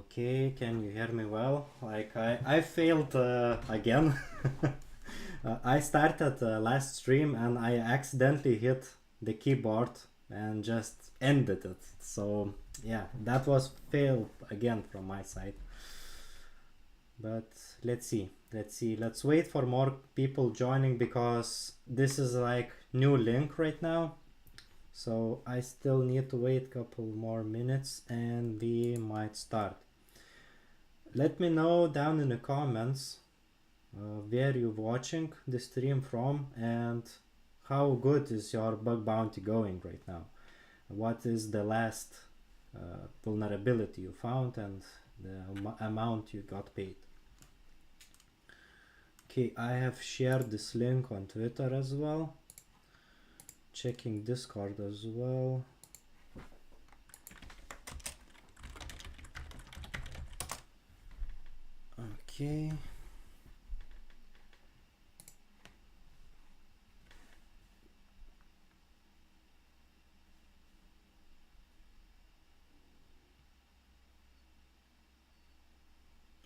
Okay, can you hear me well? Like I failed again. I started last stream and I accidentally hit the keyboard and just ended it. So yeah, that was fail again from my side. But let's wait for more people joining because this is like new link right now. So I still need to wait a couple more minutes and we might start. Let me know down in the comments where you're watching the stream from and how good is your bug bounty going right now. What is the last vulnerability you found and the amount you got paid. Okay, I have shared this link on Twitter as well. Checking Discord as well. Okay.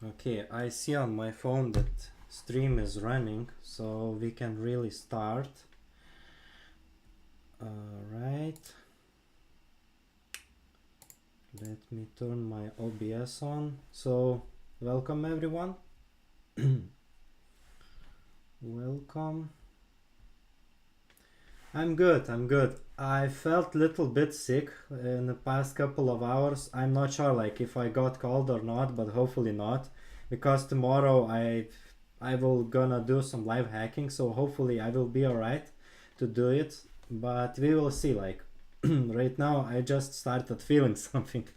Okay, I see on my phone that stream is running, so we can really start. Alright. Let me turn my OBS on. So, welcome everyone. Welcome. I'm good. I felt a little bit sick in the past couple of hours. I'm not sure like if I got cold or not, but hopefully not. Because tomorrow I will gonna do some live hacking, so hopefully I will be alright to do it. But we will see. Like right now I just started feeling something.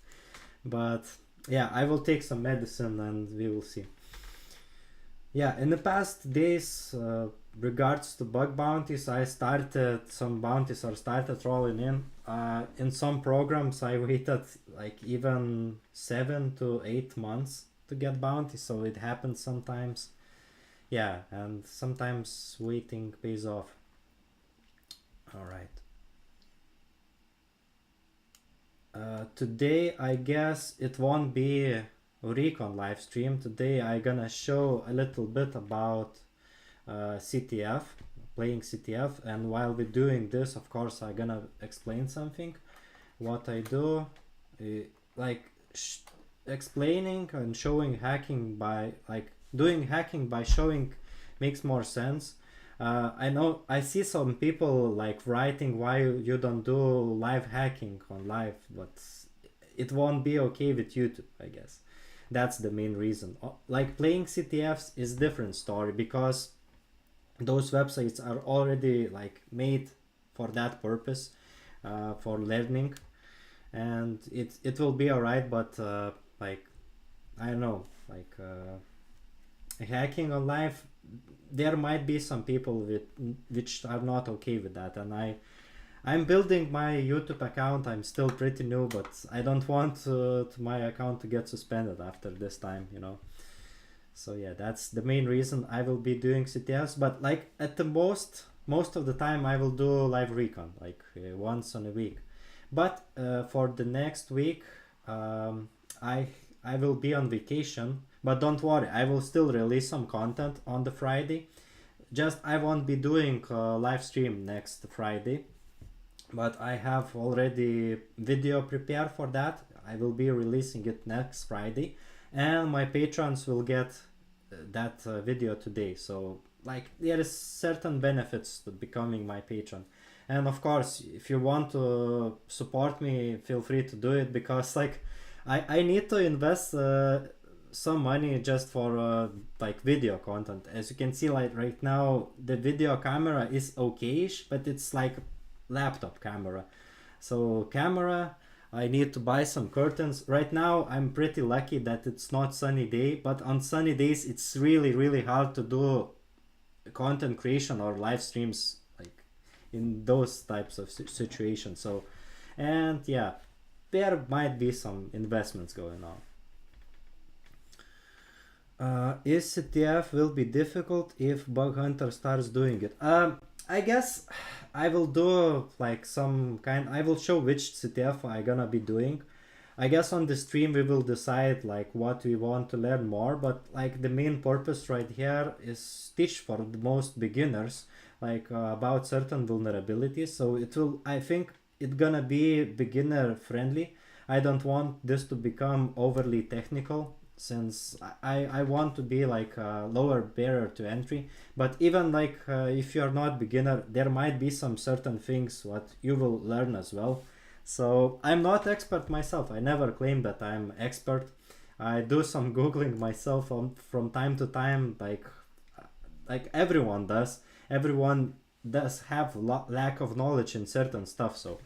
But yeah, I will take some medicine and we will see. Yeah, in the past days, regards to bug bounties, I started some bounties or started rolling in. In some programs, I waited like even 7 to 8 months to get bounties, so it happens sometimes. Yeah, and sometimes waiting pays off. All right. Today, I guess it won't be a recon live stream. Today, I gonna show a little bit about CTF, playing CTF, and while we're doing this, of course, I'm gonna explain something. What I do, like explaining and showing hacking by like doing hacking by showing makes more sense. I know I see some people like writing why you don't do live hacking on live, but it won't be okay with YouTube, I guess. That's the main reason. Like playing CTFs is different story because those websites are already like made for that purpose, for learning, and it will be alright. But like I don't know, like hacking on live, there might be some people which are not okay with that, and I'm building my YouTube account. I'm still pretty new, but I don't want my account to get suspended after this time, you know. So yeah, that's the main reason I will be doing CTFs. But like at the most of the time I will do live recon like once on a week. But for the next week, I will be on vacation. But don't worry, I will still release some content on the Friday. Just I won't be doing a live stream next Friday, but I have already video prepared for that. I will be releasing it next Friday, and my patrons will get that video today. So like there is certain benefits to becoming my patron, and of course if you want to support me, feel free to do it, because like I need to invest some money just for like video content. As you can see, like right now the video camera is okayish, but it's like laptop camera. So camera, I need to buy some curtains. Right now I'm pretty lucky that it's not sunny day, but on sunny days it's really hard to do content creation or live streams like in those types of situations. So, and yeah, there might be some investments going on. Is CTF will be difficult if Bug Hunter starts doing it? I guess I will do like some kind. I will show which CTF I gonna be doing. I guess on the stream we will decide like what we want to learn more, but like the main purpose right here is teach for the most beginners like about certain vulnerabilities. So it will, I think it's gonna be beginner friendly. I don't want this to become overly technical, since I want to be like a lower barrier to entry. But even like if you're not beginner, there might be some certain things what you will learn as well. So I'm not expert myself. I never claim that I'm expert. I do some googling myself from time to time, like everyone does. Everyone does have lack of knowledge in certain stuff. So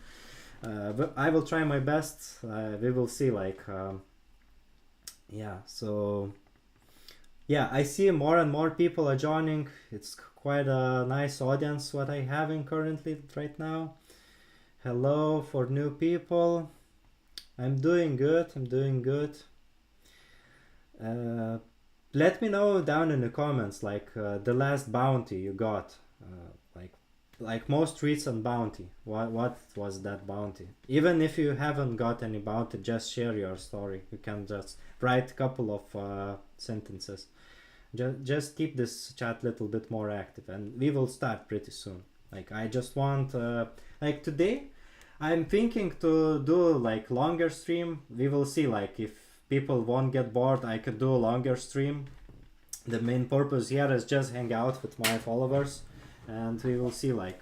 but I will try my best. We will see. Like yeah. So yeah, I see more and more people are joining. It's quite a nice audience what I having currently right now. Hello for new people. I'm doing good. I'm doing good. Let me know down in the comments like the last bounty you got, like most recent bounty. What was that bounty? Even if you haven't got any bounty, just share your story. You can just write a couple of sentences. Just keep this chat a little bit more active, and we will start pretty soon. Like I just want like today I'm thinking to do like longer stream. We will see, like if people won't get bored, I could do a longer stream. The main purpose here is just hang out with my followers, and we will see. Like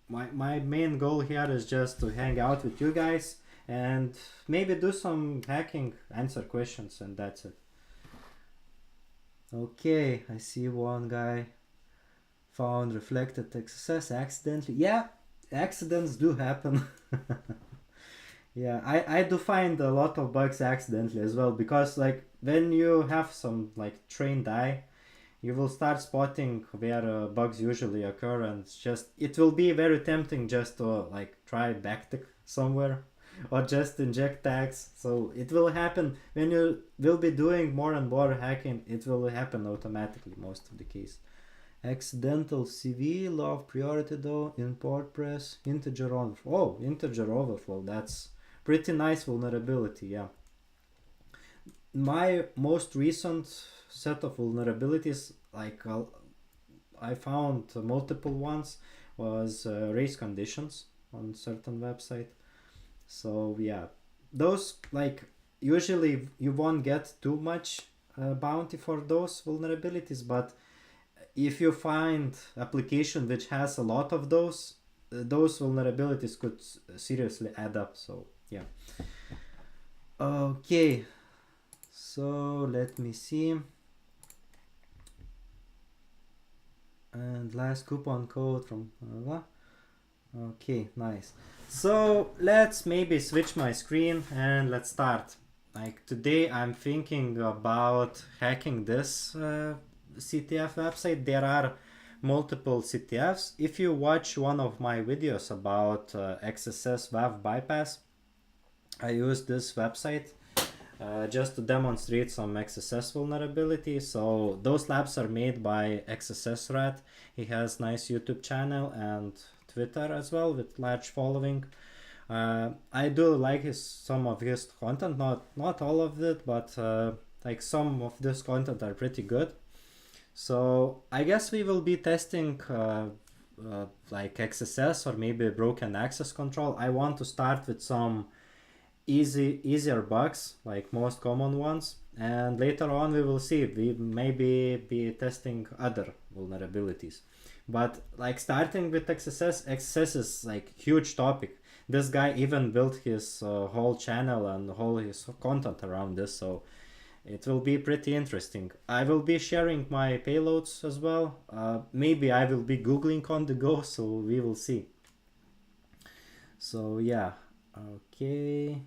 my main goal here is just to hang out with you guys and maybe do some hacking, answer questions, and that's it. Okay, I see one guy found reflected XSS accidentally. Yeah, accidents do happen. Yeah, I do find a lot of bugs accidentally as well, because like when you have some like trained eye, you will start spotting where bugs usually occur, and it's just, it will be very tempting just to like try backtick somewhere or just inject tags. So it will happen when you will be doing more and more hacking. It will happen automatically most of the case. Accidental CV, low priority though, import press, integer overflow. Oh, integer overflow, that's pretty nice vulnerability, yeah. My most recent set of vulnerabilities, like I found multiple ones, was race conditions on certain website. So yeah, those like usually you won't get too much bounty for those vulnerabilities, but if you find application which has a lot of those vulnerabilities could seriously add up. So yeah. Okay, so let me see. And last coupon code from okay, nice. So let's maybe switch my screen and let's start. Like today I'm thinking about hacking this CTF website. There are multiple CTFs. If you watch one of my videos about XSS WAF bypass, I used this website just to demonstrate some XSS vulnerability. So those labs are made by XSS Rat. He has nice YouTube channel and Twitter as well with large following. I do like some of his content, not all of it, but like some of this content are pretty good. So I guess we will be testing like XSS or maybe broken access control. I want to start with some easier bugs, like most common ones, and later on we will see, we maybe be testing other vulnerabilities. But like starting with XSS is like huge topic. This guy even built his whole channel and whole his content around this, so it will be pretty interesting. I will be sharing my payloads as well. Maybe I will be googling on the go, so we will see. So yeah, okay.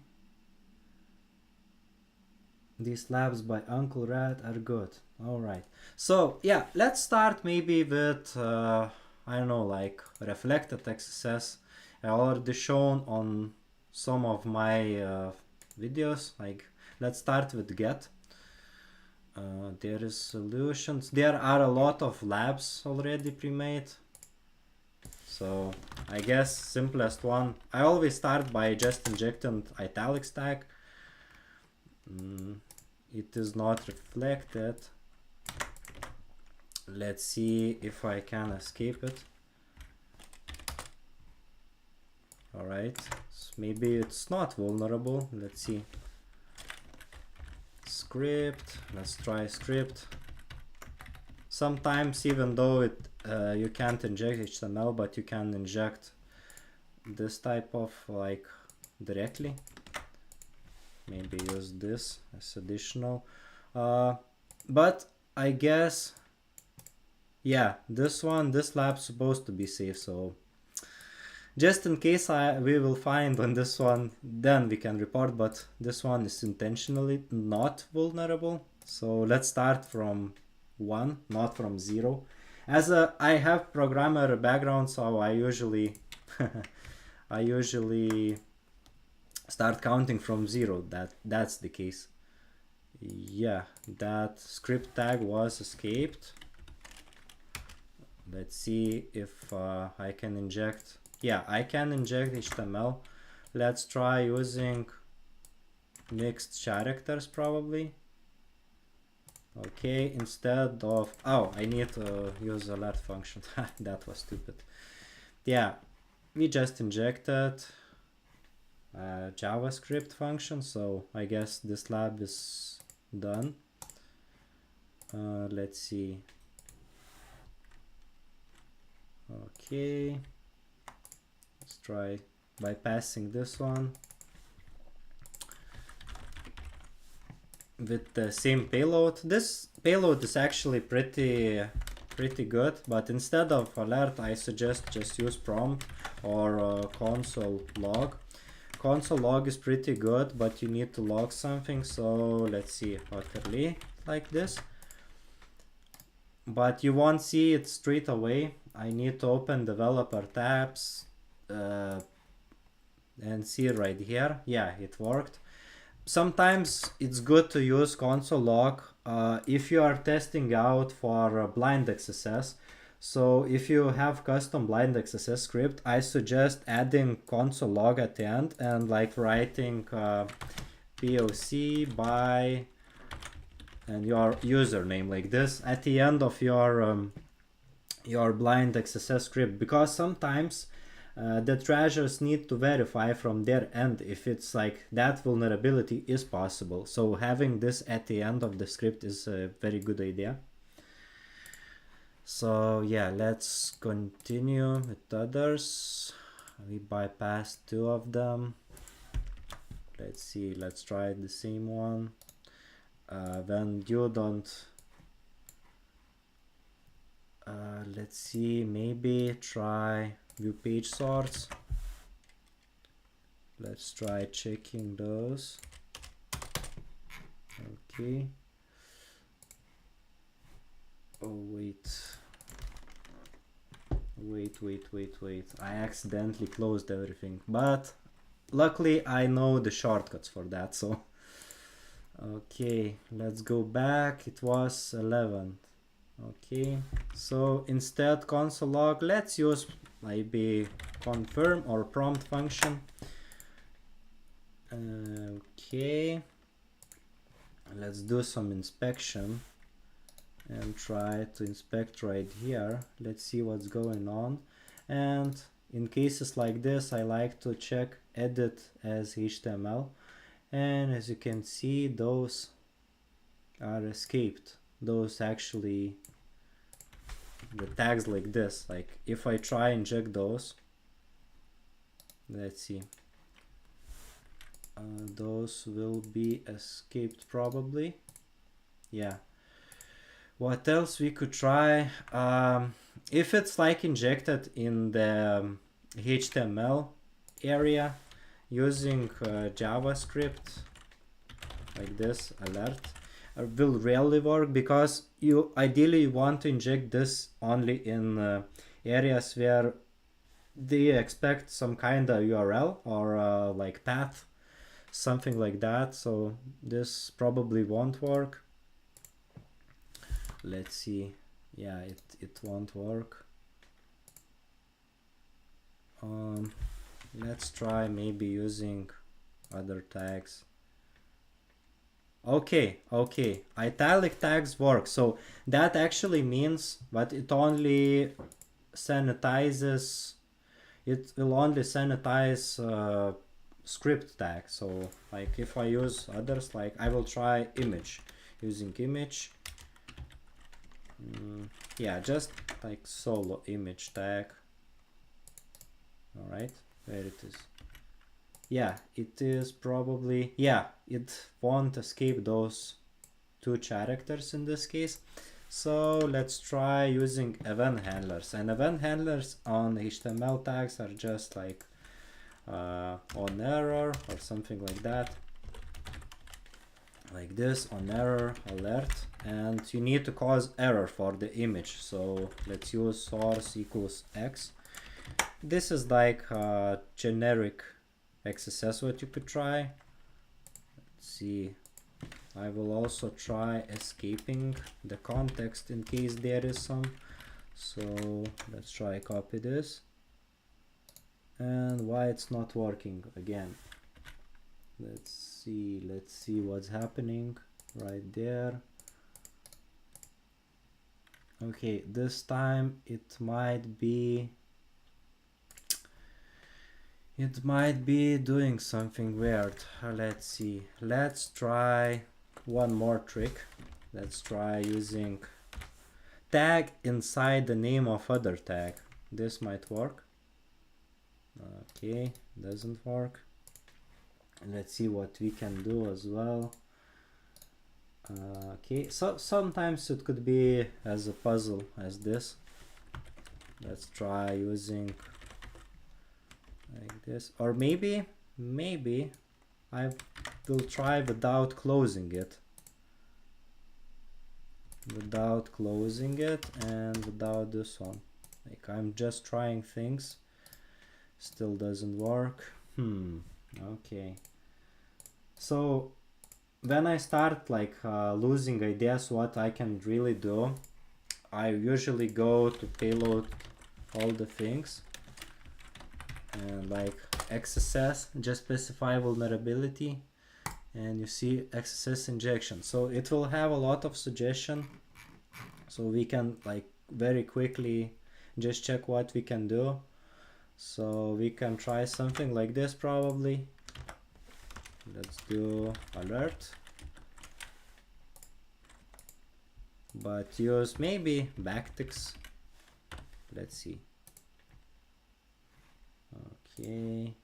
These labs by Uncle Rat are good. All right. So yeah, let's start maybe with I don't know, like reflected XSS. I already shown on some of my videos. Like let's start with get. There is solutions. There are a lot of labs already pre-made. So I guess simplest one, I always start by just injecting italics tag. It is not reflected. Let's see if I can escape it. Alright, so maybe it's not vulnerable. Let's see. Script, let's try script. Sometimes even though it you can't inject HTML, but you can inject this type of like directly. Maybe use this as additional. But I guess, yeah, this lab's supposed to be safe, so just in case we will find on this one, then we can report, but this one is intentionally not vulnerable. So let's start from 1, not from 0. As I have programmer background, so I usually I usually start counting from 0. That's the case. Yeah, that script tag was escaped. Let's see if I can inject. Yeah, I can inject HTML. Let's try using mixed characters probably. Okay, instead of, oh, I need to use alert function. That was stupid. Yeah, we just injected a JavaScript function, so I guess this lab is done. Let's see. Okay, let's try bypassing this one with the same payload. This payload is actually pretty good, but instead of alert I suggest just use prompt or console log. Console log is pretty good, but you need to log something, so let's see, utterly like this, but you won't see it straight away. I need to open developer tabs and see right here. Yeah, it worked. Sometimes it's good to use console log if you are testing out for blind XSS. So if you have custom blind XSS script, I suggest adding console log at the end and like writing POC by and your username like this at the end of your blind XSS script, because sometimes the treasures need to verify from their end if it's like that vulnerability is possible. So having this at the end of the script is a very good idea. So yeah, let's continue with others. We bypassed 2 of them. Let's see, let's try the same one. When you don't let's see, maybe try view page sorts. Let's try checking those. Okay. Oh wait, I accidentally closed everything, but luckily I know the shortcuts for that, so okay, let's go back. It was 11. Okay, so instead console log, let's use maybe confirm or prompt function. Okay, let's do some inspection and try to inspect right here. Let's see what's going on. And in cases like this, I like to check edit as HTML, and as you can see, those are escaped. Those actually, the tags like this, like if I try inject those, let's see, those will be escaped probably. Yeah, what else we could try? If it's like injected in the HTML area using JavaScript like this alert will rarely work, because you ideally want to inject this only in areas where they expect some kind of URL or like path, something like that. So this probably won't work. Let's see. Yeah, it won't work. let's try maybe using other tags. Okay, italic tags work. So that actually means, but it only sanitizes, it will only sanitize script tag. So like if I use others, like I will try image, using image. Yeah, just like solo image tag. All right, there it is. Yeah, it is probably, yeah, it won't escape those two characters in this case. So let's try using event handlers, and event handlers on HTML tags are just like on error or something like that, like this, on error alert, and you need to cause error for the image. So let's use source equals x. This is like a generic XSS what you could try. Let's see, I will also try escaping the context in case there is some. So let's try copy this, and why it's not working again. Let's see what's happening right there. Okay, this time it might be doing something weird. Let's see, let's try one more trick. Let's try using tag inside the name of other tag. This might work. Okay, doesn't work. Let's see what we can do as well. Okay, so sometimes it could be as a puzzle as this. Let's try using like this, or maybe I will try without closing it, and without this one. Like I'm just trying things, still doesn't work. Okay, so when I start like losing ideas what I can really do, I usually go to payload all the things, and like XSS, just specify vulnerability, and you see XSS injection. So it will have a lot of suggestion, so we can like very quickly just check what we can do. So we can try something like this probably. Let's do alert, but use maybe backticks. Let's see. Okay,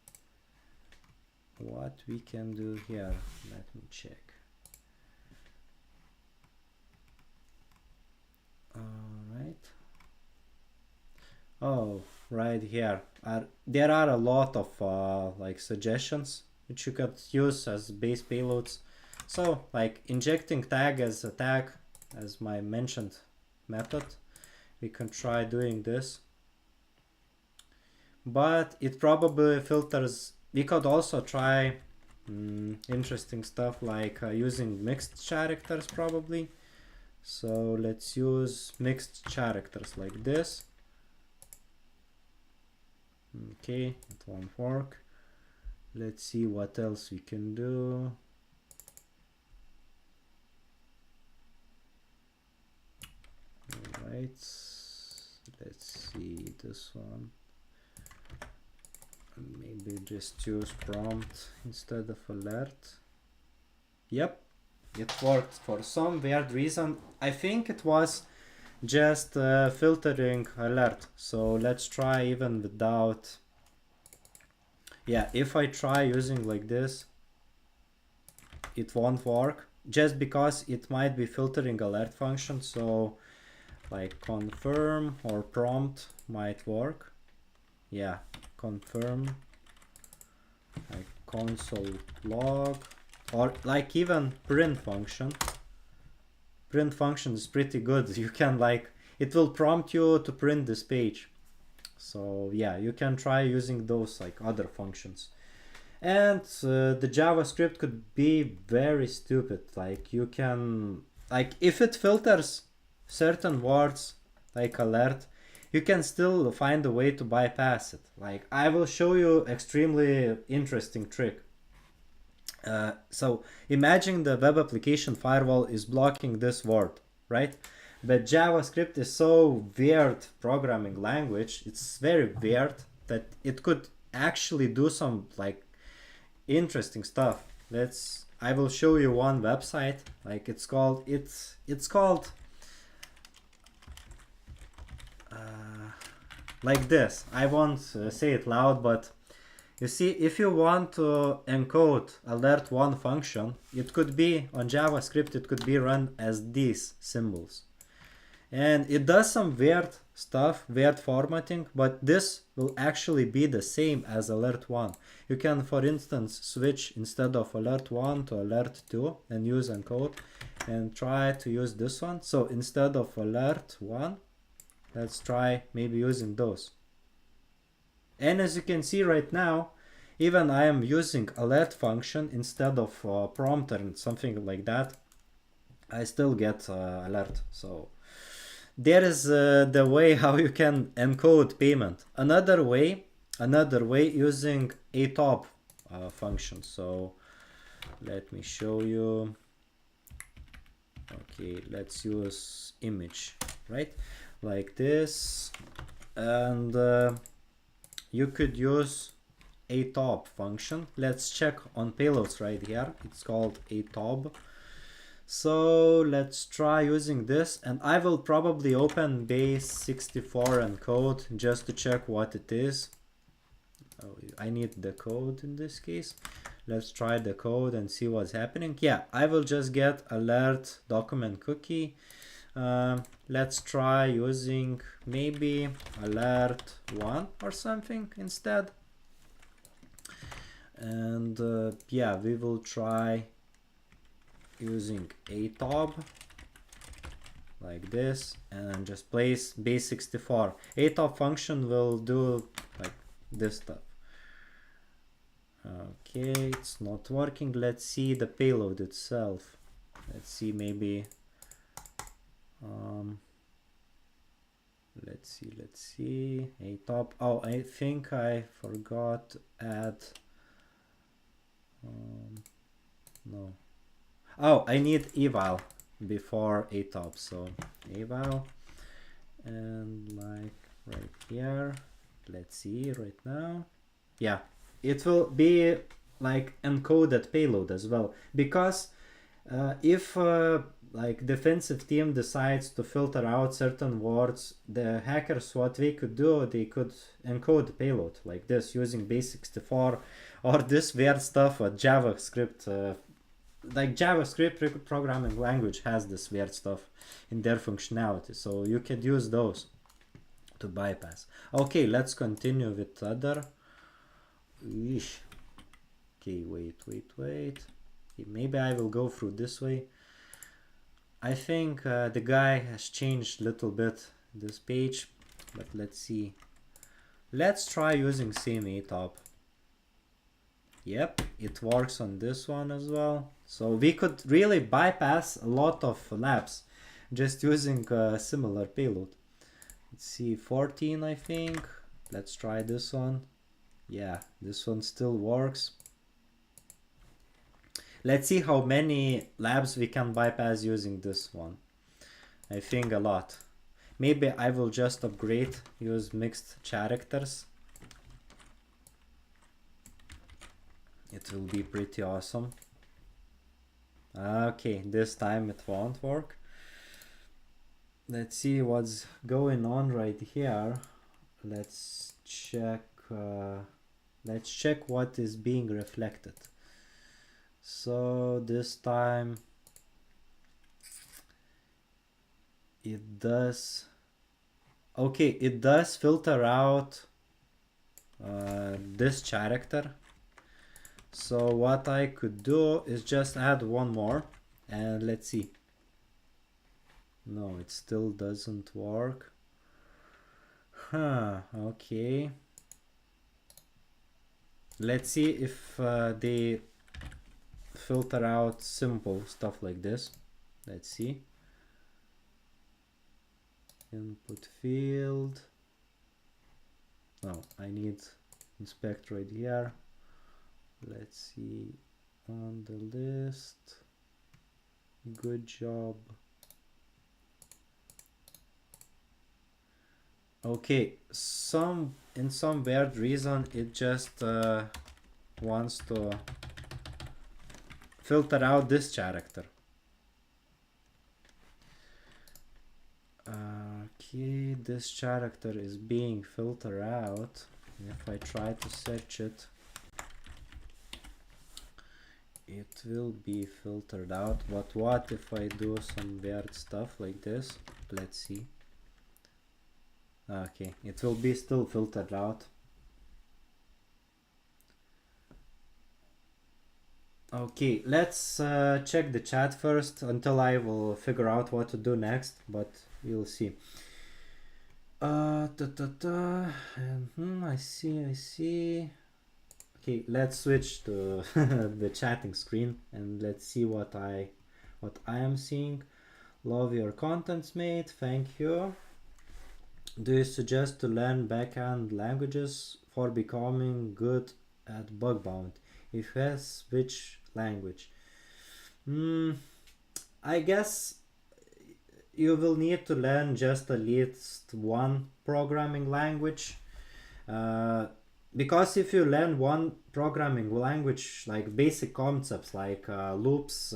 what we can do here, let me check. Alright. Oh, right here there are a lot of like suggestions which you could use as base payloads. So like injecting tag as a tag, as my mentioned method, we can try doing this, but it probably filters. We could also try interesting stuff like using mixed characters probably. So let's use mixed characters like this. Okay, it won't work. Let's see what else we can do. Alright, let's see this one. Maybe just use prompt instead of alert. Yep, it worked for some weird reason. I think it was just filtering alert. So let's try even without. Yeah, if I try using like this, it won't work, just because it might be filtering alert function. So like confirm or prompt might work. Yeah, confirm, like console log, or like even print function. Print function is pretty good. You can like, it will prompt you to print this page. So yeah, you can try using those like other functions. And the JavaScript could be very stupid. Like you can, like if it filters certain words like alert, you can still find a way to bypass it. Like, I will show you extremely interesting trick. So imagine the web application firewall is blocking this word, right? But JavaScript is so weird programming language, it's very weird, that it could actually do some like interesting stuff. I will show you one website, like it's called like this. I won't say it loud, but you see, if you want to encode alert1 function, it could be on JavaScript, it could be run as these symbols. And it does some weird stuff, weird formatting, but this will actually be the same as alert1. You can, for instance, switch instead of alert1 to alert2 and use encode, and try to use this one. So instead of alert1, let's try maybe using those. And as you can see right now, even I am using alert function instead of prompter and something like that, I still get alert. So there is the way how you can encode payment. Another way using a top function. So let me show you. Okay, let's use image, right? Like this, and you could use a top function. Let's check on payloads right here. It's called a top. So let's try using this, and I will probably open base 64 and code just to check what it is. Oh, I need the code in this case. Let's try the code and see what's happening. Yeah, I will just get alert document cookie. Let's try using maybe alert1 or something instead. And yeah, we will try using a top like this, and just place base 64. A top function will do like this stuff. Okay, it's not working. Let's see the payload itself. Let's see, maybe let's see a top. Oh, I think I forgot to add no. Oh, I need eval before a top, so eval, and like right here, let's see right now. Yeah, it will be like encoded payload as well, because if like defensive team decides to filter out certain words, the hackers, what they could do, they could encode the payload like this using base 64, or this weird stuff with JavaScript. Like JavaScript programming language has this weird stuff in their functionality, so you could use those to bypass. Okay, let's continue with other. Eesh. Okay, wait. Okay, maybe I will go through this way. I think the guy has changed a little bit this page, but let's see. Let's try using same atop. Yep, it works on this one as well. So we could really bypass a lot of labs just using a similar payload. Let's see, 14 I think. Let's try this one. Yeah, this one still works. Let's see how many labs we can bypass using this one. I think a lot. Maybe I will just upgrade, use mixed characters. It will be pretty awesome. Okay, this time it won't work. Let's see what's going on right here. Let's check what is being reflected. So this time it does, okay, it does filter out this character. So what I could do is just add one more, and let's see. No, it still doesn't work. Okay. Let's see if they filter out simple stuff like this. Let's see. Input field. no, I need inspect right here. Let's see on the list. Good job. Okay, in some weird reason it just wants to filter out this character. Okay, this character is being filtered out. If I try to search it, it will be filtered out. But what if I do some weird stuff like this? Let's see. Okay, it will be still filtered out. Okay, let's check the chat first until I will figure out what to do next, but we'll see. I see. Okay, let's switch to the chatting screen and let's see what I am seeing. Love your contents, mate. Thank you. Do you suggest to learn backend languages for becoming good at bug bounty? If yes, which language? I guess you will need to learn just at least one programming language. Because if you learn one programming language, like basic concepts like loops,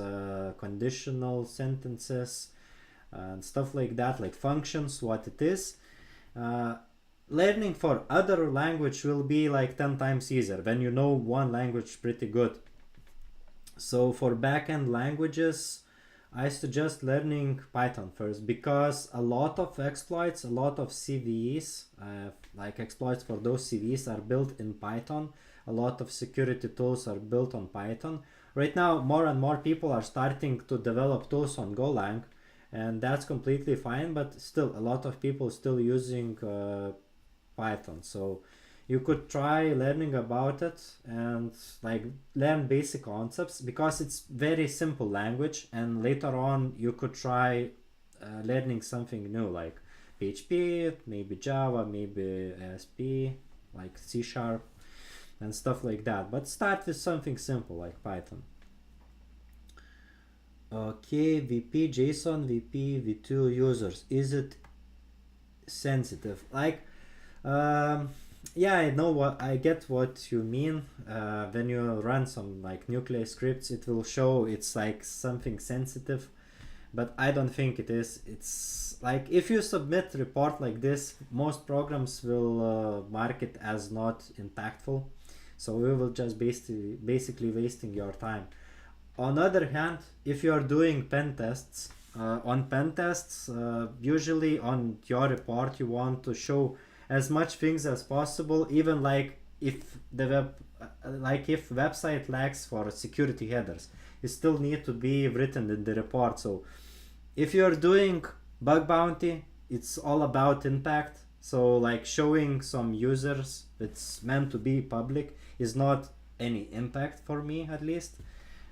conditional sentences, and stuff like that, like functions, what it is, learning for other language will be like 10 times easier when you know one language pretty good. So for backend languages, I suggest learning Python first, because a lot of exploits, a lot of CVEs, like exploits for those CVEs are built in Python. A lot of security tools are built on Python. Right now, more and more people are starting to develop tools on Golang, and that's completely fine, but still a lot of people still using Python. So you could try learning about it and like learn basic concepts, because it's very simple language, and later on you could try learning something new like PHP, maybe Java, maybe ASP, like C# and stuff like that, but start with something simple like Python. Okay, VP JSON, VP v2 users, is it sensitive? Like yeah, I get what you mean. When you run some like nuclear scripts, it will show it's like something sensitive, but I don't think it is. It's like if you submit report like this, most programs will mark it as not impactful, so we will just basically wasting your time. On the other hand, if you are doing pen tests, usually on your report you want to show as much things as possible, even like if the if website lacks for security headers, it still need to be written in the report. So if you're doing bug bounty, it's all about impact. So like showing some users it's meant to be public is not any impact for me, at least.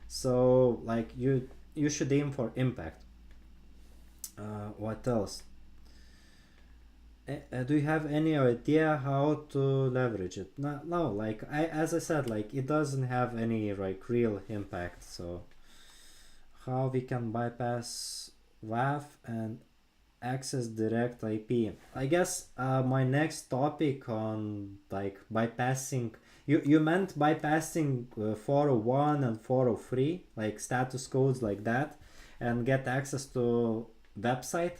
So like you should aim for impact. What else? Do you have any idea how to leverage it? No, like as I said, like it doesn't have any like real impact. So how we can bypass WAF and access direct IP? I guess my next topic on like bypassing, you meant bypassing 401 and 403, like status codes like that, and get access to website.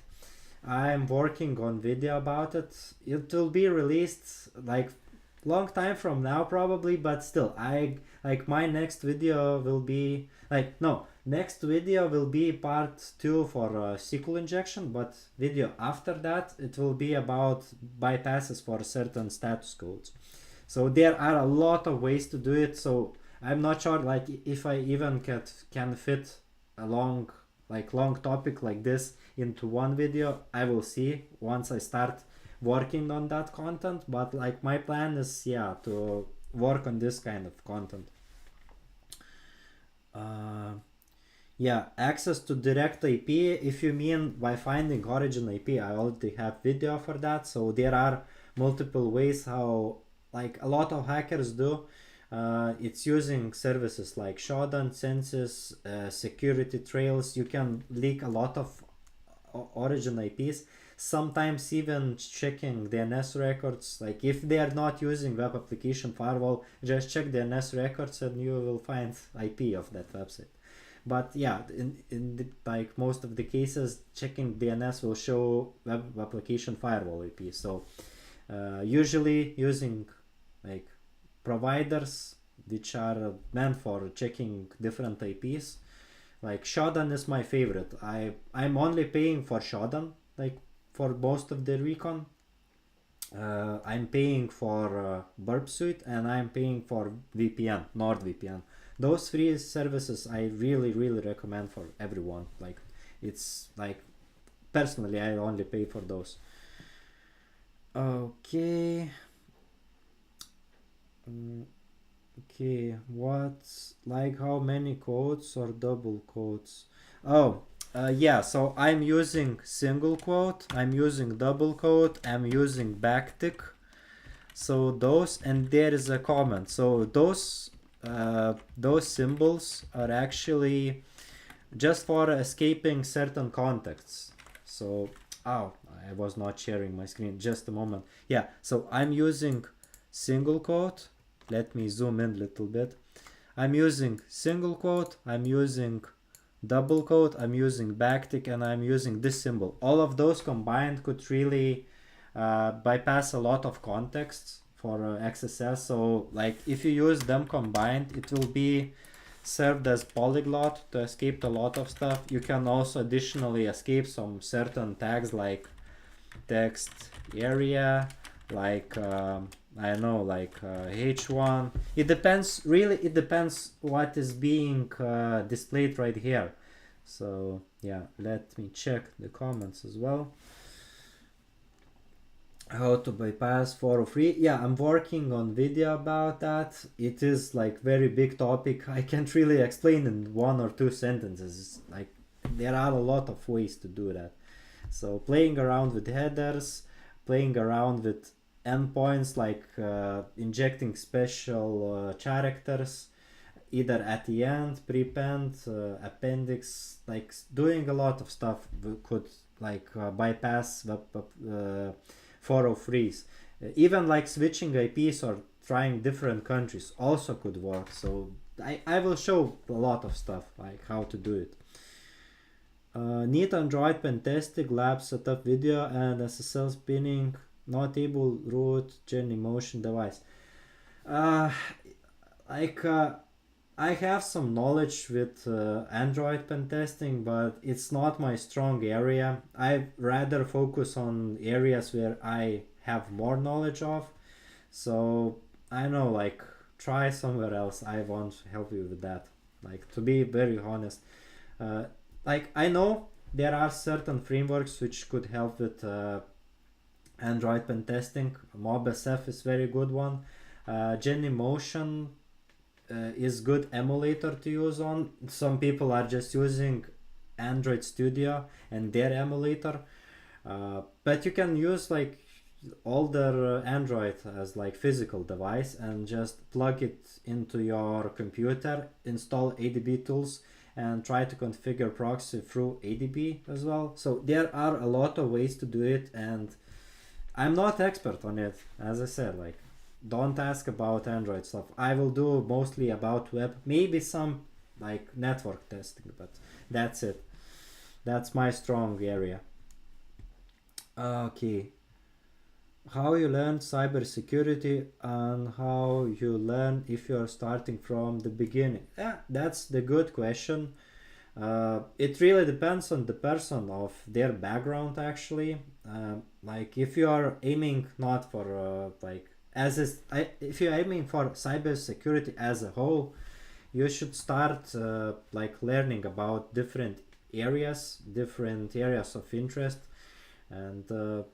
I'm working on video about it. It will be released like long time from now probably, but still I like my next video will be like no next video will be part 2 for SQL injection, but video after that it will be about bypasses for certain status codes. So there are a lot of ways to do it, so I'm not sure like if I even can fit a long topic like this into one video. I will see once I start working on that content, but like my plan is to work on this kind of content. Access to direct IP, if you mean by finding origin IP, I already have video for that. So there are multiple ways how like a lot of hackers do. It's using services like Shodan, Census, security trails. You can leak a lot of origin IPs, sometimes even checking DNS records. Like if they are not using web application firewall, just check DNS records and you will find IP of that website. But yeah, in the, like most of the cases, checking DNS will show web application firewall IP. So usually using like providers which are meant for checking different IPs. Like Shodan is my favorite. I'm only paying for Shodan, like for most of the recon. I'm paying for Burp Suite and I'm paying for VPN, NordVPN. Those three services I really recommend for everyone. Like it's like personally I only pay for those. Okay. Okay, what's like how many quotes or double quotes? Oh, yeah, so I'm using single quote, I'm using double quote, I'm using backtick. So those, and there is a comment. So those symbols are actually just for escaping certain contexts. So, oh, I was not sharing my screen. Just a moment. Yeah, so I'm using single quote. Let me zoom in a little bit. I'm using single quote, I'm using double quote, I'm using backtick, and I'm using this symbol. All of those combined could really bypass a lot of contexts for XSS. So like if you use them combined, it will be served as polyglot to escape a lot of stuff. You can also additionally escape some certain tags like text area, like I don't know, like H1. It depends, really, it depends what is being displayed right here. So yeah, let me check the comments as well. How to bypass 403. Yeah, I'm working on video about that. It is like very big topic. I can't really explain in one or two sentences. Like there are a lot of ways to do that. So playing around with headers, playing around with endpoints, like injecting special characters either at the end, prepend, appendix, like doing a lot of stuff could like bypass the 403s. Even like switching IPs or trying different countries also could work. So I will show a lot of stuff like how to do it. Need Android pen testing, lab setup video and SSL spinning, not able root Genymotion device. Like I have some knowledge with Android pen testing, but it's not my strong area. I rather focus on areas where I have more knowledge of. So I know, like try somewhere else. I won't help you with that. Like to be very honest, like I know there are certain frameworks which could help with Android pen testing. MobSF is very good one. Genymotion is good emulator to use on. Some people are just using Android Studio and their emulator, but you can use like older Android as like physical device and just plug it into your computer, install ADB tools and try to configure proxy through ADB as well. So there are a lot of ways to do it, and I'm not expert on it. As I said, like don't ask about Android stuff. I will do mostly about web, maybe some like network testing, but that's it. That's my strong area. Okay. How you learn cybersecurity and how you learn if you are starting from the beginning? Yeah, that's the good question. It really depends on the person of their background actually. Like if you are aiming not for like as is, if you're aiming for cybersecurity as a whole, you should start like learning about different areas of interest, and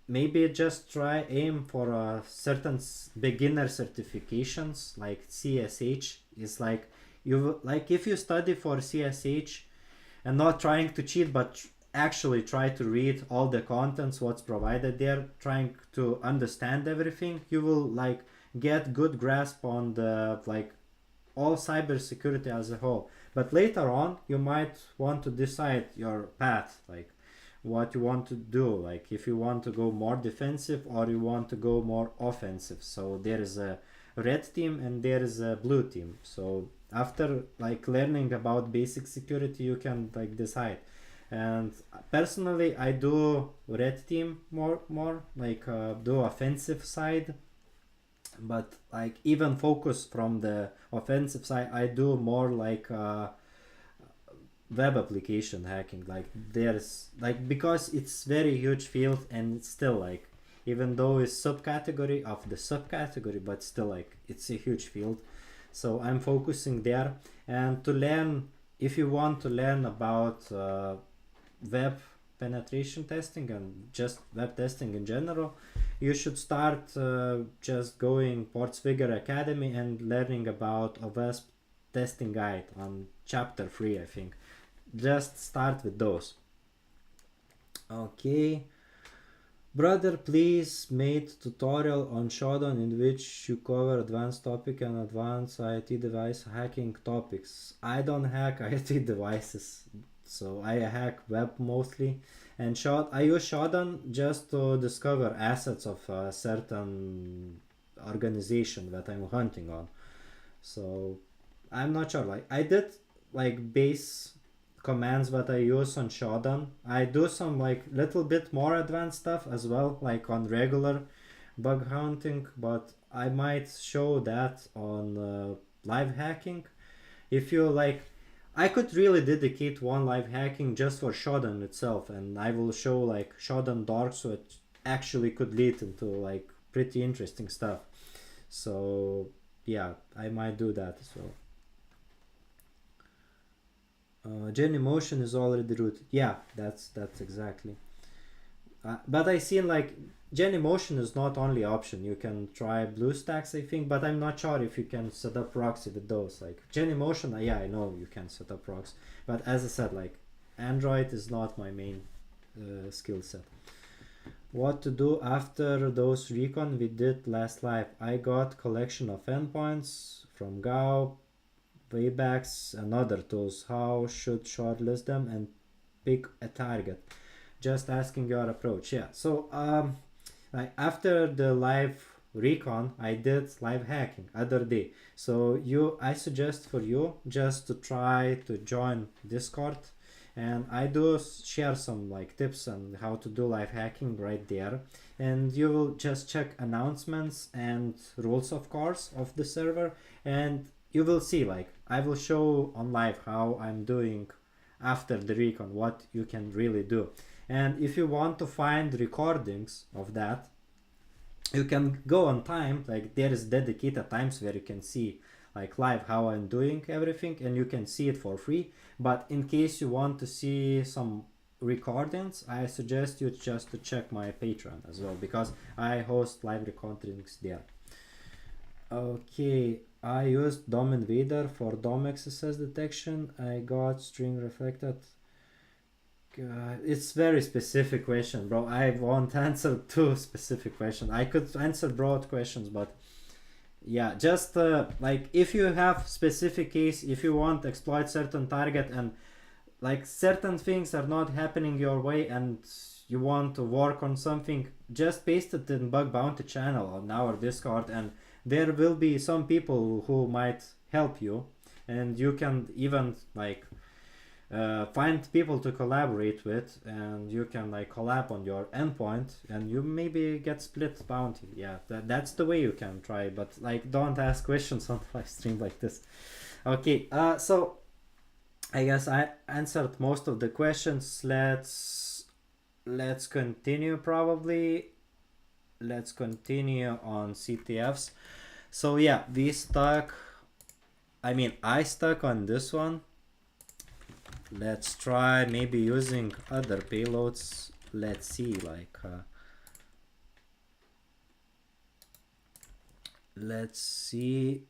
maybe just try aim for certain beginner certifications like CSH is like you like if you study for CSH and not trying to cheat but actually try to read all the contents what's provided there, trying to understand everything, you will like get good grasp on the like all cybersecurity as a whole. But later on you might want to decide your path, like what you want to do, like if you want to go more defensive or you want to go more offensive. So there is a red team and there is a blue team. So after like learning about basic security you can like decide. And personally I do red team more like do offensive side, but like even focus from the offensive side I do more like web application hacking. Like there's like, because it's very huge field and it's still like, even though it's subcategory of the subcategory, but still like it's a huge field. So I'm focusing there. And to learn, if you want to learn about web penetration testing and just web testing in general, you should start just going Portsfigure Academy and learning about a WASP testing guide on chapter 3, I think. Just start with those. Okay. Brother, please made tutorial on Shodan in which you cover advanced topic and advanced IT device hacking topics. I don't hack IT devices, so I hack web mostly. And I use Shodan just to discover assets of a certain organization that I'm hunting on. So I'm not sure. Like I did like base commands that I use on Shodan. I do some like little bit more advanced stuff as well, like on regular bug hunting, but I might show that on live hacking. If you like, I could really dedicate one live hacking just for Shodan itself, and I will show like Shodan dark, so it actually could lead into like pretty interesting stuff. So yeah, I might do that as well. Genymotion is already rooted. Yeah, that's exactly. But I seen like Genymotion is not only option. You can try BlueStacks, I think, but I'm not sure if you can set up proxy with those. Like Genymotion, yeah, I know you can set up proxy, but as I said, like Android is not my main skill set. What to do after those recon we did last live? I got collection of endpoints from Gao, Waybacks and other tools. How should shortlist them and pick a target? Just asking your approach. Yeah. So like after the live recon, I did live hacking other day. So I suggest for you just to try to join Discord, and I do share some like tips on how to do live hacking right there. And you will just check announcements and rules, of course, of the server, and you will see like I will show on live how I'm doing after the recon, what you can really do. And if you want to find recordings of that, you can go on time, like there is dedicated times where you can see like live how I'm doing everything, and you can see it for free. But in case you want to see some recordings, I suggest you just to check my Patreon as well, because I host live recordings there. Okay, I used DOM Invader for DOM XSS detection. I got string reflected. It's very specific question, bro. I won't answer too specific question. I could answer broad questions, but yeah, just like if you have specific case, if you want to exploit certain target and like certain things are not happening your way and you want to work on something, just paste it in bug bounty channel on our Discord, and there will be some people who might help you, and you can even like find people to collaborate with, and you can like collab on your endpoint and you maybe get split bounty. Yeah, that's the way you can try, but like don't ask questions on live stream like this. Okay, so I guess I answered most of the questions. Let's continue probably. Let's continue on CTFs. So yeah, I stuck on this one. Let's try maybe using other payloads. Let's see, like let's see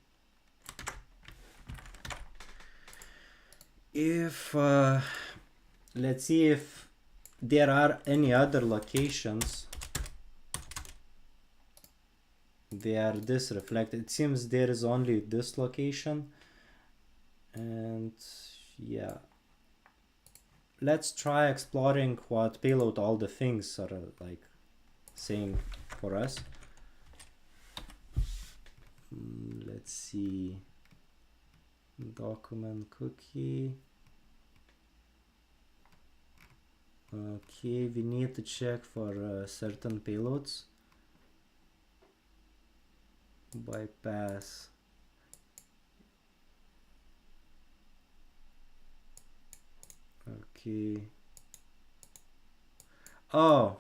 if there are any other locations where this reflected. It seems there is only this location, and yeah, let's try exploring what payload all the things are like saying for us. Let's see, document cookie. Okay, we need to check for certain payloads. Bypass. Okay. Oh,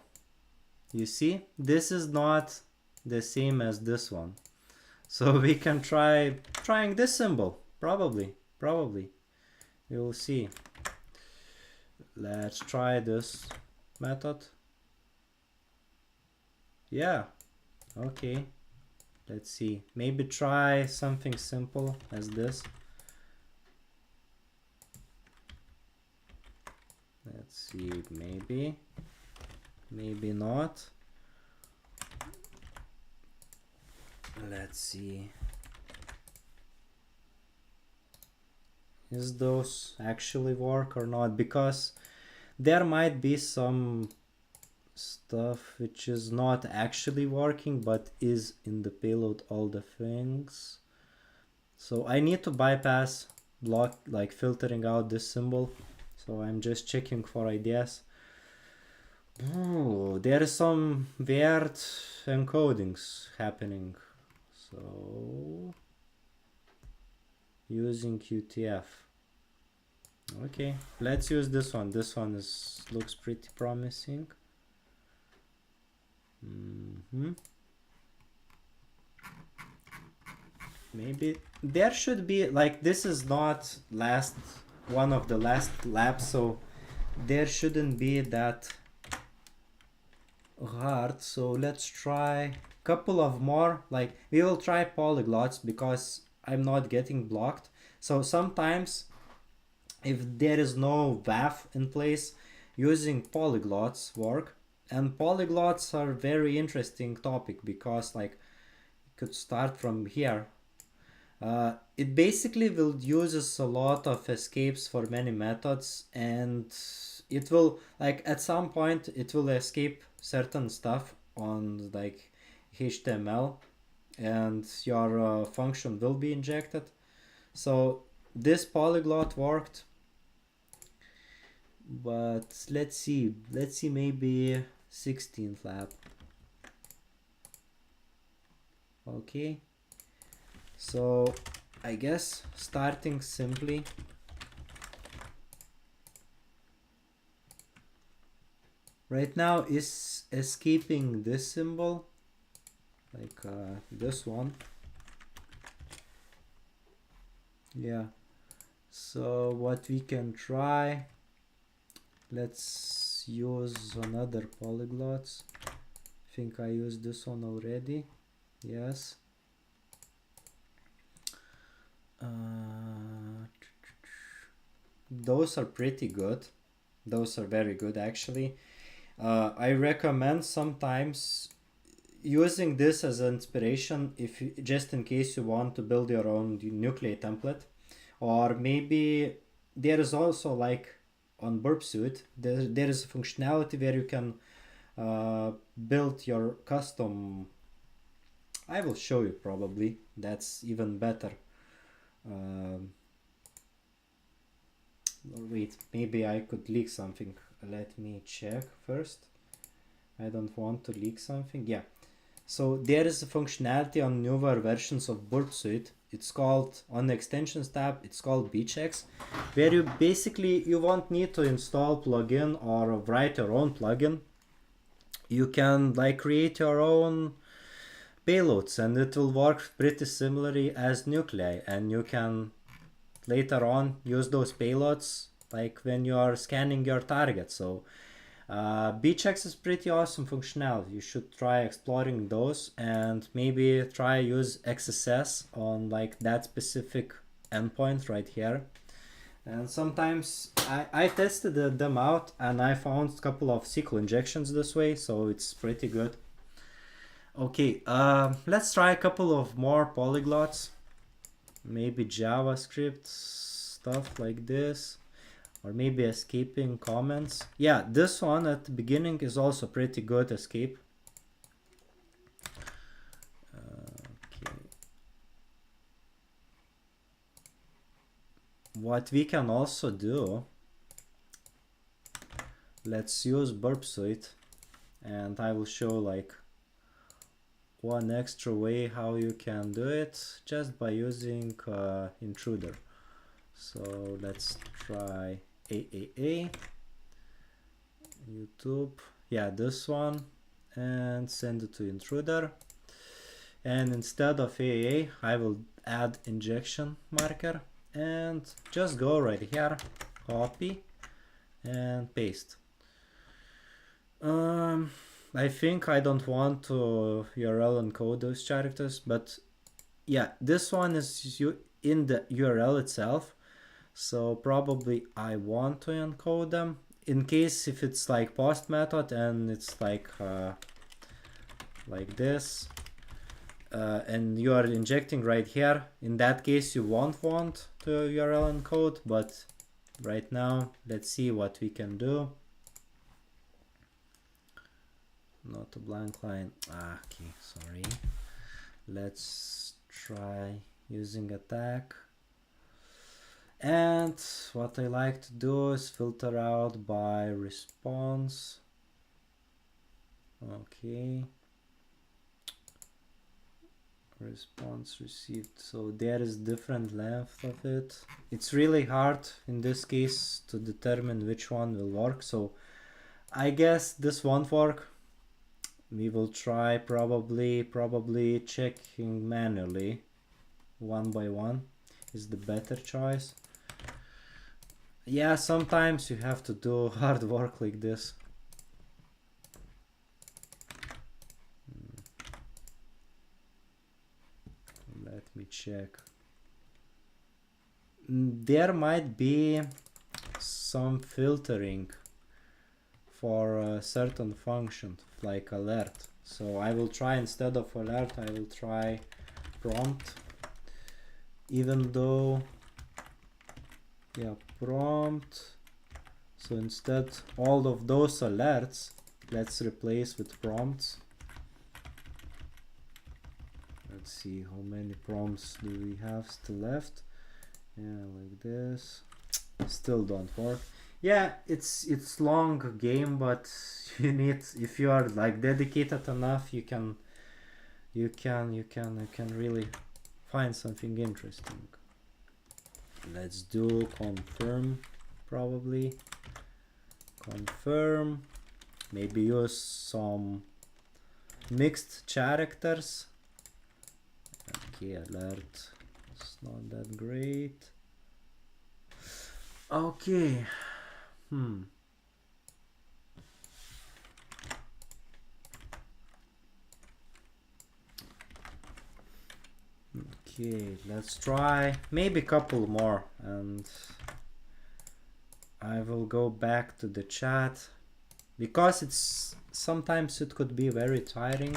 you see, this is not the same as this one. So we can trying this symbol. Probably. We will see. Let's try this method. Yeah. Okay. Let's see. Maybe try something simple as this. Let's see. Maybe not. Let's see. Is those actually work or not? Because there might be some stuff which is not actually working but is in the payload all the things. So I need to bypass block, like filtering out this symbol. So I'm just checking for ideas. Oh, there is some weird encodings happening. So using CTF. Okay, let's use this one. This one looks pretty promising. Maybe there should be, like, this is not one of the last labs, so there shouldn't be that hard. So let's try a couple of more. Like, we will try polyglots because I'm not getting blocked. So sometimes if there is no WAF in place, using polyglots work. And polyglots are very interesting topic because, like, you could start from here. It basically will uses a lot of escapes for many methods, and it will, like, at some point it will escape certain stuff on, like, HTML, and your function will be injected. So this polyglot worked, but let's see maybe 16th lab. Okay, so I guess starting simply. Right now is escaping this symbol, like this one. Yeah, so what we can try, let's use another polyglots. I think I used this one already. Yes. Those are pretty good. Those are very good, actually. I recommend sometimes using this as an inspiration, if you, just in case you want to build your own nuclei template, or maybe there is also, like, on Burp Suite, there is a functionality where you can build your custom. I will show you probably. That's even better. Wait, maybe I could leak something. Let me check first. I don't want to leak something. Yeah. So there is a functionality on newer versions of Burp Suite. It's called, on the extensions tab, it's called bchecks, where you basically, you won't need to install plugin or write your own plugin. You can, like, create your own payloads, and it will work pretty similarly as nuclei, and you can later on use those payloads, like, when you are scanning your target. So bchecks is pretty awesome functionality. You should try exploring those, and maybe try use XSS on, like, that specific endpoint right here. And sometimes I tested them out and I found a couple of SQL injections this way, so it's pretty good. Okay, let's try a couple of more polyglots. Maybe JavaScript stuff like this, or maybe escaping comments. Yeah, this one at the beginning is also pretty good, escape. Okay. What we can also do, let's use burp suite, and I will show like one extra way how you can do it just by using intruder. So let's try AAA, YouTube, yeah, this one, and send it to intruder. And instead of AAA, I will add injection marker and just go right here, copy and paste. I think I don't want to URL encode those characters, but yeah, this one is in the URL itself, so probably I want to encode them in case if it's like post method and it's like this, and you are injecting right here. In that case, you won't want to URL encode, but right now, let's see what we can do. Not a blank line. Okay, sorry. Let's try using attack. And what I like to do is filter out by response. Okay. Response received. So there is different length of it. It's really hard in this case to determine which one will work. So I guess this won't work. We will try probably checking manually one by one is the better choice. Yeah, sometimes you have to do hard work like this. Let me check. There might be some filtering for a certain function like alert. So I will try, instead of alert, I will try prompt, even though, yeah, prompt. So instead all of those alerts, let's replace with prompts. Let's see how many prompts do we have still left. Yeah, like this. Still don't work. Yeah, it's long game, but you need, if you are like dedicated enough, you can really find something interesting. Let's do confirm, probably confirm. Maybe use some mixed characters. Okay, alert. It's not that great. Okay. Okay, let's try maybe a couple more, and I will go back to the chat because it's sometimes it could be very tiring,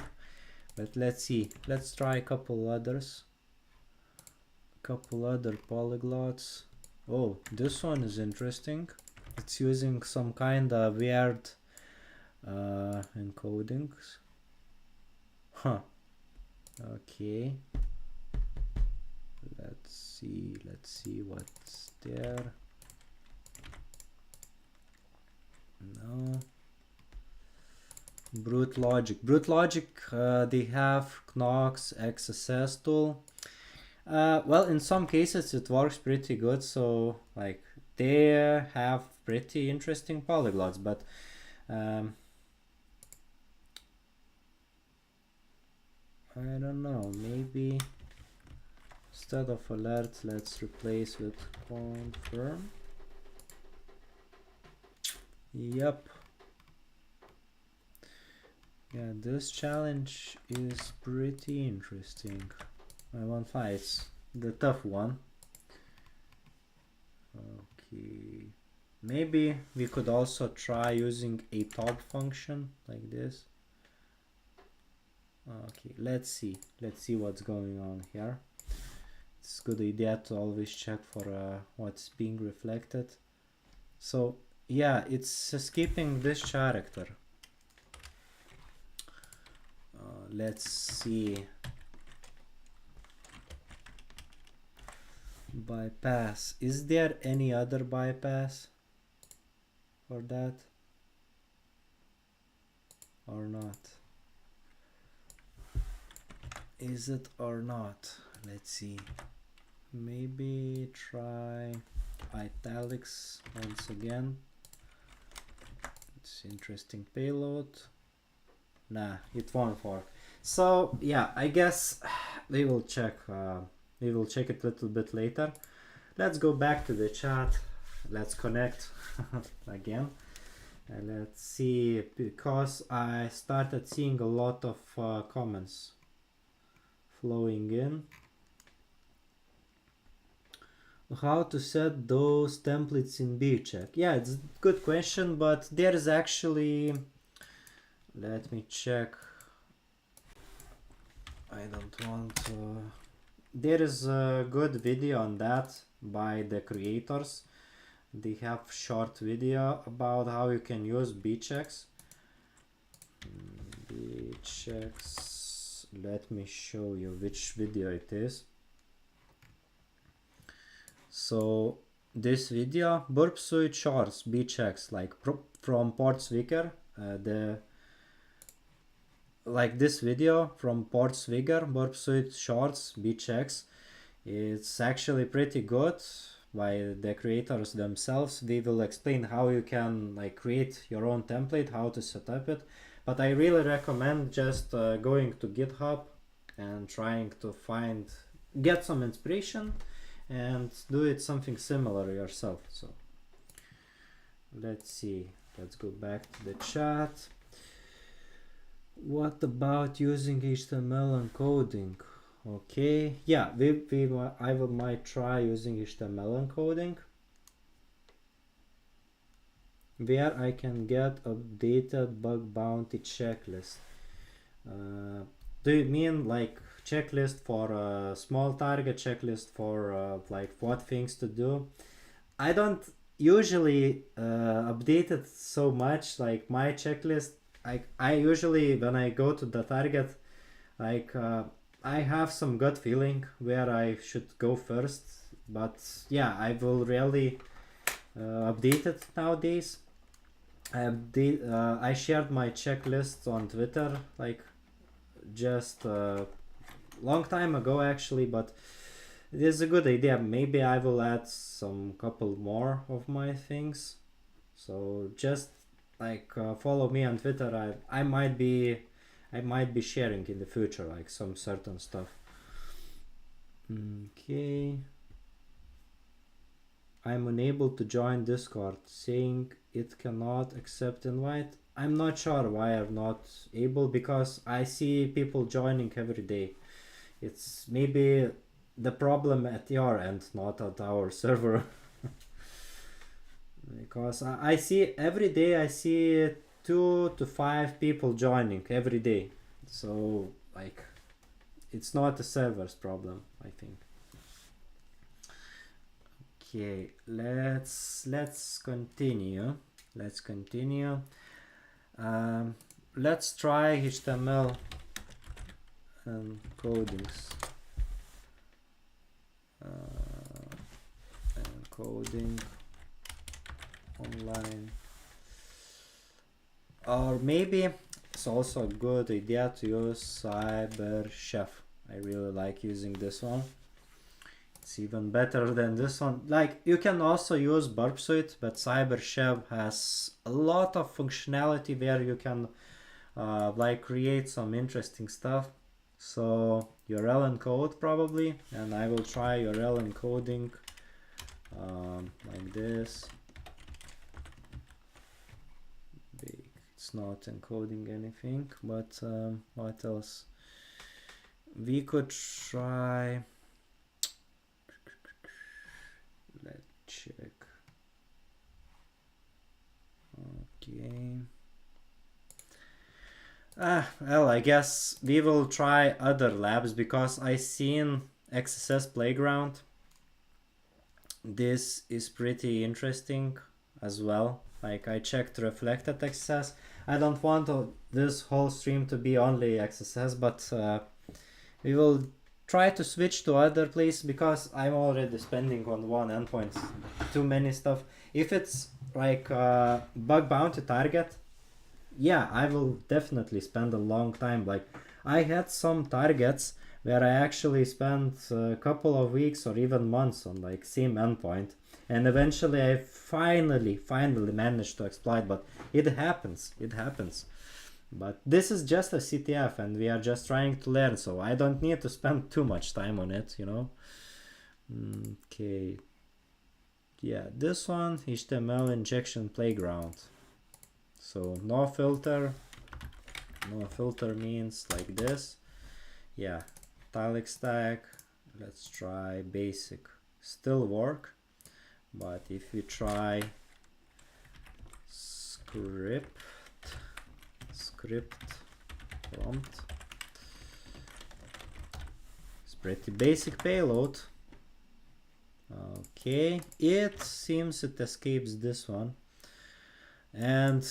but let's see. Let's try a couple others. Couple other polyglots. Oh, this one is interesting. It's using some kind of weird encodings. Huh. Okay. Let's see what's there. No. Brute logic. They have Knox XSS tool. Well, in some cases it works pretty good, so like they have pretty interesting polyglots, but I don't know, maybe instead of alert, let's replace with confirm. Yep. Yeah, this challenge is pretty interesting. I won't fight. It's the tough one. Okay, maybe we could also try using a top function like this. Okay, let's see what's going on here. It's a good idea to always check for what's being reflected. So yeah, it's skipping this character. Let's see. Bypass. Is there any other bypass for that or not? Is it or not? Let's see. Maybe try italics once again. It's interesting payload. Nah, it won't work. So yeah, I guess we will check it a little bit later. Let's go back to the chat. Let's connect again. And let's see, because I started seeing a lot of comments flowing in. How to set those templates in bcheck? Yeah, it's a good question, but there is actually, let me check. I don't want to. There is a good video on that by the creators. They have short video about how you can use bchecks. Bchecks. Let me show you which video it is. So this video, burp suite shorts bchecks, like from Portswigger, like this video from Portswigger, burp suite shorts bchecks. It's actually pretty good by the creators themselves. They will explain how you can like create your own template, how to set up it. But I really recommend just going to GitHub and trying to get some inspiration and do it something similar yourself. So let's see, let's go back to the chat. What about using HTML encoding? Okay, yeah, I might try using HTML encoding where I can get updated bug bounty checklist. Do you mean like checklist for a small target, checklist for like what things to do? I don't usually update it so much, like my checklist. I usually, when I go to the target, like I have some gut feeling where I should go first, but yeah, I will really update it nowadays. I shared my checklist on Twitter like just a long time ago actually, but it is a good idea. Maybe I will add some couple more of my things. So just like follow me on Twitter. I might be sharing in the future like some certain stuff. Okay. I'm unable to join Discord, saying it cannot accept invite. I'm not sure why I'm not able, because I see people joining every day. It's maybe the problem at your end, not at our server. Because I see every day, I see 2 to 5 people joining every day. So like it's not a server's problem, I think. Okay, let's continue. Let's try HTML encodings. Encoding online. Or maybe it's also a good idea to use CyberChef. I really like using this one. It's even better than this one. Like, you can also use Burp Suite, but CyberChef has a lot of functionality where you can like create some interesting stuff. So URL encode probably, and I will try URL encoding like this. It's not encoding anything, but what else? We could try. Let's check. Well, I guess we will try other labs because I seen XSS Playground. This is pretty interesting as well. Like I checked reflected XSS. I don't want this whole stream to be only XSS, but we will try to switch to other place because I'm already spending on one endpoint too many stuff. If it's like bug bounty target, yeah, I will definitely spend a long time. Like I had some targets where I actually spent a couple of weeks or even months on like same endpoint, and eventually I finally managed to exploit. But it happens, it happens. But this is just a CTF and we are just trying to learn, so I don't need to spend too much time on it, you know. Okay, yeah, this one, HTML injection playground. So no filter means like this. Yeah, italic stack. Let's try basic, still work. But if we try script prompt, it's pretty basic payload. Okay, it seems it escapes this one. And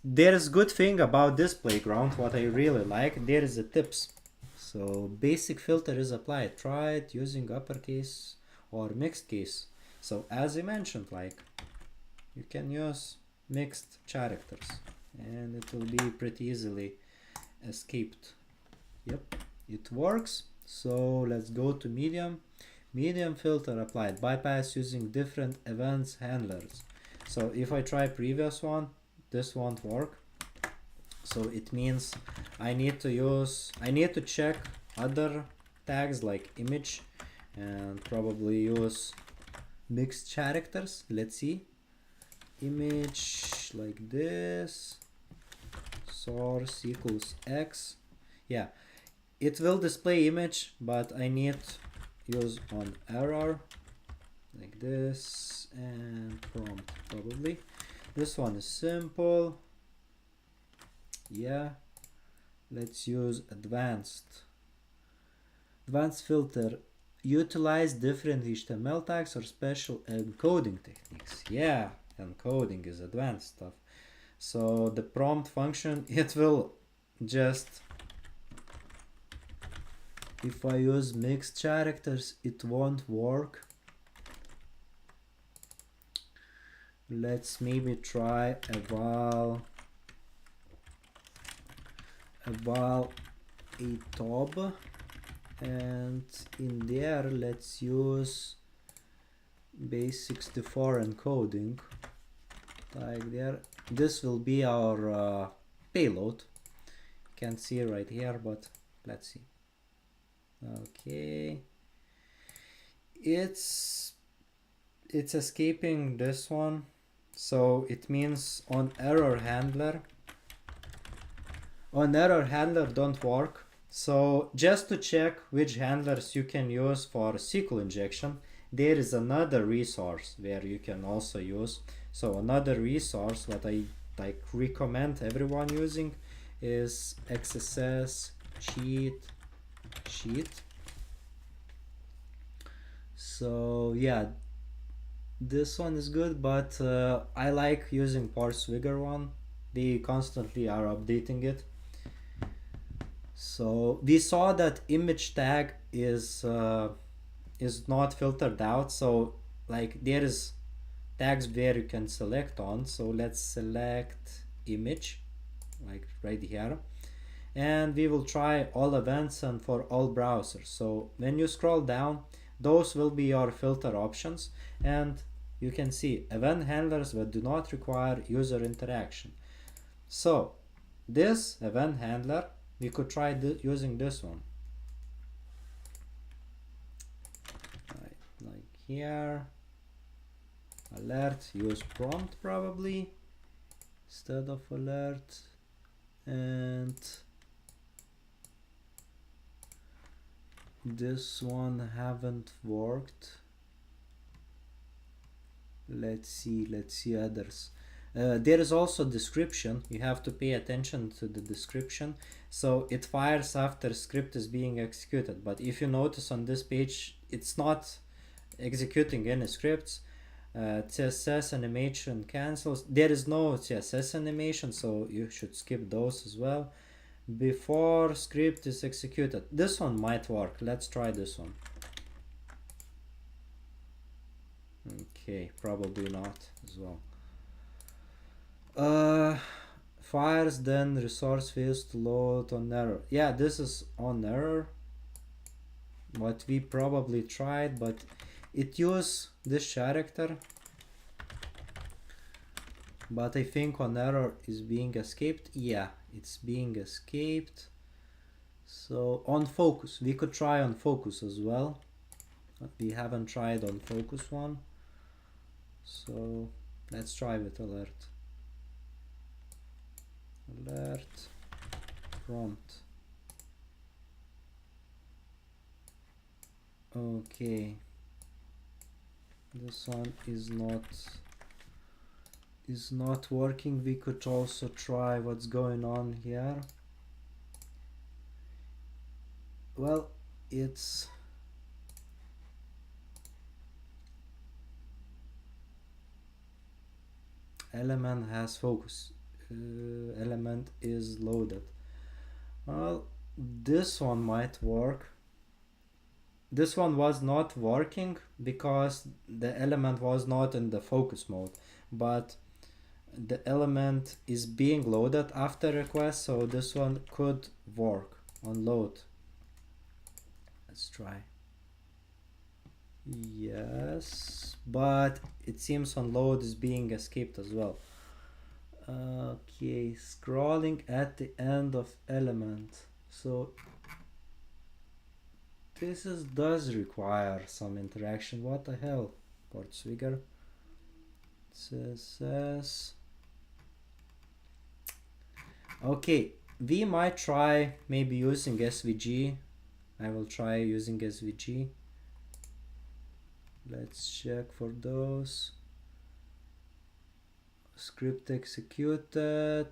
there's good thing about this playground, what I really like, there is a tips. So basic filter is applied, try it using uppercase or mixed case. So as I mentioned, like you can use mixed characters and it will be pretty easily escaped. Yep, it works. So let's go to medium filter applied, bypass using different events handlers. So if I try previous one, this won't work. So it means I need to check other tags like image and probably use mixed characters. Let's see, image like this, source equals x. Yeah, it will display image, but I need use on error like this and prompt probably. This one is simple. Yeah, let's use advanced filter, utilize different HTML tags or special encoding techniques. Yeah, encoding is advanced stuff. So the prompt function, it will just, if I use mixed characters, it won't work. Let's maybe try eval a tob, and in there let's use base64 encoding like there. This will be our payload. Can't see right here, but let's see. Okay, it's escaping this one, so it means on error handler don't work. So just to check which handlers you can use for SQL injection, there is another resource where you can also use. So another resource what I like recommend everyone using is XSS cheat sheet. So yeah, this one is good, but I like using Parswigger one. They constantly are updating it. So we saw that image tag is not filtered out. So like there is tags where you can select on. So let's select image, like right here, and we will try all events and for all browsers. So when you scroll down, those will be your filter options, and you can see event handlers that do not require user interaction. So this event handler, we could try using this one, like here, alert, use prompt probably instead of alert, and this one haven't worked. Let's see others. There is also description. You have to pay attention to the description. So it fires after script is being executed. But if you notice on this page, it's not executing any scripts. CSS animation cancels. There is no CSS animation, so you should skip those as well. Before script is executed. This one might work. Let's try this one. Okay, probably not as well. Fires, then resource fails to load on error. Yeah, this is on error. What we probably tried, but it used this character. But I think on error is being escaped. Yeah, it's being escaped. So on focus, we could try on focus as well. But we haven't tried on focus one. So let's try with alert. Alert prompt. Okay, this one is not working. We could also try what's going on here. Well, it's element has focus. Element is loaded. Well, this one might work. This one was not working because the element was not in the focus mode, but the element is being loaded after request, so this one could work on load. Let's try. Yes, but it seems on load is being escaped as well. Okay, scrolling at the end of element. So this does require some interaction. What the hell? Port swigger. CSS. Okay, we might try maybe using SVG. I will try using SVG. Let's check for those. Script executed.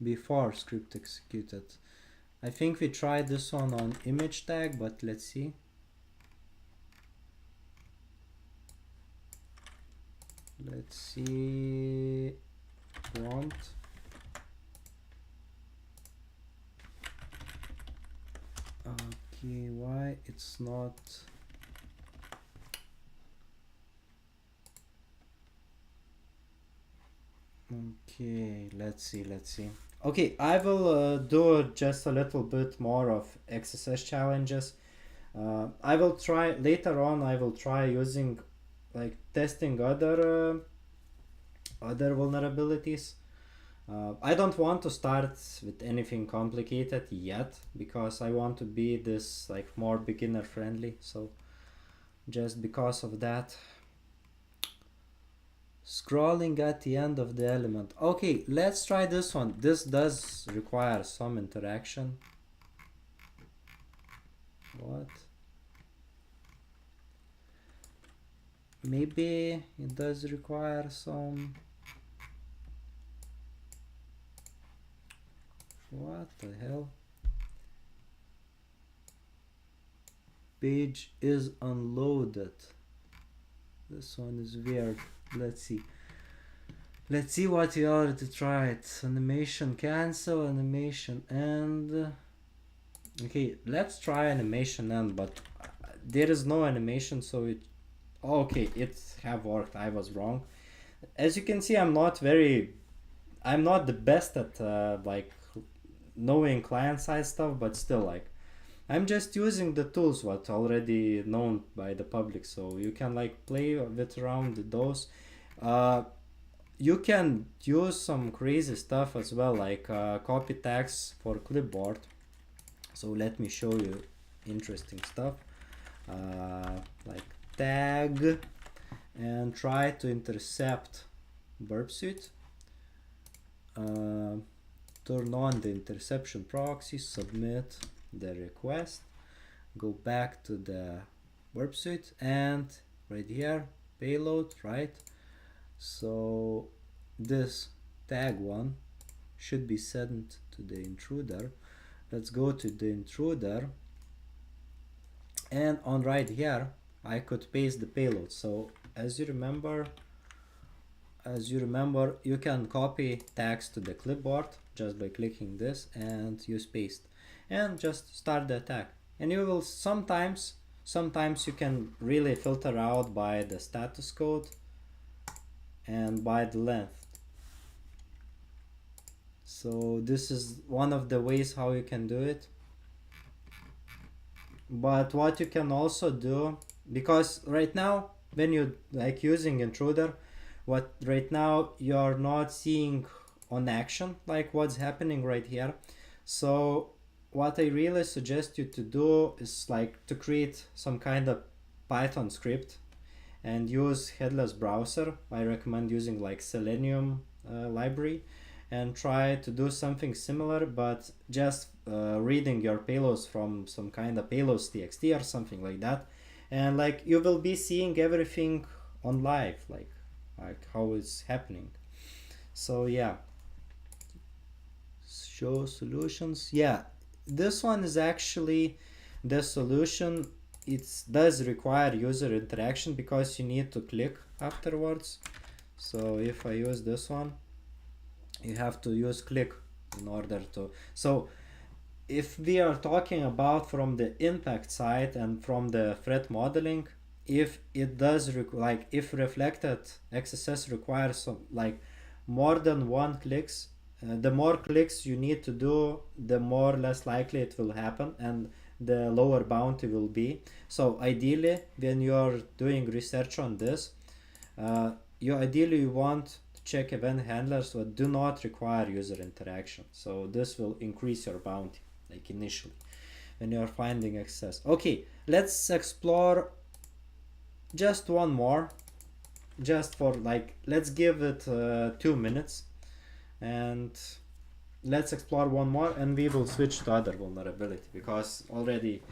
Before script executed. I think we tried this one on image tag, but let's see. Let's see. Prompt. Okay, why it's not? Okay, let's see. Okay, I will do just a little bit more of XSS challenges. I will try later on. I will try using like testing other vulnerabilities. I don't want to start with anything complicated yet because I want to be this like more beginner friendly. So just because of that. Scrolling at the end of the element. Okay, let's try this one. This does require some interaction. What? Maybe it does require some. What the hell? Page is unloaded. This one is weird. Let's see what we already tried. Animation cancel, animation end. Okay, let's try animation end, but there is no animation, so it okay, it have worked. I was wrong. As you can see, I'm not the best at like knowing client side stuff, but still, like, I'm just using the tools what already known by the public, so you can like play with around with those. You can use some crazy stuff as well, like copy tags for clipboard. So let me show you interesting stuff, like tag, and try to intercept burp suite. Turn on the interception proxy, submit the request, go back to the burp suite, and right here payload, right, So this tag one should be sent to the intruder. Let's go to the intruder, and on right here I could paste the payload. So as you remember, you can copy tags to the clipboard just by clicking this and use paste and just start the attack. And you will sometimes you can really filter out by the status code and by the length. So this is one of the ways how you can do it. But what you can also do, because right now when you like using intruder, what right now you're not seeing on action like what's happening right here. So what I really suggest you to do is like to create some kind of Python script and use headless browser. I recommend using like Selenium library, and try to do something similar, but just reading your payloads from some kind of payloads txt or something like that, and like you will be seeing everything on live, like how it's happening. So yeah, show solutions. Yeah, this one is actually the solution. It does require user interaction because you need to click afterwards. So if I use this one, you have to use click in order to. So if we are talking about from the impact side and from the threat modeling, if it does like if reflected XSS requires some like more than one clicks, the more clicks you need to do, the more less likely it will happen and the lower bounty will be. So ideally when you're doing research on this, you ideally want check event handlers that do not require user interaction. So this will increase your bounty like initially when you're finding access. Okay, let's explore just one more, just for like, let's give it 2 minutes and let's explore one more, and we will switch to other vulnerability because already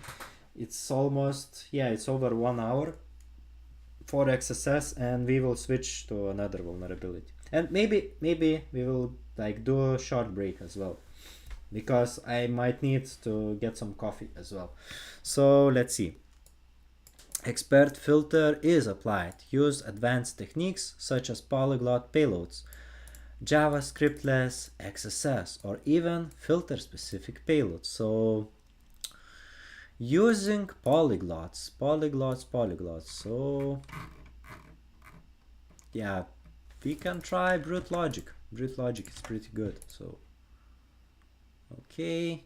it's almost, yeah, it's over 1 hour for XSS, and we will switch to another vulnerability. And maybe we will like do a short break as well, because I might need to get some coffee as well. So let's see. Expert filter is applied. Use advanced techniques such as polyglot payloads, JavaScriptless XSS, or even filter specific payloads. So using polyglots. So yeah, we can try brute logic. Brute logic is pretty good. So okay,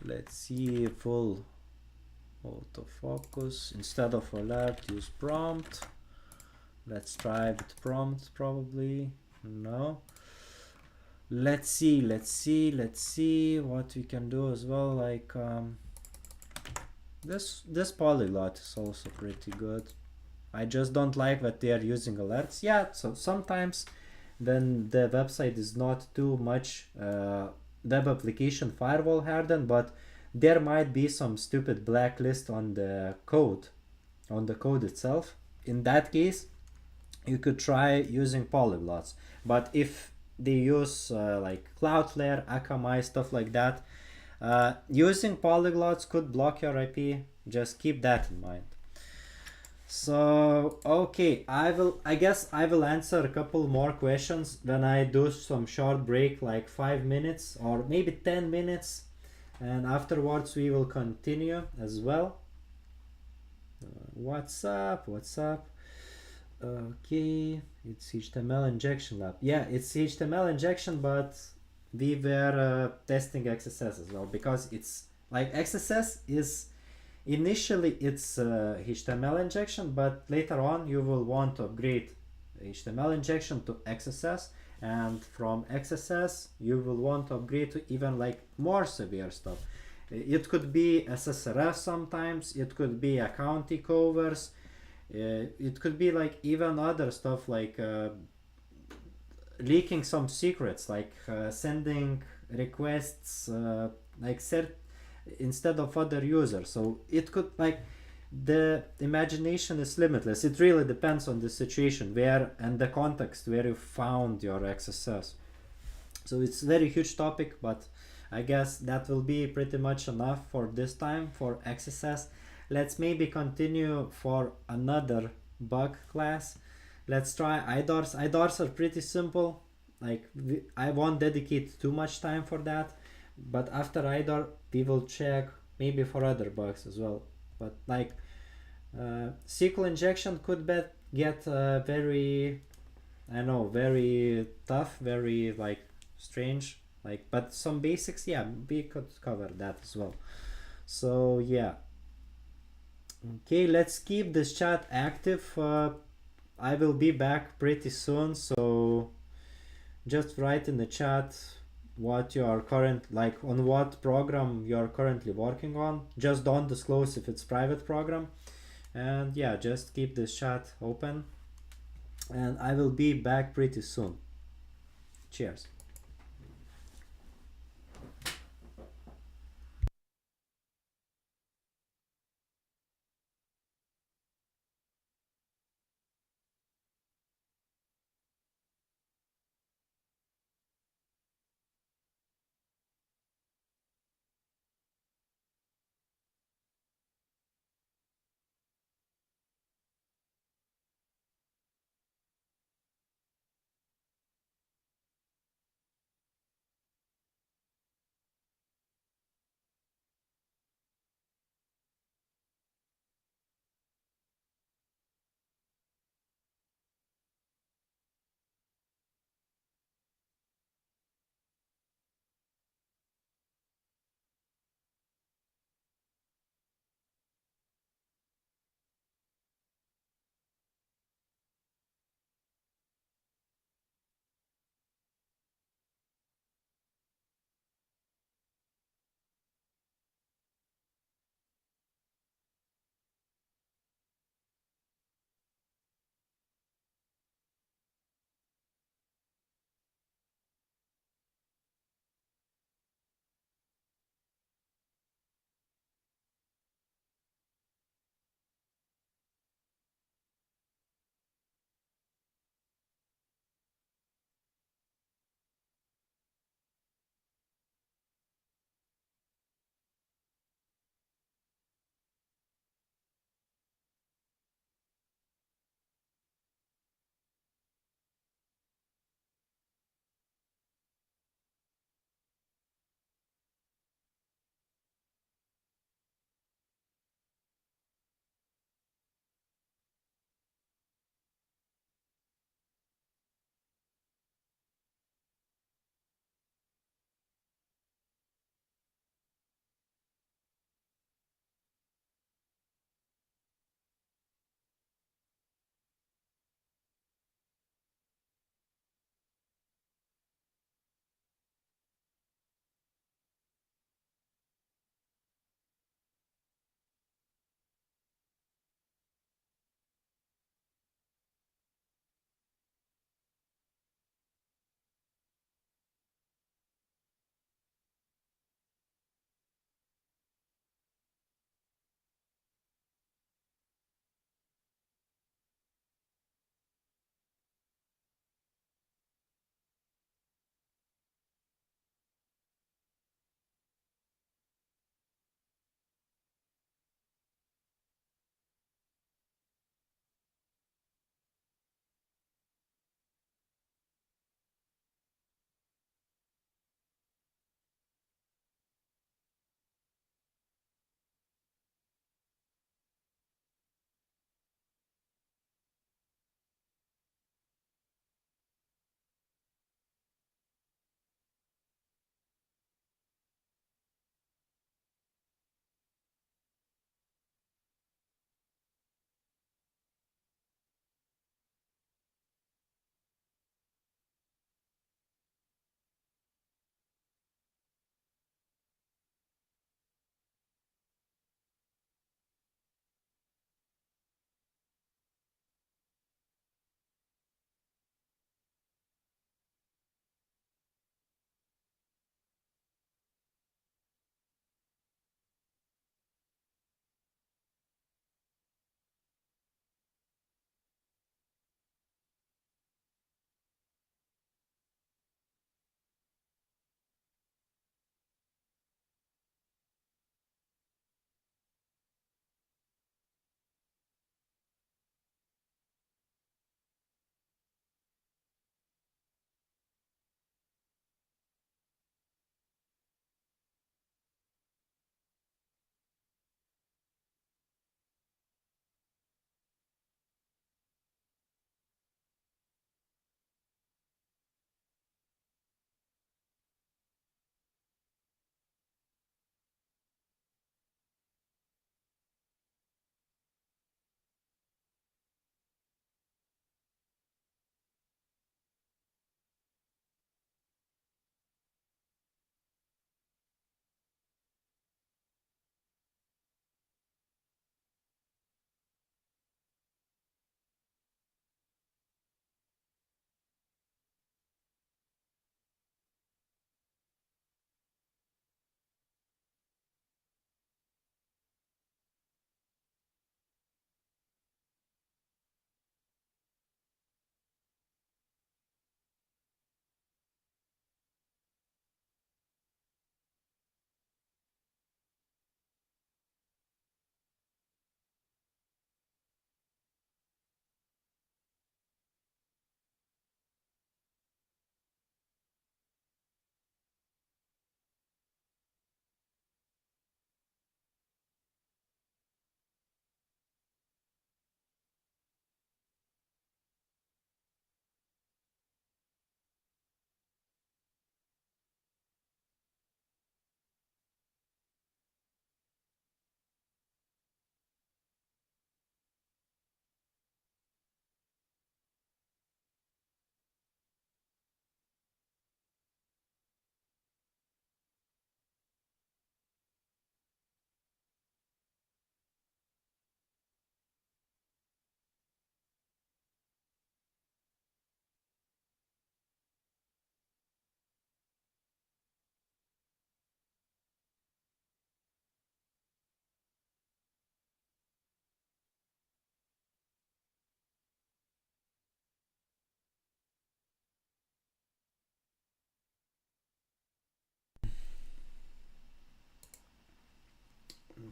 let's see full autofocus. Instead of alert, use prompt. Let's try with prompt probably. No. Let's see what we can do as well. Like this polyglot is also pretty good. I just don't like that they are using alerts. Yeah, so sometimes when the website is not too much web application firewall hardened, but there might be some stupid blacklist on the code itself. In that case, you could try using polyglots. But if they use like Cloudflare, Akamai, stuff like that, using polyglots could block your IP. Just keep that in mind. So okay, I guess I will answer a couple more questions when I do some short break, like 5 minutes or maybe 10 minutes, and afterwards we will continue as well. What's up? Okay, it's HTML injection lab. Yeah, it's HTML injection, but we were testing XSS as well, because it's like XSS is initially it's HTML injection, but later on you will want to upgrade HTML injection to XSS, and from XSS you will want to upgrade to even like more severe stuff. It could be SSRF sometimes, it could be account takeovers, it could be like even other stuff like leaking some secrets, like sending requests like instead of other users. So it could like the imagination is limitless. It really depends on the situation where and the context where you found your XSS. So it's a very huge topic, but I guess that will be pretty much enough for this time for XSS. Let's maybe continue for another bug class. Let's try IDORs. IDORs are pretty simple. Like I won't dedicate too much time for that, but after IDOR we will check maybe for other bugs as well. But like SQL injection could get very, I know, very tough, very like strange. Like, but some basics, yeah, we could cover that as well. So yeah, okay, let's keep this chat active. I will be back pretty soon, so just write in the chat what you are current, like on what program you are currently working on. Just don't disclose if it's private program, and yeah, just keep this chat open, and I will be back pretty soon. Cheers.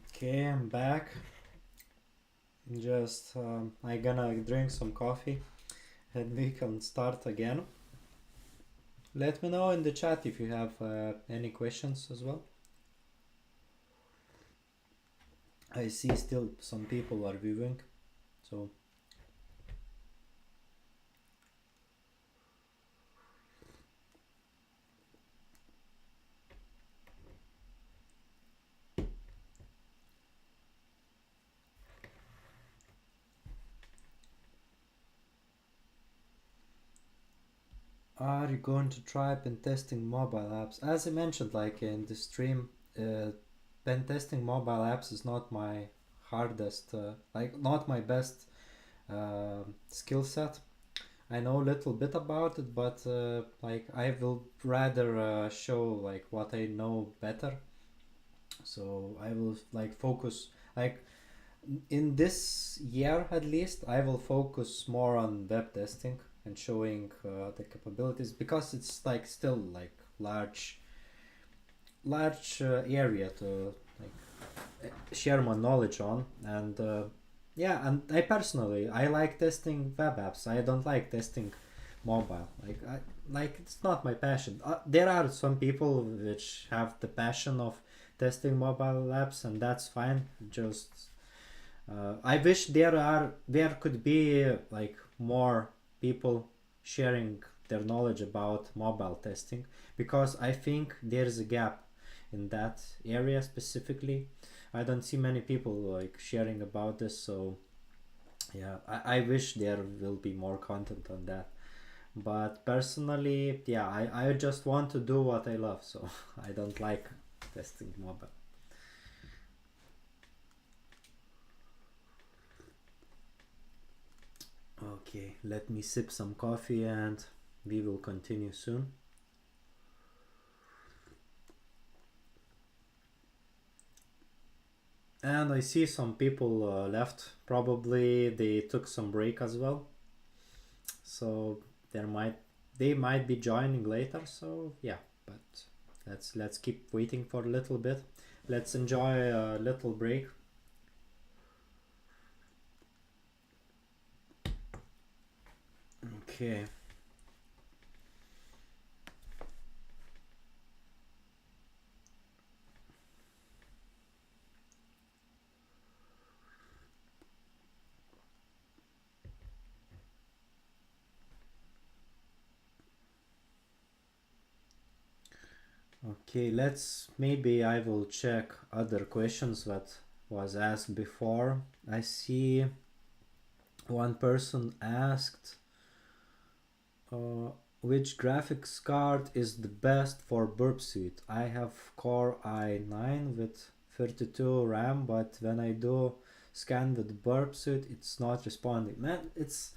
Okay, I'm back. Just I gonna drink some coffee and we can start again. Let me know in the chat if you have any questions as well. I see still some people are viewing, so are you going to try pen testing mobile apps? As I mentioned, like in the stream, pen testing mobile apps is not my hardest, not my best skill set. I know a little bit about it, but like I will rather show like what I know better. So I will like focus like in this year at least I will focus more on web testing and showing the capabilities because it's like still like large area to like share my knowledge on. And yeah, and I personally I like testing web apps. I don't like testing mobile. Like it's not my passion. There are some people which have the passion of testing mobile apps, and that's fine. Just I wish there could be like more people sharing their knowledge about mobile testing, because I think there's a gap in that area specifically. I don't see many people like sharing about this, so yeah, I wish there will be more content on that. But personally, yeah, I just want to do what I love, so I don't like testing mobile. Okay, let me sip some coffee and we will continue soon. And I see some people left. Probably they took some break as well. So there might they might be joining later. So yeah, but let's keep waiting for a little bit. Let's enjoy a little break. Okay. Okay, maybe I will check other questions that was asked before. I see one person asked which graphics card is the best for Burp Suite. I have Core i9 with 32 RAM, but when I do scan with Burp Suite, it's not responding. Man, it's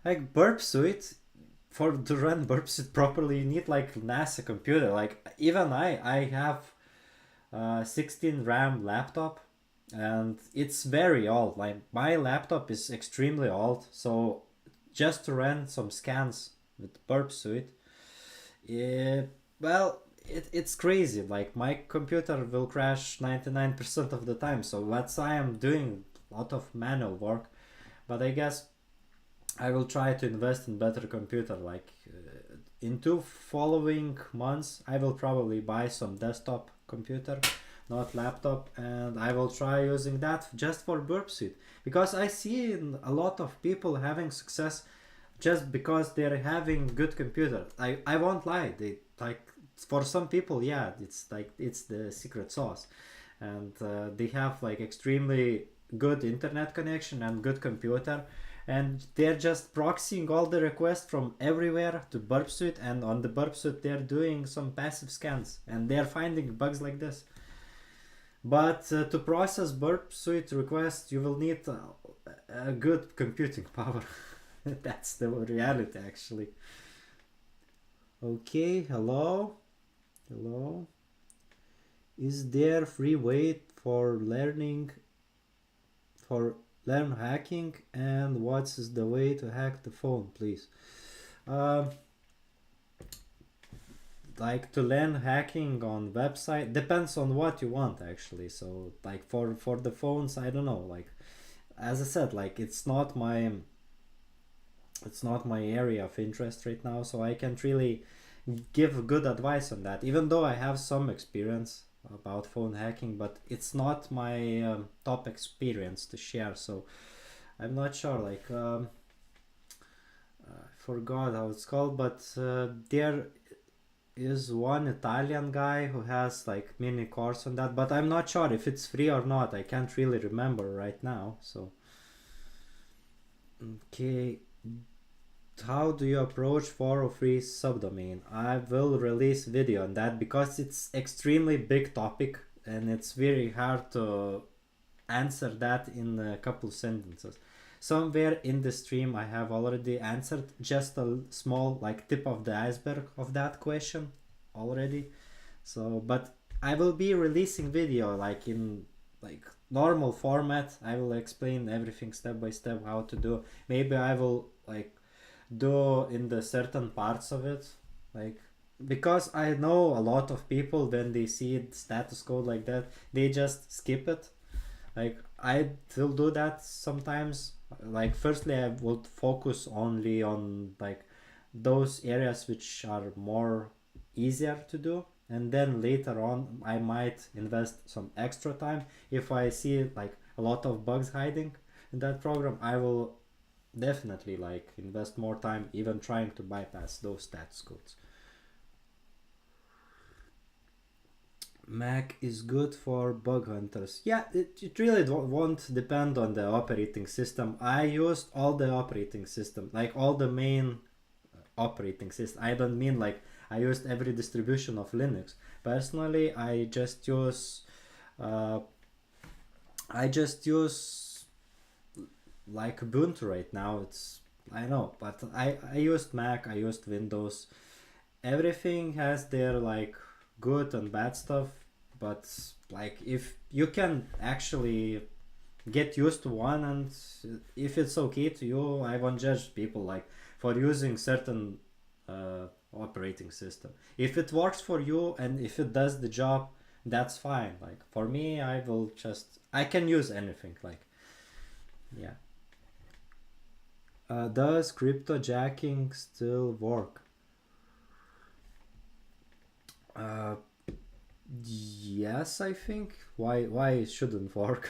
like Burp Suite. For to run Burp Suite properly, you need like NASA computer. Like even I have 16 RAM laptop, and it's very old. Like my laptop is extremely old, so just to run some scans with Burp Suite, yeah, well, it's crazy. Like my computer will crash 99% of the time. So that's why I'm doing a lot of manual work. But I guess I will try to invest in better computer. Like in 2 following months, I will probably buy some desktop computer, not laptop, and I will try using that just for Burp Suite, because I see a lot of people having success just because they're having good computer. I won't lie. They like for some people, yeah, it's like it's the secret sauce, and they have like extremely good internet connection and good computer, and they're just proxying all the requests from everywhere to Burp Suite, and on the Burp Suite they're doing some passive scans and they're finding bugs like this. But to process Burp Suite requests, you will need a good computing power. That's the reality, actually. Okay, hello. Is there free way for learn hacking, and what's the way to hack the phone, please? Um, like to learn hacking on website depends on what you want actually. So like for the phones, I don't know, like as I said, like it's not my area of interest right now, so I can't really give good advice on that, even though I have some experience about phone hacking, but it's not my top experience to share. So I'm not sure, like I forgot how it's called, but there is one Italian guy who has like mini course on that, but I'm not sure if it's free or not. I can't really remember right now. So okay, how do you approach 403 subdomain? I will release video on that because it's extremely big topic and it's very hard to answer that in a couple sentences. Somewhere in the stream I have already answered just a small like tip of the iceberg of that question already. So but I will be releasing video like in like normal format. I will explain everything step by step how to do. Maybe I will like do in the certain parts of it, like because I know a lot of people when they see status code like that they just skip it. Like I will do that sometimes. Like firstly I would focus only on like those areas which are more easier to do, and then later on I might invest some extra time if I see like a lot of bugs hiding in that program. I will definitely like invest more time even trying to bypass those status codes. Mac is good for bug hunters. Yeah, it really won't depend on the operating system. I used all the operating system, like all the main operating system. I don't mean like I used every distribution of Linux. Personally, uh, I just use like Ubuntu right now. It's I know, but I used Mac, I used Windows. Everything has their like good and bad stuff, but like if you can actually get used to one, and if it's okay to you, I won't judge people like for using certain operating system. If it works for you and if it does the job, that's fine. Like for me, I can use anything, like yeah. Does cryptojacking still work? uh, yes, I think. Why it shouldn't work?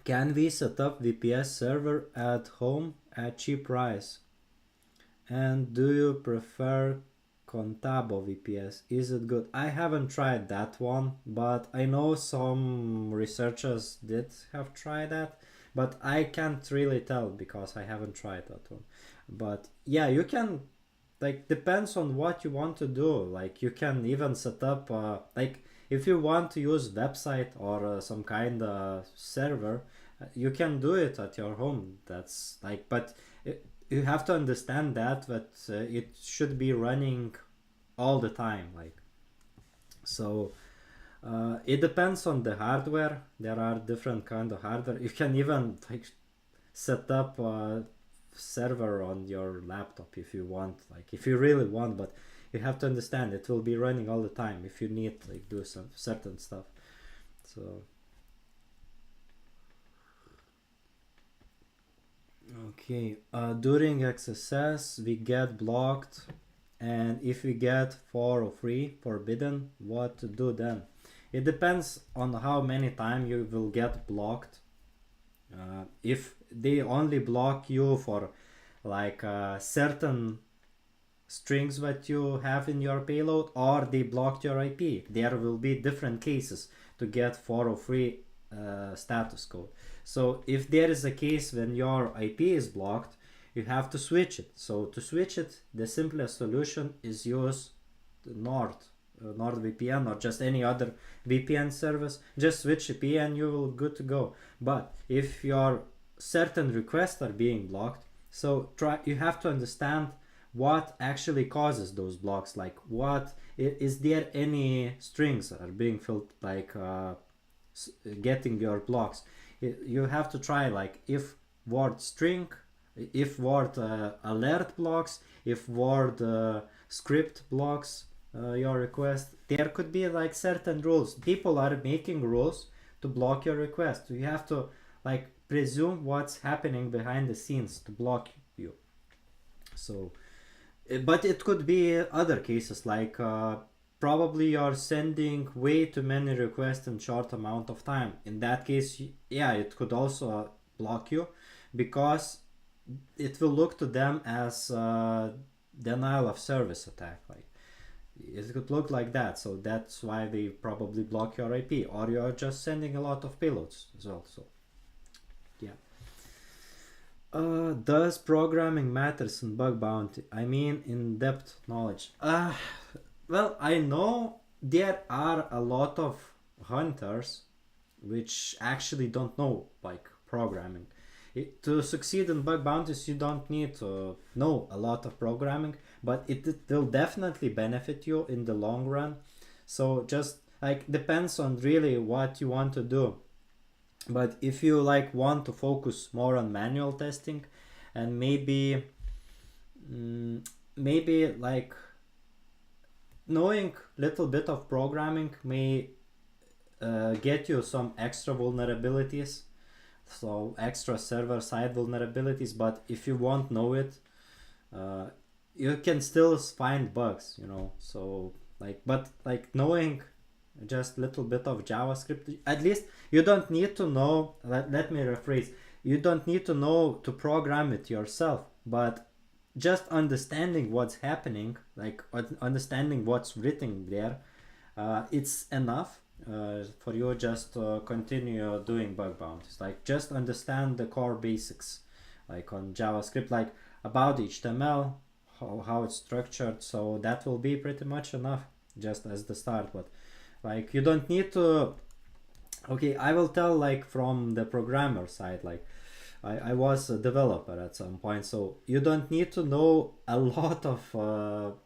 Can we set up VPS server at home at cheap price? And do you prefer Contabo VPS? Is it good? I haven't tried that one, but I know some researchers did have tried that, but I can't really tell because I haven't tried that one. But yeah, you can, like depends on what you want to do. Like you can even set up like if you want to use website or some kind of server, you can do it at your home. That's like, but you have to understand that it should be running all the time, like so it depends on the hardware. There are different kind of hardware. You can even like set up a server on your laptop if you want, like if you really want, but you have to understand it will be running all the time if you need like do some certain stuff. So okay, during XSS we get blocked, and if we get 403 forbidden, what to do then? It depends on how many time you will get blocked. If they only block you for like certain strings that you have in your payload, or they blocked your IP, there will be different cases to get 403 status code. So if there is a case when your IP is blocked, you have to switch it. So to switch it, the simplest solution is use the NordVPN or just any other VPN service. Just switch IP and you will good to go. But if your certain requests are being blocked, so you have to understand what actually causes those blocks. Like what is there any strings that are being filled, like getting your blocks. You have to try like if word string if Word alert blocks, if Word script blocks your request. There could be like certain rules. People are making rules to block your request. You have to like presume what's happening behind the scenes to block you. So, but it could be other cases like probably you're sending way too many requests in short amount of time. In that case, yeah, it could also block you, because it will look to them as denial of service attack. Like it could look like that. So that's why they probably block your IP, or you're just sending a lot of payloads as well. So yeah. Does programming matters in bug bounty? I mean, in-depth knowledge. Well, I know there are a lot of hunters which actually don't know like programming. To succeed in bug bounties, you don't need to know a lot of programming, but it will definitely benefit you in the long run. So just like depends on really what you want to do. But if you like want to focus more on manual testing, and maybe like knowing little bit of programming may get you some extra vulnerabilities, so extra server side vulnerabilities. But if you won't know it, you can still find bugs, you know. So like, but like knowing just little bit of JavaScript, at least you don't need to know, let me rephrase, you don't need to know to program it yourself, but just understanding what's happening, like understanding what's written there, it's enough for you just to continue doing bug bounties. Like just understand the core basics, like on JavaScript, like about HTML, how it's structured. So that will be pretty much enough just as the start. But like you don't need to, okay, I will tell like from the programmer side, like I was a developer at some point, so you don't need to know a lot of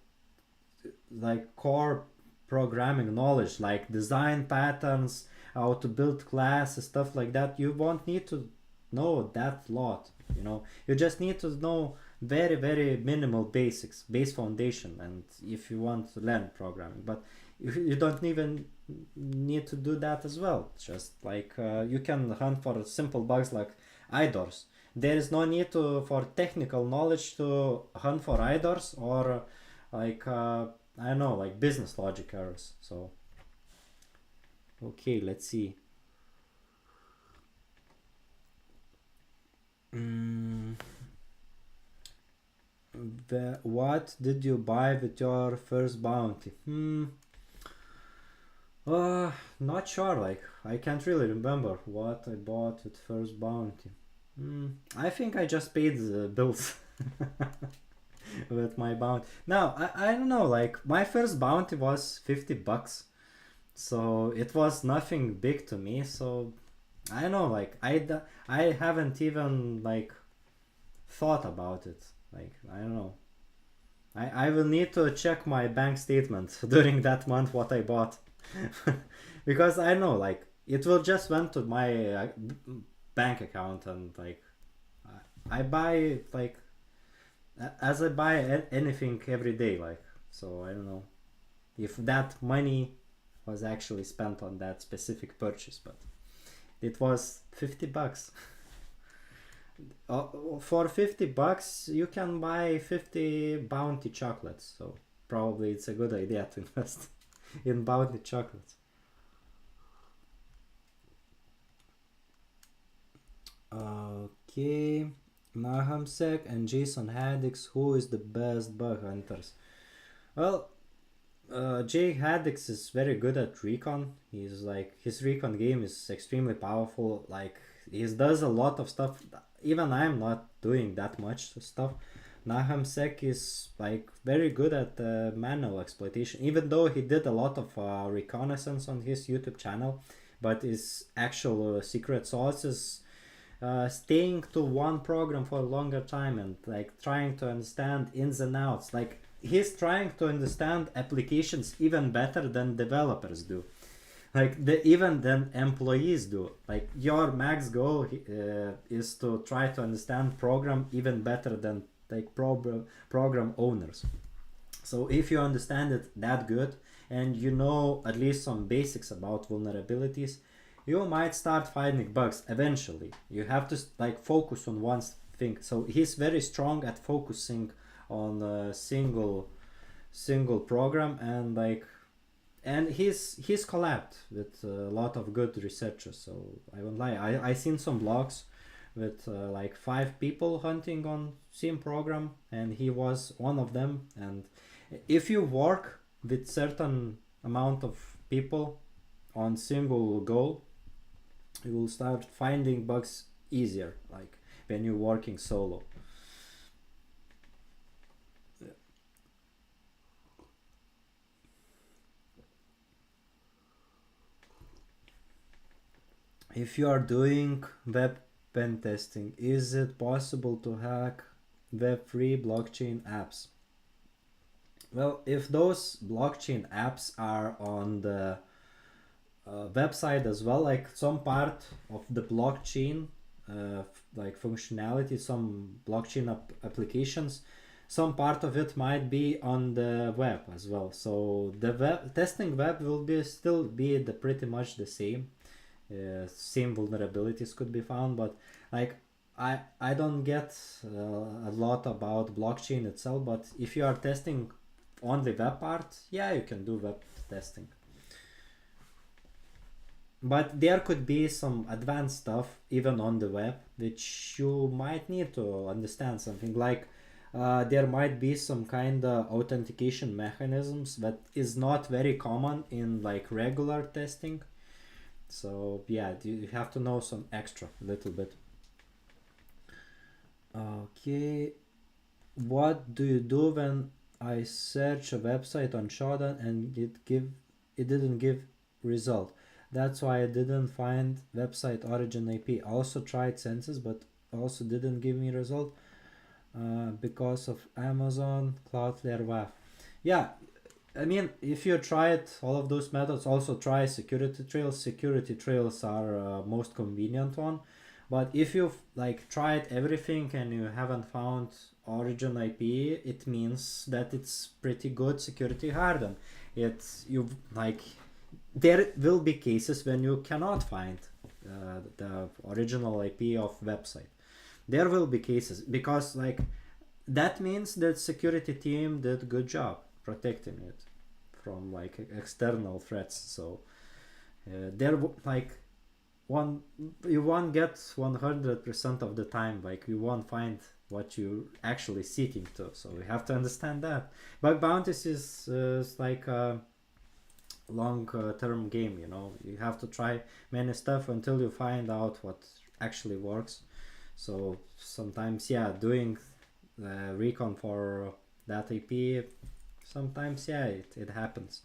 like core programming knowledge, like design patterns, how to build classes, stuff like that. You won't need to know that lot, you know. You just need to know very, very minimal basics, base foundation, and if you want to learn programming. But you don't even need to do that as well. Just like you can hunt for simple bugs like IDORs. There is no need for technical knowledge to hunt for IDORs, or like I don't know, like business logic errors. So okay, let's see. What did you buy with your first bounty? Not sure. Like I can't really remember what I bought with first bounty. I think I just paid the bills with my bounty. Now I don't know. Like my first bounty was $50, so it was nothing big to me. So I don't know. Like I haven't even like thought about it. Like I don't know. I will need to check my bank statement during that month what I bought. Because I know like it will just went to my bank account, and like I buy like as I buy anything every day, like, so I don't know if that money was actually spent on that specific purchase, but it was $50. For $50 you can buy 50 bounty chocolates, so probably it's a good idea to invest in bounty chocolates. Okay, Nahamsek and Jason Haddix, who is the best bug hunters? Well, Jay Haddix is very good at recon. He's like, his recon game is extremely powerful. Like he does a lot of stuff. Even I'm not doing that much stuff. Nahamsek is like very good at manual exploitation, even though he did a lot of reconnaissance on his YouTube channel, but his actual secret sauce is staying to one program for a longer time and like trying to understand ins and outs. Like he's trying to understand applications even better than developers do. Like even then employees do. Like your max goal is to try to understand program even better than like program owners. So if you understand it that good and you know at least some basics about vulnerabilities, you might start finding bugs eventually. You have to like focus on one thing. So he's very strong at focusing on a single program, and like, and he's collabed with a lot of good researchers. So I won't lie, I seen some blogs with like 5 people hunting on same program, and he was one of them. And if you work with certain amount of people on single goal, you will start finding bugs easier, like when you're working solo. If you are doing web pen testing, is it possible to hack web-free blockchain apps? Well, if those blockchain apps are on the website as well, like some part of the blockchain, like functionality, some blockchain applications, some part of it might be on the web as well. So the web testing web will be still be the pretty much the same. Same vulnerabilities could be found, but like I don't get a lot about blockchain itself. But if you are testing only web part, yeah, you can do web testing. But there could be some advanced stuff even on the web which you might need to understand something like there might be some kind of authentication mechanisms that is not very common in like regular testing. So yeah, you have to know some extra little bit. Okay, what do you do when I search a website on Shodan and it didn't give result? That's why I didn't find website origin IP. I also tried census, but also didn't give me result because of Amazon Cloudflare WAF. Yeah, I mean, if you tried all of those methods, also try security trails. Security trails are most convenient one. But if you've like tried everything and you haven't found origin IP, it means that it's pretty good security hardened. It's you like there will be cases when you cannot find the original IP of website. There will be cases because like that means that security team did a good job protecting it from like external threats. So there like one you won't get 100% of the time, like you won't find what you're actually seeking to. So you have to understand that bug bounties is like a long term game, you know. You have to try many stuff until you find out what actually works. So sometimes yeah, doing recon for that IP, sometimes yeah, it happens.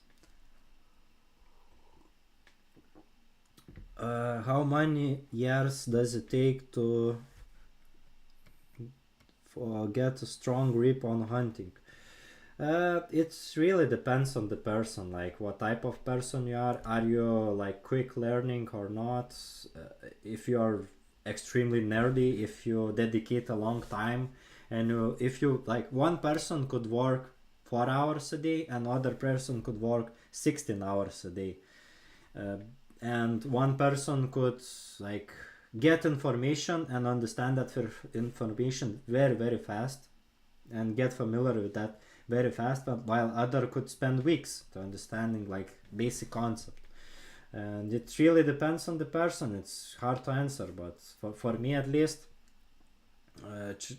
How many years does it take to get a strong grip on hunting? It really depends on the person, like what type of person you are. Are you like quick learning or not? If you are extremely nerdy, if you dedicate a long time, and if you like one person could work 4 hours a day, another person could work 16 hours a day. Uh, and one person could like get information and understand that information very fast and get familiar with that very fast, but while other could spend weeks to understanding like basic concept. And it really depends on the person. It's hard to answer, but for me at least,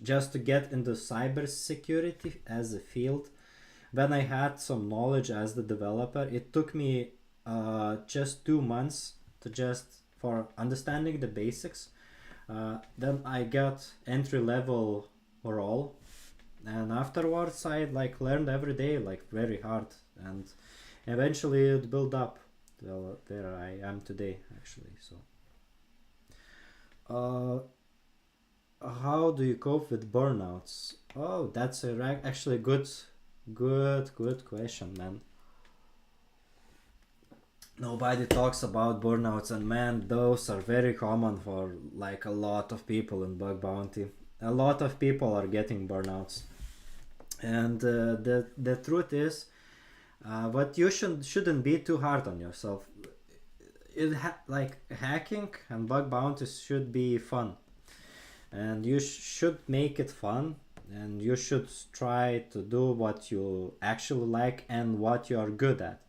just to get into cybersecurity as a field, when I had some knowledge as the developer, it took me just 2 months to just for understanding the basics. Then I got entry level role, and afterwards I like learned every day like very hard, and eventually it built up well where I am today actually. So how do you cope with burnouts? Oh, that's actually good question, man. nobody talks about burnouts, and man, those are very common for like a lot of people in bug bounty. A lot of people are getting burnouts, and the truth is, what you shouldn't be too hard on yourself. Like hacking and bug bounties should be fun, and you should make it fun, and you should try to do what you actually like and what you are good at.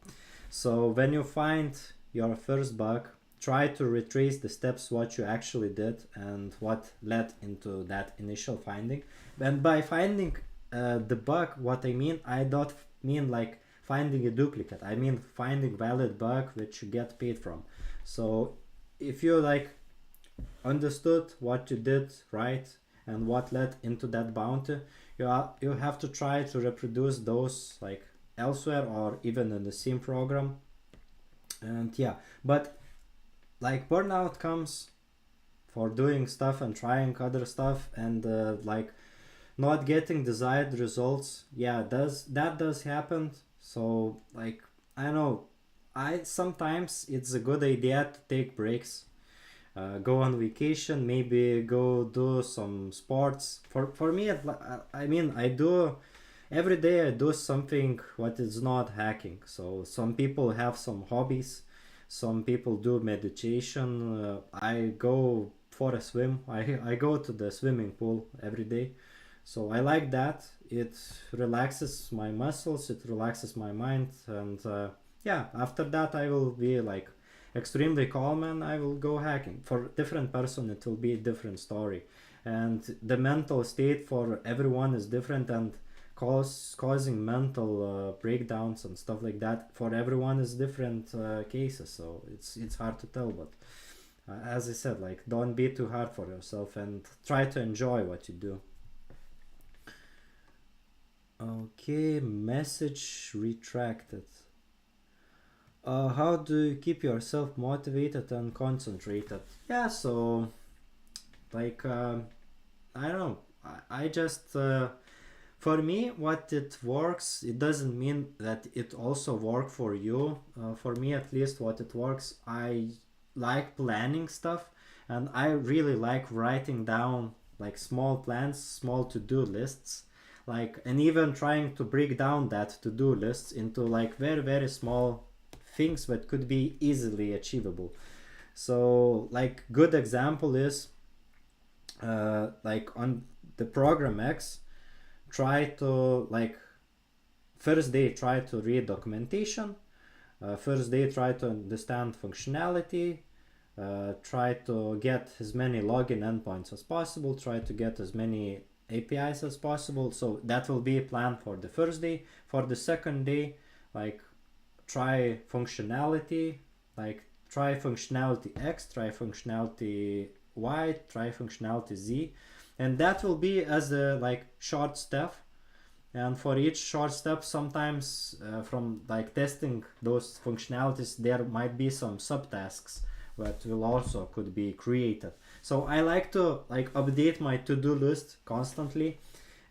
So when you find your first bug, try to retrace the steps what you actually did and what led into that initial finding. And by finding the bug, what I don't mean like finding a duplicate. I mean finding valid bug which you get paid from. So if you like understood what you did right and what led into that bounty, you have to try to reproduce those like elsewhere or even in the same program. And yeah, but like burnout comes for doing stuff and trying other stuff, and like not getting desired results. Yeah, does happen. So like I know, I sometimes it's a good idea to take breaks, go on vacation, maybe go do some sports. For me, I mean, I do every day. I do something what is not hacking. So some people have some hobbies, some people do meditation. I go for a swim. I go to the swimming pool every day. So I like that. It relaxes my muscles. It relaxes my mind, and yeah. After that, I will be like extremely calm and I will go hacking. For different person it will be a different story, and the mental state for everyone is different, and causing mental breakdowns and stuff like that for everyone is different cases. So it's hard to tell, but as I said, like don't be too hard for yourself and try to enjoy what you do. Okay, message retracted. How do you keep yourself motivated and concentrated? Yeah, so like I don't know. I just for me, what it works, it doesn't mean that it also work for you. For me, at least, what it works, I like planning stuff, and I really like writing down like small plans, small to-do lists, like, and even trying to break down that to-do lists into like very small things that could be easily achievable. So like good example is like on the program X, try to like first day try to read documentation, first day try to understand functionality, try to get as many login endpoints as possible, try to get as many APIs as possible. So that will be a plan for the first day. For the second day, like try functionality, like try functionality X, try functionality Y, try functionality Z, and that will be as a like short step. And for each short step, sometimes from like testing those functionalities, there might be some subtasks that will also could be created. So I like to like update my to-do list constantly,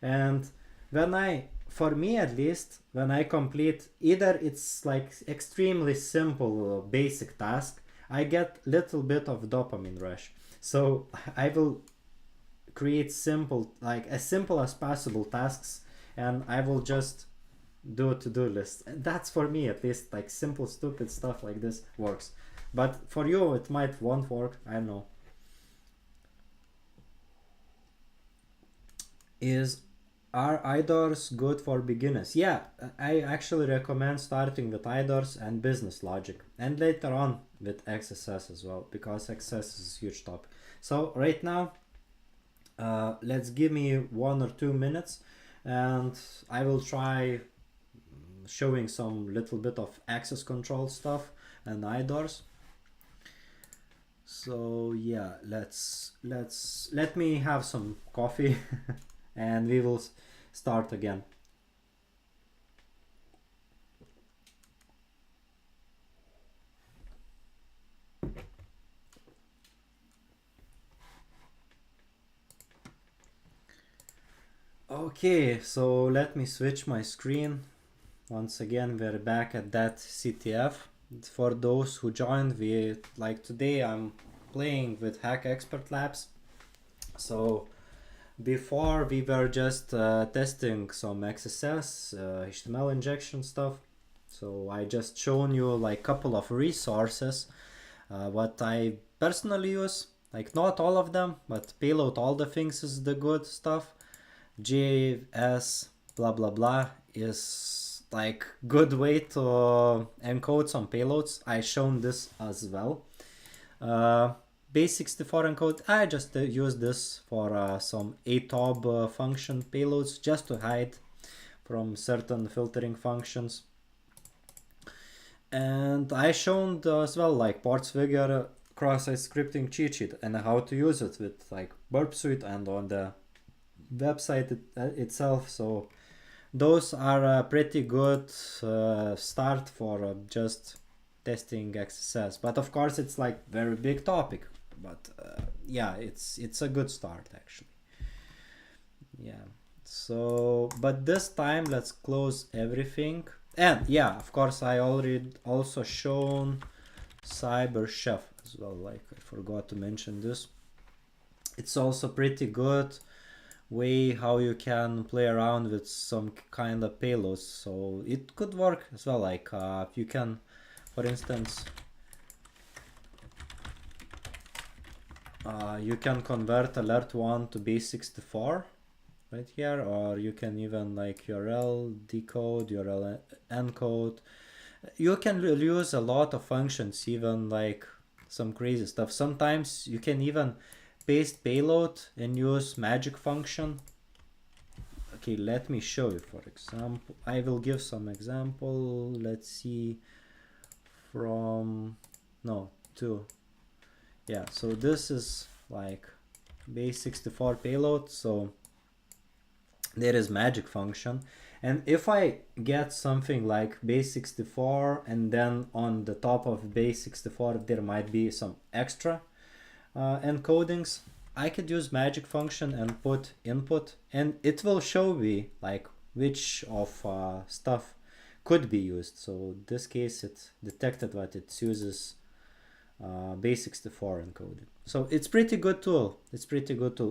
and when I for me at least, when I complete either it's like extremely simple basic task, I get little bit of dopamine rush. So I will create simple, like as simple as possible tasks, and I will just do a to-do list. And that's for me at least, like simple stupid stuff like this works. But for you it might won't work, I don't know. Is Are IDORs good for beginners? Yeah, I actually recommend starting with IDORs and business logic, and later on with XSS as well, because XSS is a huge topic. So right now, let's give me 1 or 2 minutes, and I will try showing some little bit of access control stuff and IDORs. So yeah, let me have some coffee and we will start again. Okay, so let me switch my screen. Once again, we're back at that CTF. for those who joined, we like today I'm playing with Hack Expert Labs. So before we were just testing some XSS, HTML injection stuff. So I just shown you like couple of resources what I personally use, like not all of them, but payload all the things is the good stuff. JS blah blah blah is like good way to encode some payloads. I shown this as well. Base64 encode, I just use this for some atob function payloads just to hide from certain filtering functions. And I shown as well like parts figure cross-site scripting cheat sheet and how to use it with like Burp Suite and on the website itself. So those are a pretty good start for just testing XSS. But of course it's like very big topic. But yeah, it's a good start actually. Yeah. So, but this time let's close everything. And yeah, of course, I already also shown CyberChef as well. Like I forgot to mention this. It's also pretty good way how you can play around with some kind of payloads. So it could work as well. Like you can, for instance, you can convert alert1 to base64. Right here, or you can even like URL decode, URL encode. You can use a lot of functions, even like some crazy stuff. Sometimes you can even paste payload and use magic function. Okay, let me show you. For example, I will give some example. Let's see from yeah, so this is like base64 payload. So there is magic function, and if I get something like base64 and then on the top of base64 there might be some extra encodings, I could use magic function and put input, and it will show me like which of stuff could be used. So in this case it detected that it uses base64 encoding. So it's pretty good tool.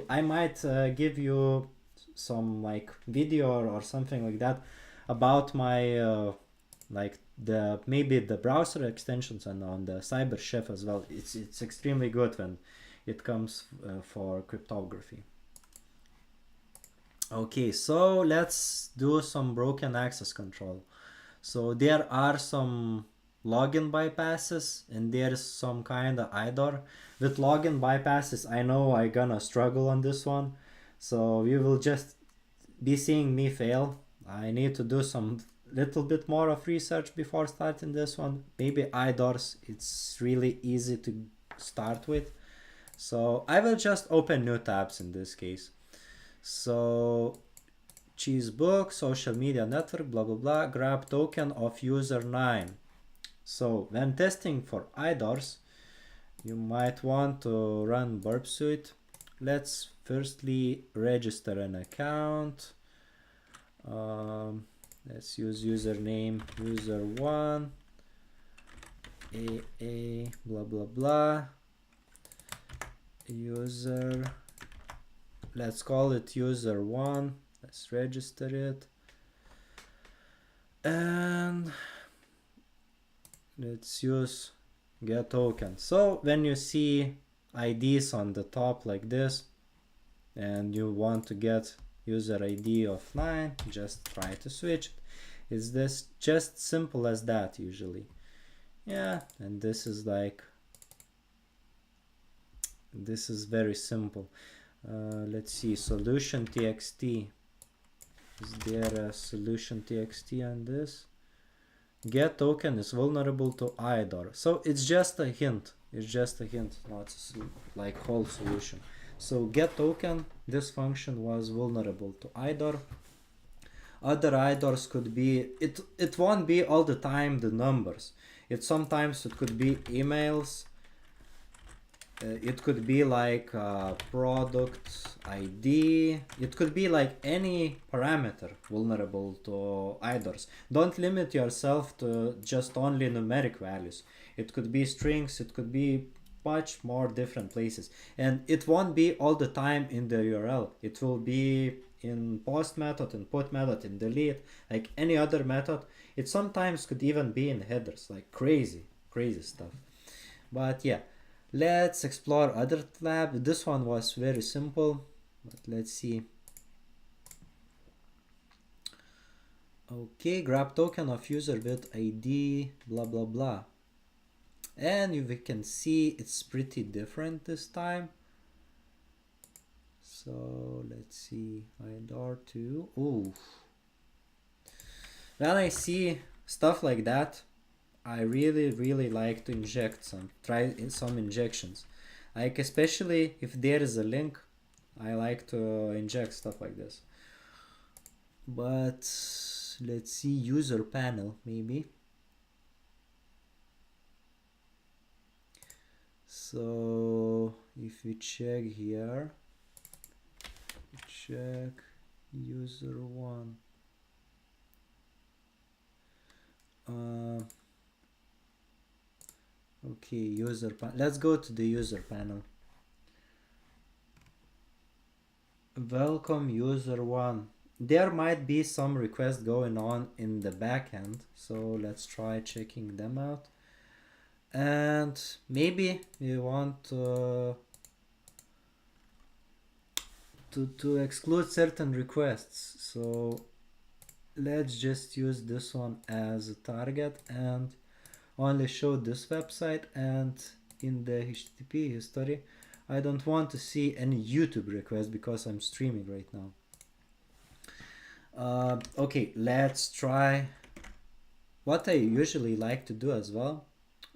I might give you some like video or something like that about my like maybe the browser extensions and on the CyberChef as well. It's extremely good when it comes for cryptography. Okay, so let's do some broken access control. So there are some login bypasses and there's some kind of IDOR. With login bypasses, I know I'm gonna struggle on this one. So you will just be seeing me fail. I need to do some little bit more of research before starting this one. Maybe IDORs, it's really easy to start with. So I will just open new tabs in this case. So choose book, social media network, blah blah blah, grab token of user 9. So when testing for IDORs, you might want to run Burp Suite. Let's firstly register an account. Let's use username user1 AA blah blah blah user. Let's call it user1. Let's register it, and let's use get token. So when you see IDs on the top like this and you want to get user ID of 9, just try to switch it. Is this just simple as that usually? Yeah, and this is like, this is very simple. Let's see, solution txt. Is there a solution txt on this? Get token is vulnerable to IDOR. So it's just a hint. Not like whole solution. So get token, this function was vulnerable to IDOR. Other IDORs could be, it won't be all the time the numbers. Sometimes it could be emails. It could be like product ID. It could be like any parameter vulnerable to IDORs. Don't limit yourself to just only numeric values. It could be strings, it could be much more different places. And it won't be all the time in the URL. It will be in post method, in put method, in delete, like any other method. It sometimes could even be in headers, like crazy stuff. But yeah, let's explore other tab. This one was very simple, but let's see. Okay, grab token of user with ID, blah blah blah. And we can see it's pretty different this time. So let's see, IDOR 2. Ooh. When I see stuff like that, I really like to try some injections. Like especially if there is a link, I like to inject stuff like this. But let's see, user panel maybe. So if we check here, check user one. Okay, user panel. Let's go to the user panel. Welcome user one. There might be some requests going on in the backend, so let's try checking them out. And maybe we want to exclude certain requests. So let's just use this one as a target and only show this website, and in the HTTP history I don't want to see any YouTube requests because I'm streaming right now. Okay, let's try. What I usually like to do as well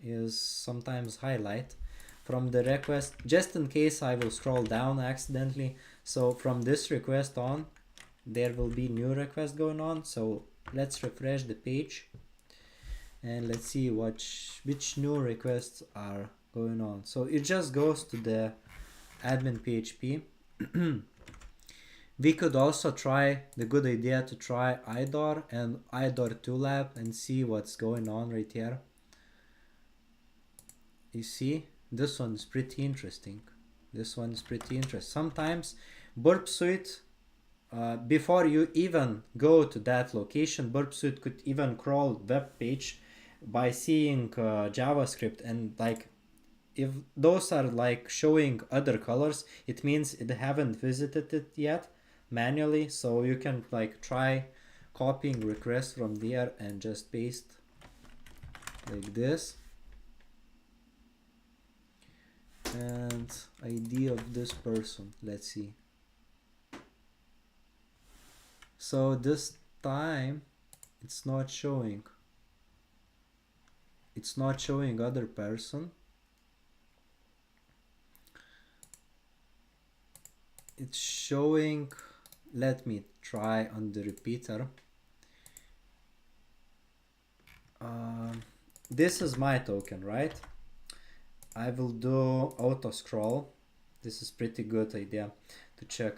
is sometimes highlight from the request, just in case I will scroll down accidentally. So from this request on, there will be new request going on. So let's refresh the page and let's see which new requests are going on. So it just goes to the admin PHP. We could also try, the good idea to try IDOR and IDOR 2 lab and see what's going on right here. You see, this one's pretty interesting. Sometimes Burp Suite, before you even go to that location, Burp Suite could even crawl web page by seeing JavaScript, and like if those are like showing other colors, it means it haven't visited it yet manually. So you can like try copying requests from there and just paste like this, and ID of this person, let's see. So this time it's not showing other person. It's showing, let me try on the repeater. This is my token, right? I will do auto scroll. This is pretty good idea to check.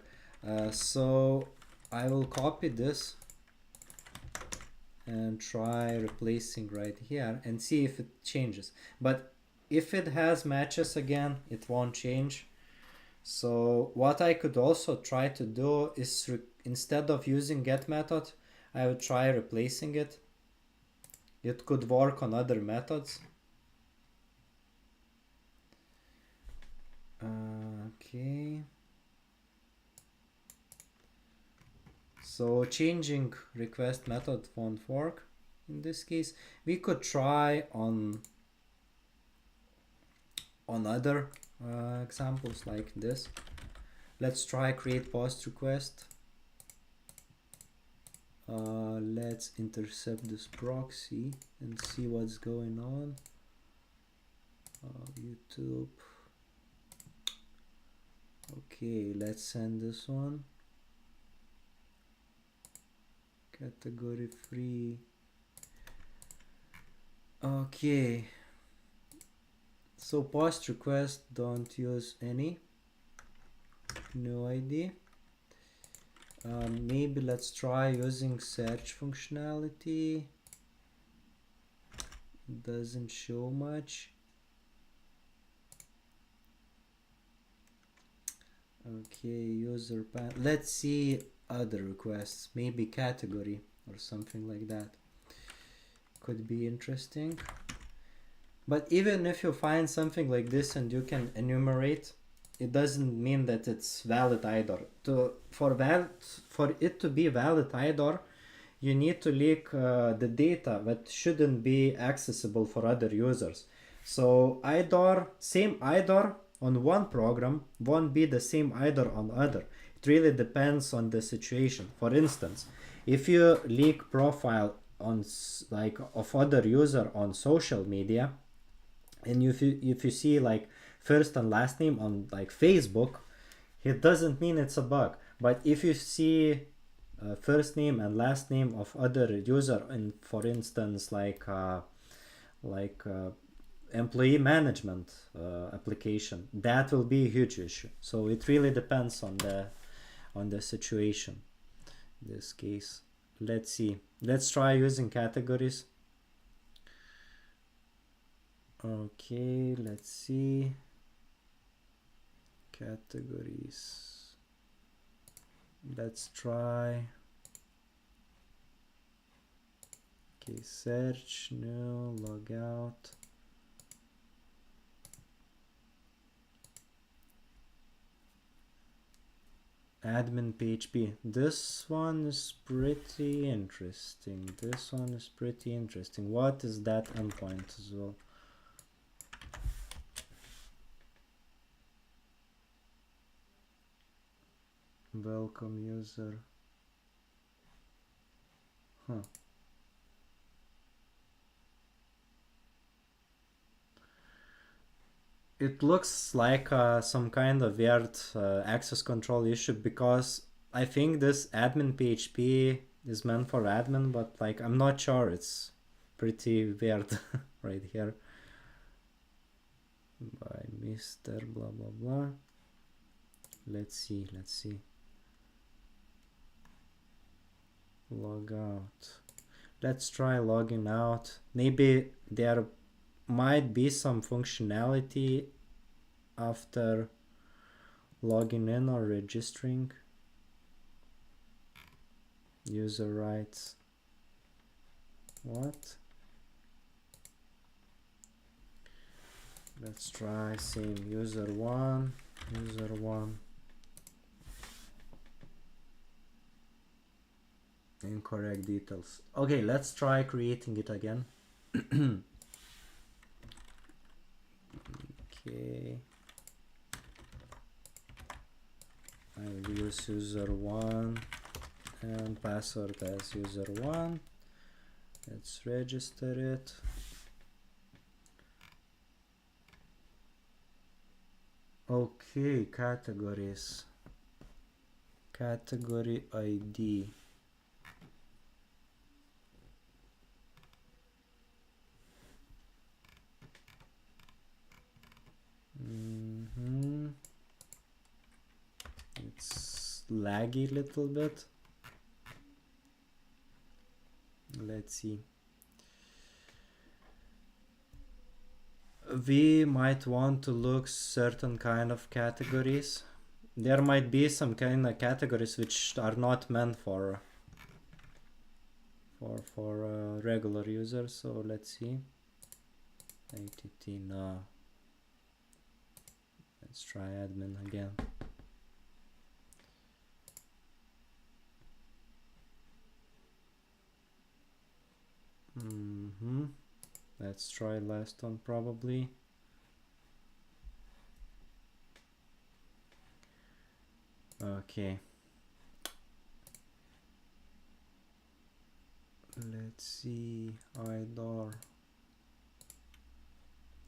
So I will copy this and try replacing right here and see if it changes. But if it has matches again, it won't change. So what I could also try to do is instead of using get method, I would try replacing it. It could work on other methods. Okay. So changing request method won't work in this case. We could try on other examples like this. Let's try create post request. Let's intercept this proxy and see what's going on. YouTube. Okay, let's send this one. Category free. Okay. So post request, don't use any. No idea. Maybe let's try using search functionality. Doesn't show much. Okay, user pan. Let's see other requests. Maybe category or something like that. Could be interesting. But even if you find something like this and you can enumerate, it doesn't mean that it's valid IDOR. For it to be valid IDOR, you need to leak the data that shouldn't be accessible for other users. So IDOR, same IDOR on one program won't be the same IDOR on other. It really depends on the situation. For instance, if you leak profile on like of other user on social media, and if you see like first and last name on like Facebook, it doesn't mean it's a bug. But if you see first name and last name of other user in, for instance, like employee management application, that will be a huge issue. So it really depends on the situation. In this case, let's see. Let's try using categories. Okay, let's see. Categories. Let's try. Okay, search, no, log out. Admin PHP. This one is pretty interesting. This one is pretty interesting. What is that endpoint as well? Welcome user. Huh. It looks like some kind of weird access control issue, because I think this admin PHP is meant for admin, but like I'm not sure. It's pretty weird right here. By Mr. blah blah blah. Let's see. Log out. Let's try logging out. Maybe there might be some functionality after logging in or registering. User rights. What? Let's try same user one. Incorrect details. Okay, let's try creating it again. Okay. I will use user1 and password as user1. Let's register it. Okay, categories. Category ID. It's laggy a little bit. Let's see. We might want to look certain kind of categories. There might be some kind of categories which are not meant for regular users. So let's see. ATT no. Let's try admin again. Let's try last one probably. Okay. Let's see. IDOR.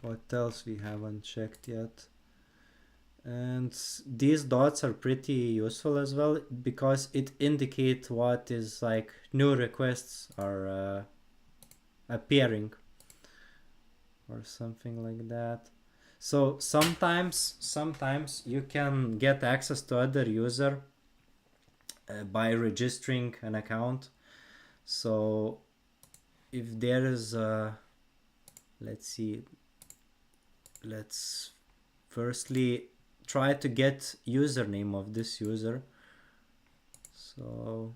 What else we haven't checked yet? And these dots are pretty useful as well, because it indicates what is like new requests are appearing or something like that. So sometimes you can get access to other user by registering an account. So if there is a, let's see, let's firstly try to get username of this user. So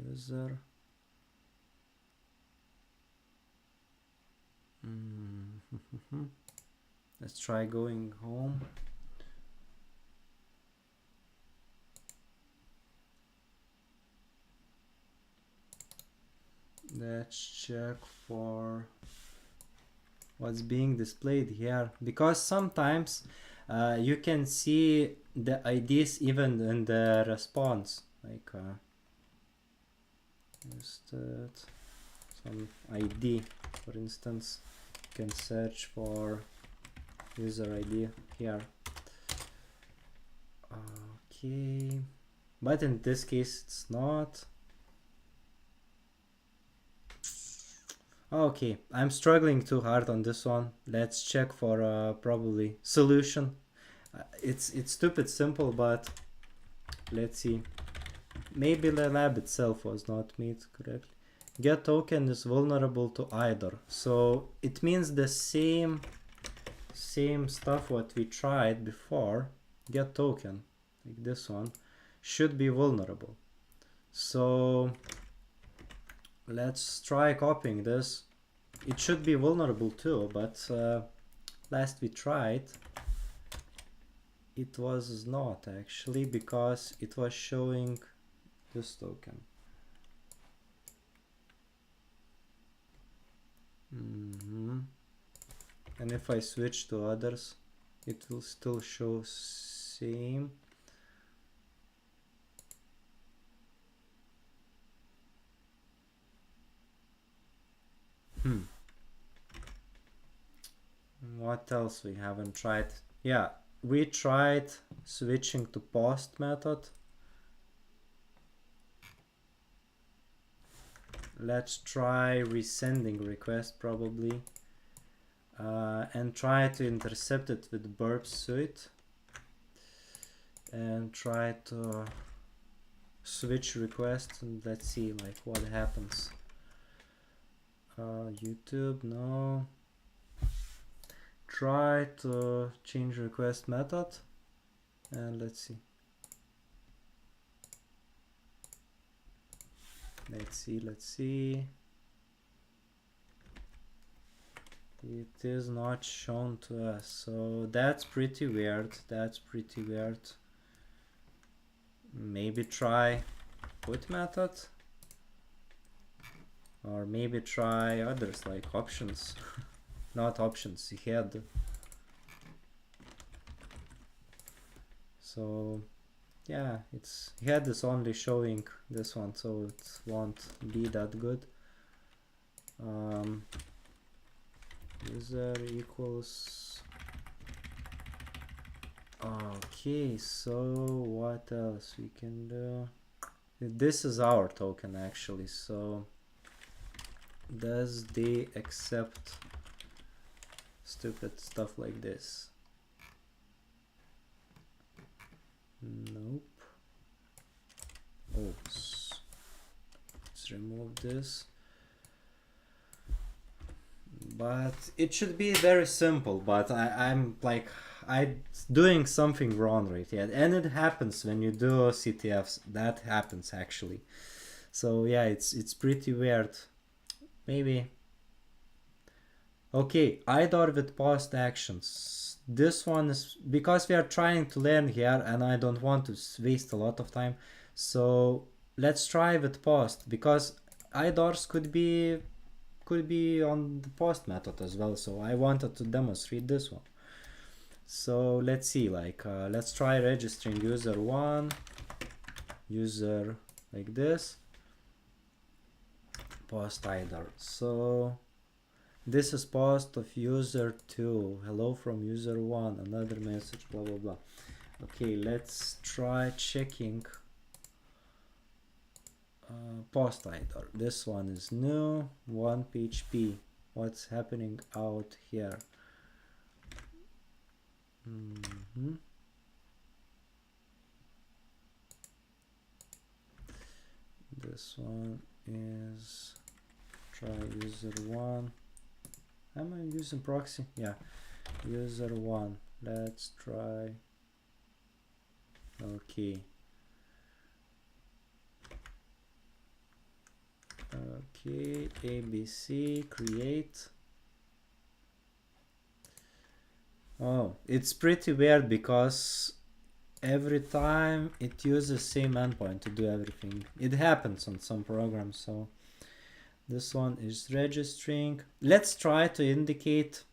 user, let's try going home. Let's check for what's being displayed here, because sometimes you can see the IDs even in the response, like just some ID, for instance. You can search for user ID here. Okay, but in this case it's not. Okay, I'm struggling too hard on this one. Let's check for probably solution. It's stupid simple, but let's see. Maybe the lab itself was not made correctly. Get token is vulnerable to IDOR. So it means the same stuff what we tried before. Get token, like this one, should be vulnerable. So let's try copying this. It should be vulnerable too, but last we tried it was not actually, because it was showing this token. And if I switch to others, it will still show same. What else we haven't tried? Yeah, we tried switching to post method. Let's try resending request probably, and try to intercept it with burp suite, and try to switch request, and let's see like what happens. YouTube, no. Try to change request method, and let's see. Let's see. It is not shown to us, so that's pretty weird. Maybe try put method, or maybe try others like options. Not options, head. So yeah, its head is only showing this one, so it won't be that good. User equals. Okay, so what else we can do? This is our token actually, so does they accept stupid stuff like this? Nope. Oops. Let's remove this. But it should be very simple, but I'm doing something wrong right here, and it happens when you do CTFs. That happens actually. So yeah, it's pretty weird. Maybe. Okay, IDOR with post actions. This one is because we are trying to learn here, and I don't want to waste a lot of time. So let's try with post, because IDORs could be on the post method as well, so I wanted to demonstrate this one. So let's see, like let's try registering user 1, user like this, post IDOR. So this is post of user 2, hello from user 1, another message, blah blah blah. Okay, let's try checking post IDOR. This one is new, 1 PHP. what's happening out here. This one is try user 1. Am I using proxy? Yeah, user 1. Let's try. Okay. Okay, ABC, create. Oh, it's pretty weird because every time it uses same endpoint to do everything. It happens on some programs, so this one is registering. Let's try to indicate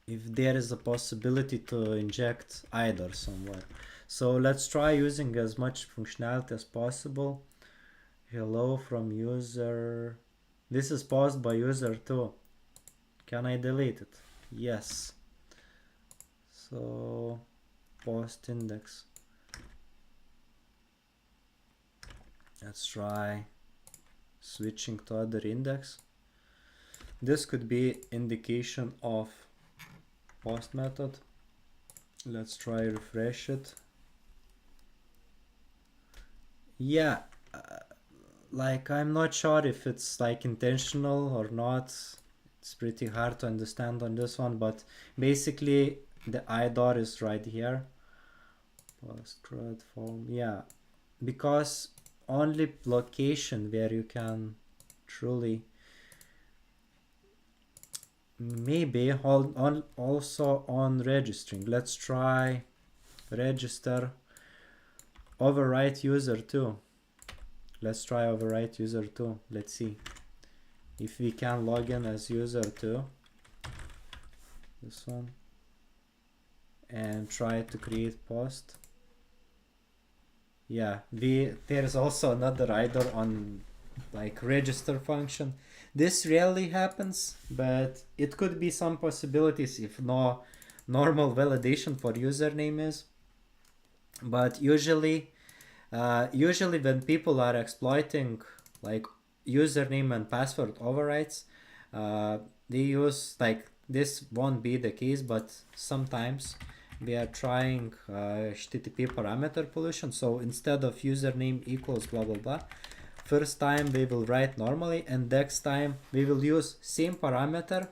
if there is a possibility to inject IDOR somewhere. So let's try using as much functionality as possible. Hello from user. This is paused by user 2. Can I delete it? Yes. So post index. Let's try switching to other index. This could be indication of post method. Let's try refresh it. Yeah, like I'm not sure if it's like intentional or not. It's pretty hard to understand on this one, but basically the IDOR is right here. Post CRUD form, yeah, because only location where you can truly maybe also on registering. Let's try register overwrite user 2. Let's try overwrite user 2. Let's see if we can log in as user 2. This one. And try to create post. Yeah, there's also another IDOR on like register function. This rarely happens, but it could be some possibilities if no normal validation for username is. But usually when people are exploiting like username and password overrides, they use like this won't be the case, but sometimes we are trying HTTP parameter pollution. So instead of username equals blah blah blah, first time we will write normally, and next time we will use same parameter,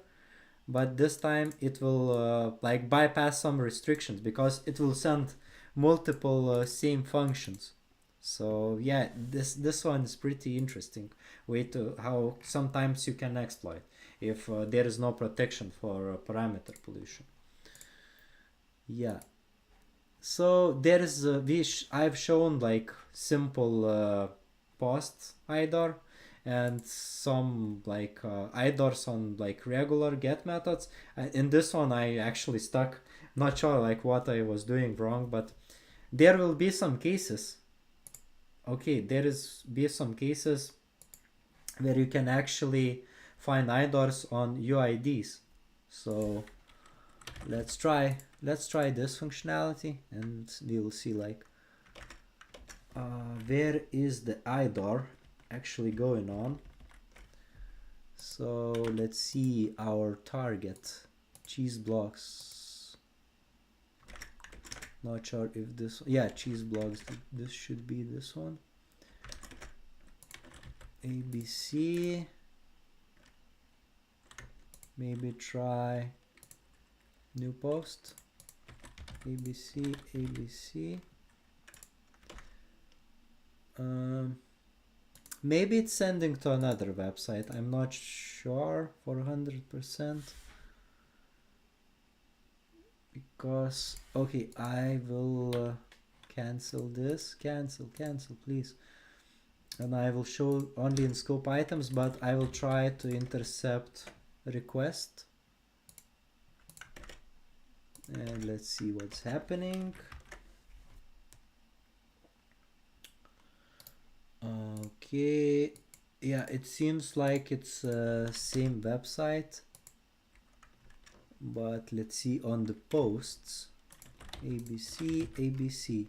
but this time it will like bypass some restrictions because it will send multiple same functions. So yeah, this one is pretty interesting way to how sometimes you can exploit if there is no protection for parameter pollution. Yeah, so there is I've shown like simple post IDOR and some like IDORs on like regular get methods. In this one I actually stuck, not sure like what I was doing wrong, but there will be some cases. Okay, there is be some cases where you can actually find IDORs on UIDs. So let's try this functionality and we'll see like where is the IDOR actually going on. So let's see our target, cheese blocks. Not sure if this, yeah, cheese blocks, this should be this one. ABC, maybe try new post, ABC. Maybe it's sending to another website, I'm not sure for 100%. Because, okay, I will cancel this, cancel please. And I will show only in scope items, but I will try to intercept request. And let's see what's happening. Okay, yeah, it seems like it's same website, but let's see on the posts. ABC.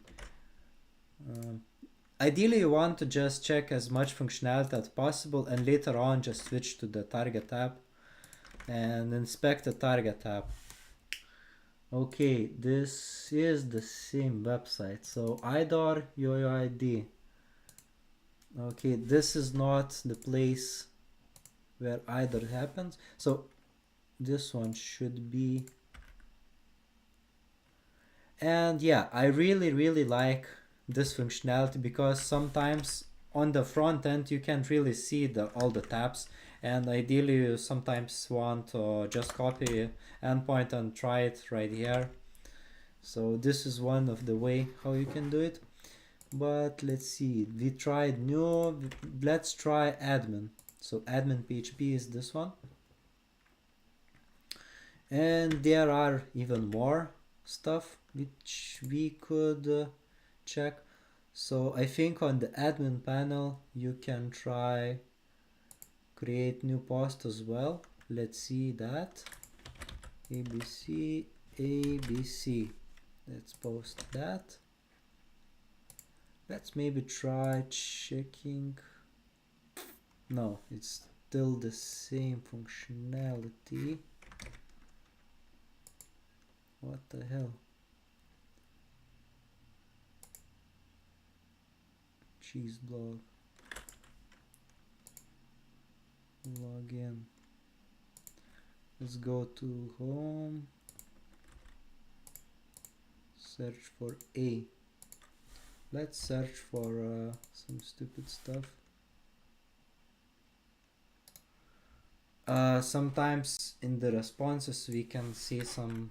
ideally you want to just check as much functionality as possible and later on just switch to the target tab and inspect the target tab. Okay, this is the same website. So IDOR UUID. Okay, this is not the place where IDOR happens. So this one should be. And yeah, I really like this functionality because sometimes on the front end you can't really see all the tabs, and ideally you sometimes want to just copy endpoint and try it right here. So this is one of the way how you can do it. But let's see, we tried new, let's try admin. So admin PHP is this one, and there are even more stuff which we could check. So I think on the admin panel you can try create new post as well. Let's see that ABC. Let's post that. Let's maybe try checking. No, it's still the same functionality. What the hell? Cheese blog. Log in. Let's go to home. Search for A. Let's search for some stupid stuff. Sometimes in the responses we can see some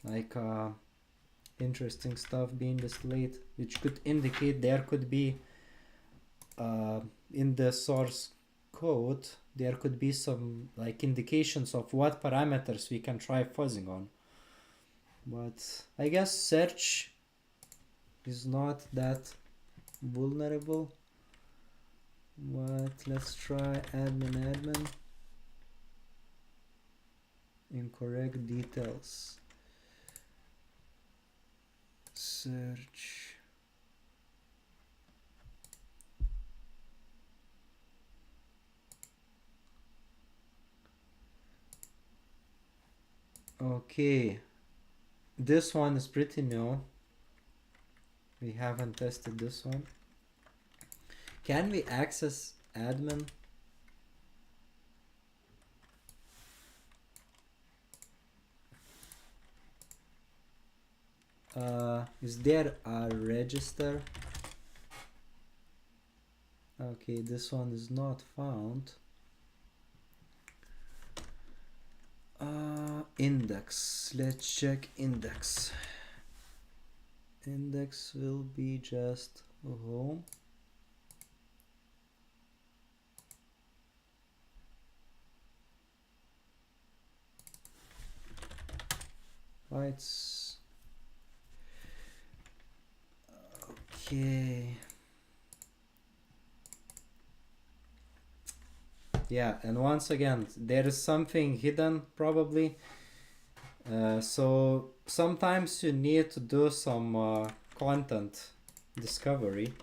like interesting stuff being displayed, which could indicate there could be in the source code there could be some like indications of what parameters we can try fuzzing on. But I guess search is not that vulnerable. But let's try admin. Incorrect details. Search. Okay, this one is pretty new. We haven't tested this one. Can we access admin? Is there a register? Okay, this one is not found. Index. Let's check index. Index will be just home. It's okay. Yeah, and once again there is something hidden probably. So sometimes you need to do some content discovery.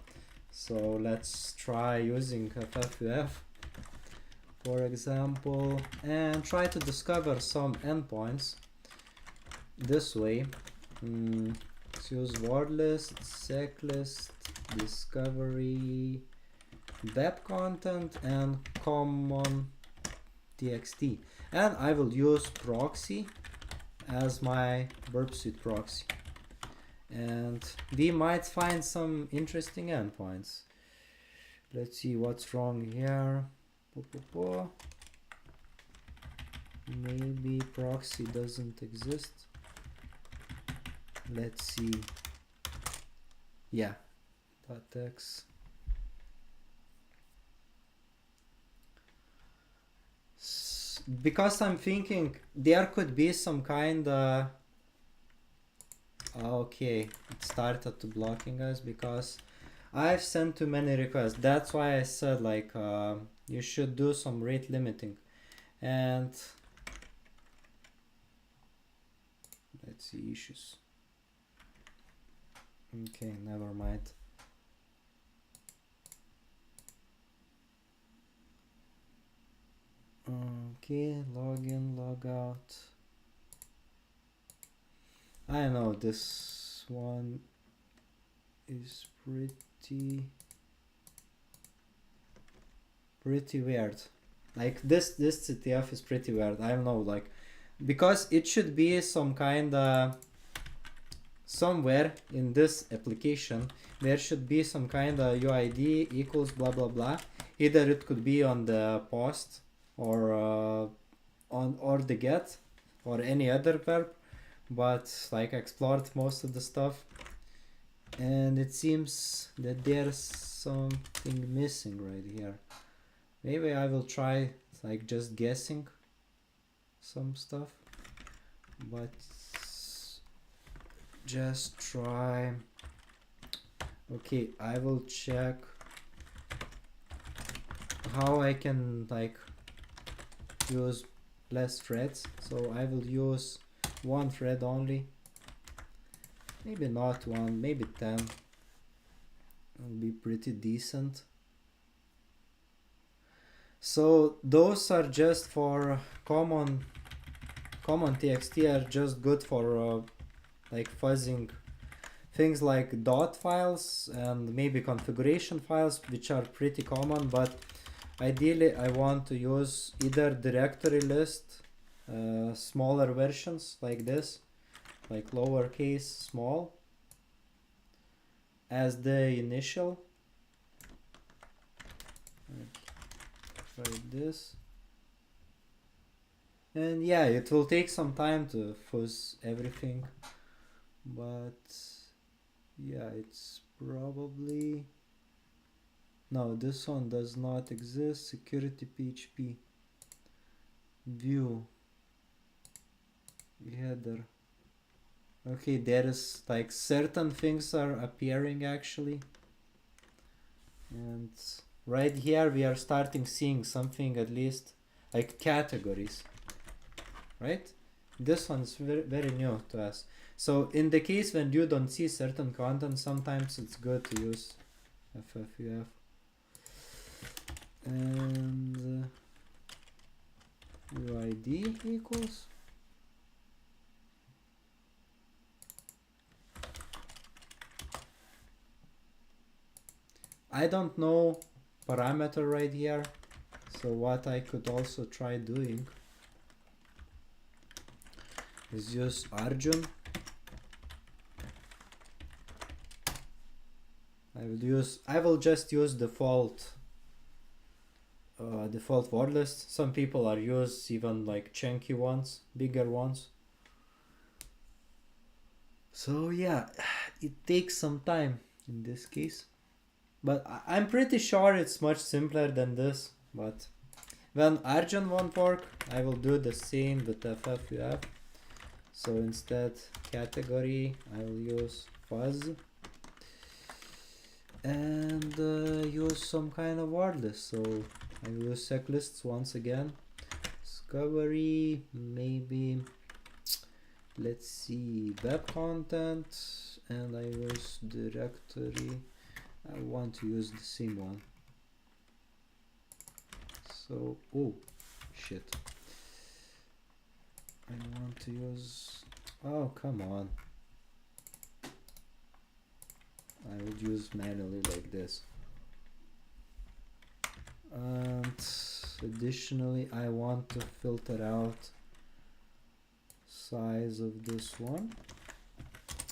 So let's try using FFUF for example and try to discover some endpoints this way. Let's use word list, sec list, discovery, web content, and common txt, and I will use proxy as my burp suite proxy, and we might find some interesting endpoints. Let's see what's wrong here. Maybe proxy doesn't exist. Let's see. Yeah, .x. Because I'm thinking there could be some kind of okay, it started to blocking us because I've sent too many requests. That's why I said like you should do some rate limiting. And let's see issues. Okay, never mind. Okay, login, logout. I know this one is pretty weird. Like this CTF is pretty weird. I don't know, like, because it should be some kind of somewhere in this application there should be some kind of UID equals blah blah blah. Either it could be on the post or on or the get or any other verb, but like I explored most of the stuff and it seems that there's something missing right here. Maybe I will try like just guessing some stuff, but just try. Okay, I will check how I can like use less threads. So I will use one thread only. Maybe not one, maybe 10. Will be pretty decent. So those are just for common TXT are just good for like fuzzing things like dot files and maybe configuration files, which are pretty common, but ideally I want to use either directory list, smaller versions like this, like lowercase small as the initial. Try this. And yeah, it will take some time to fuzz everything, but yeah, it's probably no, this one does not exist. Security PHP view header. Okay, there is like certain things are appearing actually, and right here we are starting seeing something, at least like categories, right? This one's very new to us. So in the case when you don't see certain content, sometimes it's good to use FFUF. And UID equals. I don't know parameter right here, so what I could also try doing is use Arjun. I will just use default word list. Some people are use even like chunky ones, bigger ones. So yeah, it takes some time in this case, but I'm pretty sure it's much simpler than this. But when Arjun won't work, I will do the same with FFUF. So instead category, I will use fuzz and use some kind of word list. So I will use sec lists once again. Discovery, maybe, let's see, web content, and I use directory. I want to use the same one. So, oh shit, I want to use, oh come on, I would use manually like this. And additionally I want to filter out size of this one.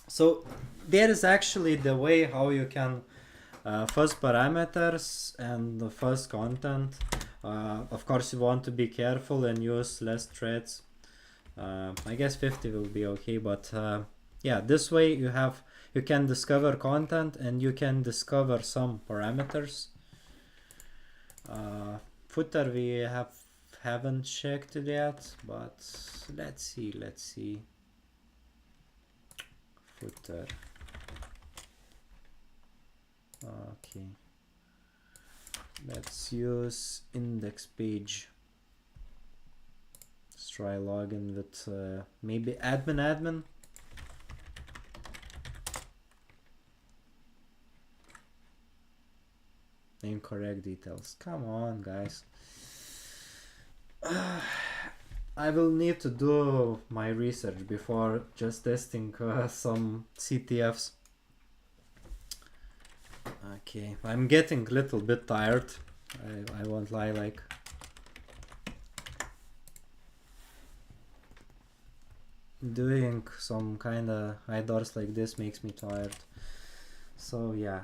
So there is actually the way how you can fuzz parameters and fuzz content. Of course you want to be careful and use less threads. I guess 50 will be okay, but yeah, this way you can discover content and you can discover some parameters. Footer we haven't checked it yet, but let's see. Footer. Okay. Let's use index page. Let's try login with maybe admin. Incorrect details. Come on, guys. I will need to do my research before just testing some CTFs. Okay, I'm getting a little bit tired. I won't lie, like. Doing some kind of IDORs like this makes me tired. So yeah,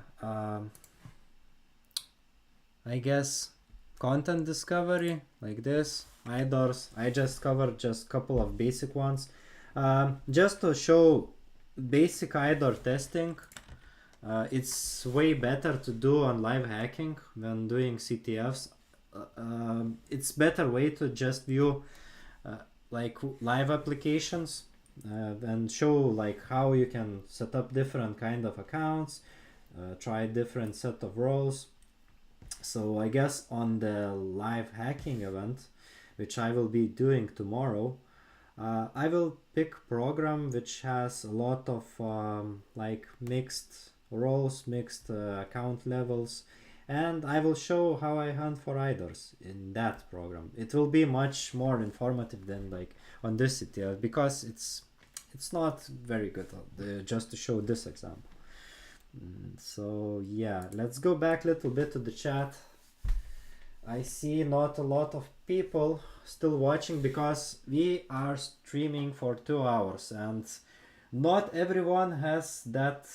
I guess content discovery like this, IDORs, I just covered just couple of basic ones. Just to show basic IDOR testing, it's way better to do on live hacking than doing CTFs. It's better way to just view like live applications and show like how you can set up different kind of accounts, try different set of roles. So I guess on the live hacking event, which I will be doing tomorrow, I will pick program which has a lot of like mixed roles, mixed account levels, and I will show how I hunt for IDORs in that program. It will be much more informative than like on this CTF because it's not very good just to show this example. So yeah, let's go back a little bit to the chat. I see not a lot of people still watching because we are streaming for 2 hours and not everyone has that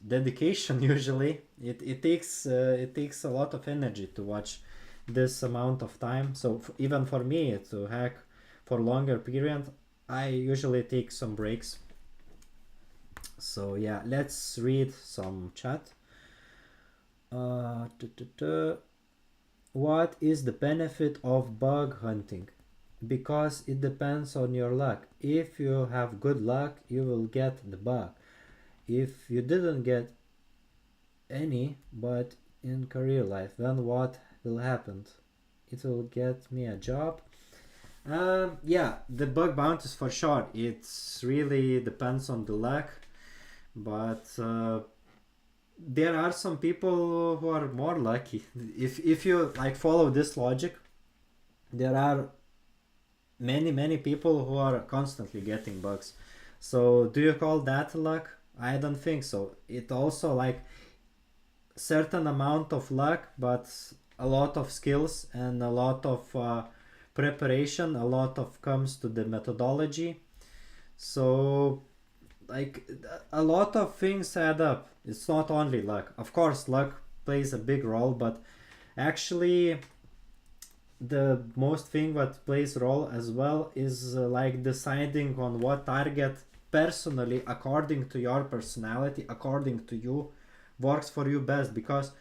dedication usually. It takes a lot of energy to watch this amount of time. So even for me to hack for longer period, I usually take some breaks. So yeah, let's read some chat. What is the benefit of bug hunting? Because it depends on your luck. If you have good luck, you will get the bug. If you didn't get any, but in career life, then what will happen? It will get me a job. Yeah, the bug bounties for sure. It's really depends on the luck, but there are some people who are more lucky. If you like follow this logic, there are many people who are constantly getting bugs. So do you call that luck? I don't think so. It also like certain amount of luck, but a lot of skills and a lot of preparation. A lot of comes to the methodology. So like a lot of things add up. It's not only luck. Of course, luck plays a big role, but actually the most thing that plays role as well is like deciding on what target personally according to your personality, according to you, works for you best. Because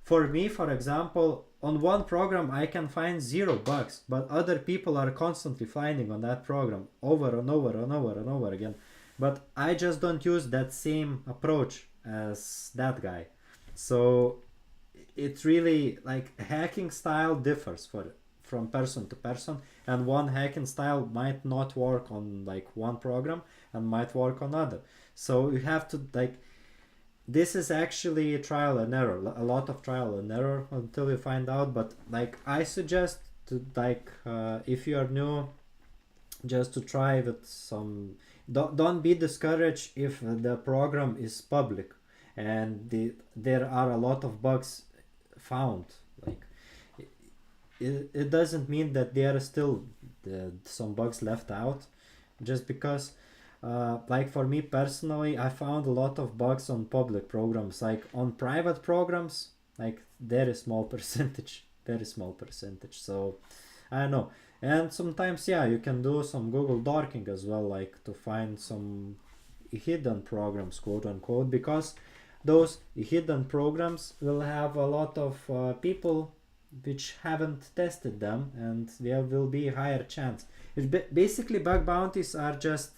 for me, for example, on one program I can find 0 bugs, but other people are constantly finding on that program over and over and over and over again. But I just don't use that same approach as that guy. So it's really like hacking style differs from person to person, and one hacking style might not work on like one program and might work on other. So you have to like, this is actually trial and error, a lot of trial and error until you find out. But like I suggest to like if you are new, just to try with some, don't be discouraged if the program is public and there are a lot of bugs found. Like it doesn't mean that there are still some bugs left out, just because like for me personally, I found a lot of bugs on public programs. Like on private programs, like very small percentage, very small percentage. So I don't know. And sometimes yeah, you can do some Google dorking as well, like to find some hidden programs, quote unquote, because those hidden programs will have a lot of people which haven't tested them, and there will be a higher chance. Basically, bug bounties are just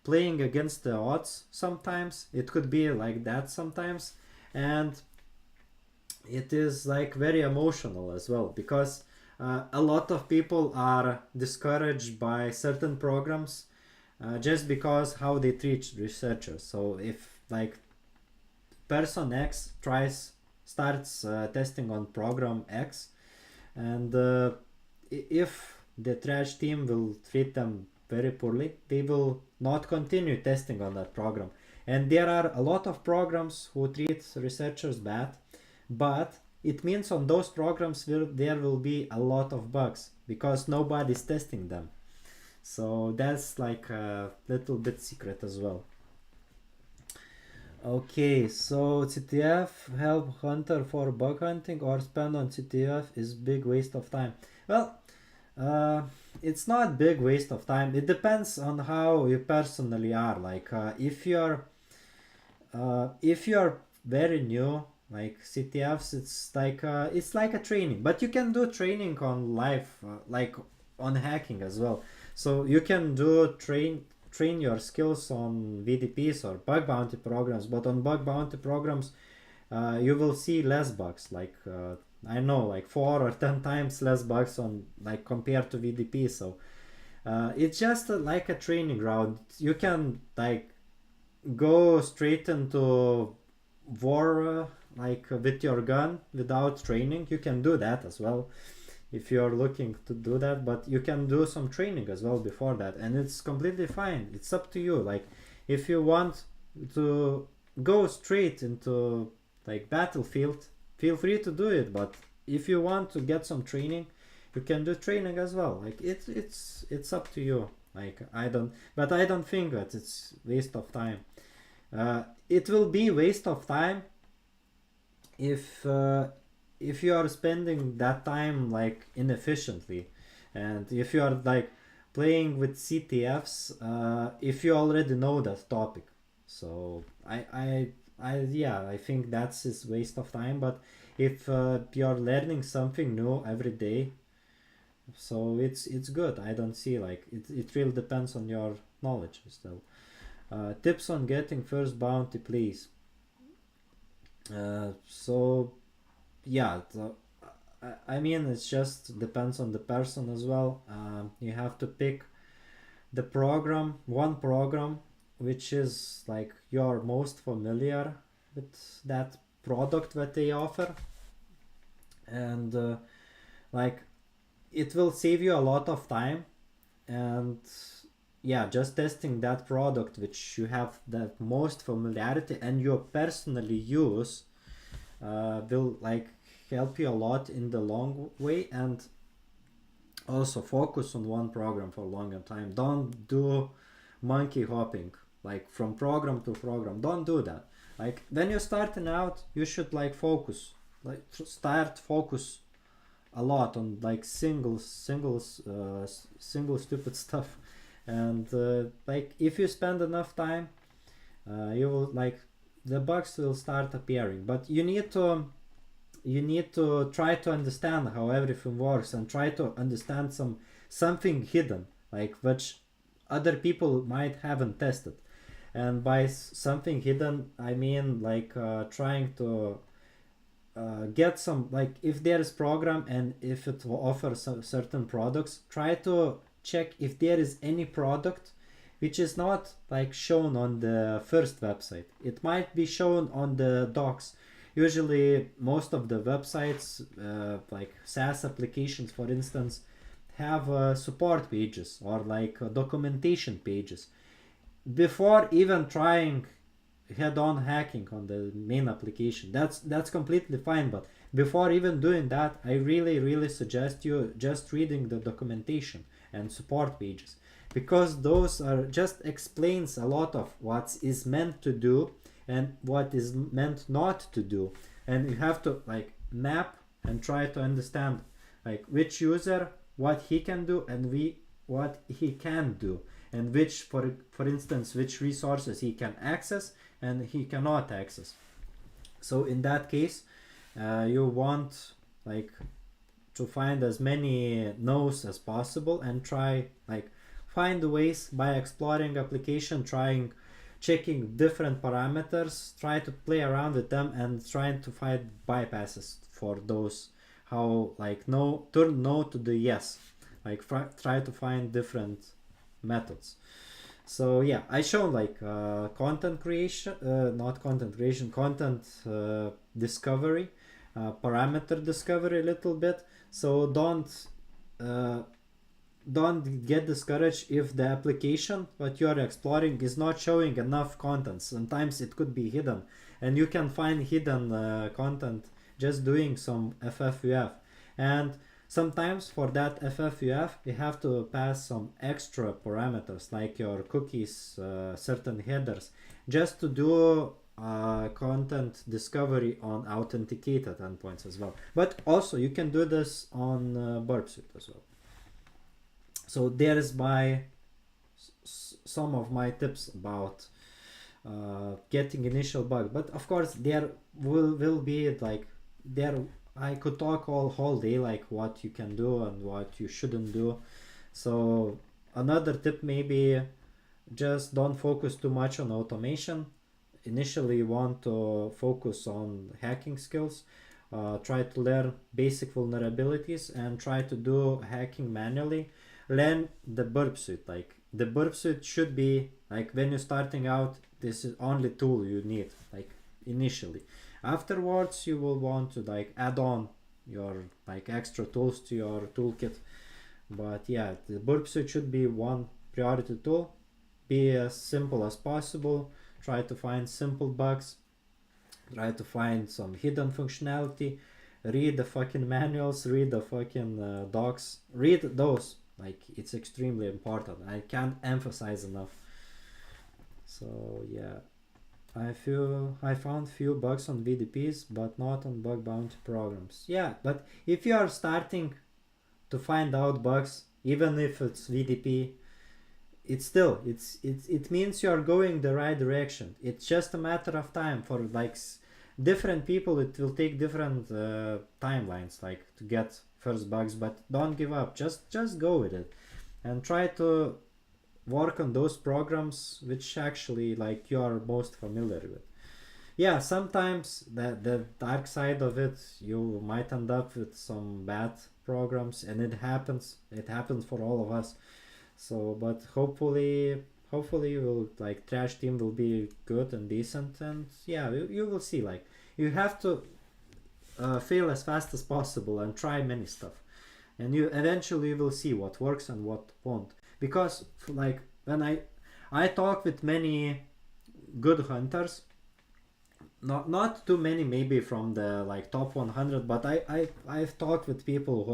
playing against the odds. Sometimes it could be like that sometimes, and it is like very emotional as well, because a lot of people are discouraged by certain programs just because how they treat researchers. So if like person X starts testing on program X, and if the trash team will treat them very poorly. They will not continue testing on that program. And there are a lot of programs who treat researchers bad, but it means on those programs there will be a lot of bugs because nobody's testing them. So that's like a little bit secret as well. Okay, so CTF help hunter for bug hunting or spend on CTF is big waste of time. Well, it's not big waste of time. It depends on how you personally are. Like if you're very new, like CTFs, it's like a training. But you can do training on live, like on hacking as well. So you can do train your skills on VDPs or bug bounty programs. But on bug bounty programs, you will see less bugs. Like I know, like 4 or 10 times less bugs on like compared to VDP. So it's just like a training ground. You can like go straight into war like with your gun without training. You can do that as well if you're looking to do that, but you can do some training as well before that, and it's completely fine. It's up to you. Like if you want to go straight into like battlefield, feel free to do it, but if you want to get some training, you can do training as well. Like it's up to you. Like I don't think that it's waste of time. It will be waste of time if you are spending that time like inefficiently, and if you are like playing with CTFs, if you already know that topic. So I think that's is waste of time. But if you're learning something new every day, so it's good. I don't see like it really depends on your knowledge still. Tips on getting first bounty, please. So yeah, I mean it's just depends on the person as well. You have to pick the one program which is like you're most familiar with that product that they offer, and like it will save you a lot of time. And yeah, just testing that product which you have the most familiarity and you personally use will like help you a lot in the long way. And also focus on one program for a longer time. Don't do monkey hopping like from program to program. Don't do that. Like when you're starting out, you should like focus, like focus a lot on like single stupid stuff. And like if you spend enough time, you will like the bugs will start appearing. But you need to try to understand how everything works and try to understand something hidden, like which other people might haven't tested. And by something hidden, I mean like trying to get some, like if there is program and if it offers certain products, try to check if there is any product which is not like shown on the first website. It might be shown on the docs. Usually most of the websites, like SaaS applications for instance, have support pages or like documentation pages before even trying head-on hacking on the main application. That's completely fine, but before even doing that, I really suggest you just reading the documentation and support pages, because those are just explains a lot of what is meant to do and what is meant not to do. And you have to like map and try to understand like which user what he can do and what he can do, and which for instance which resources he can access and he cannot access. So in that case, you want like to find as many no's as possible and try like find ways by exploring application, checking different parameters, try to play around with them and trying to find bypasses for those, how like no turn no to the yes, like try to find different methods. So yeah, I show like content creation, not content creation, content discovery, parameter discovery a little bit. So don't don't get discouraged if the application what you are exploring is not showing enough content. Sometimes it could be hidden, and you can find hidden content just doing some FFUF. And sometimes for that FFUF you have to pass some extra parameters like your cookies, certain headers, just to do content discovery on authenticated endpoints as well. But also you can do this on Burp Suite as well. So there's some of my tips about getting initial bug. But of course there will be like there I could talk all whole day like what you can do and what you shouldn't do. So another tip maybe just don't focus too much on automation. Initially you want to focus on hacking skills. Try to learn basic vulnerabilities and try to do hacking manually. Learn the Burp Suite. Like the Burp Suite should be like when you're starting out, this is only tool you need like initially. Afterwards you will want to like add on your like extra tools to your toolkit. But yeah, the Burp Suite should be one priority tool. Be as simple as possible. Try to find simple bugs. Try to find some hidden functionality. Read the fucking manuals. Read the fucking docs. Read those. Like it's extremely important. I can't emphasize enough. So yeah, I found few bugs on VDPs, but not on bug bounty programs. Yeah, but if you are starting to find out bugs, even if it's VDP, it means you are going the right direction. It's just a matter of time. For like different people it will take different timelines like to get first bugs, but don't give up. Just go with it and try to work on those programs which actually like you are most familiar with. Yeah, sometimes the dark side of it, you might end up with some bad programs, and it happens for all of us. So but hopefully will like trash team will be good and decent, and yeah, you will see. Like you have to fail as fast as possible and try many stuff, and you eventually will see what works and what won't. Because like when I talk with many good hunters, not too many maybe from the like top 100, but I've talked with people who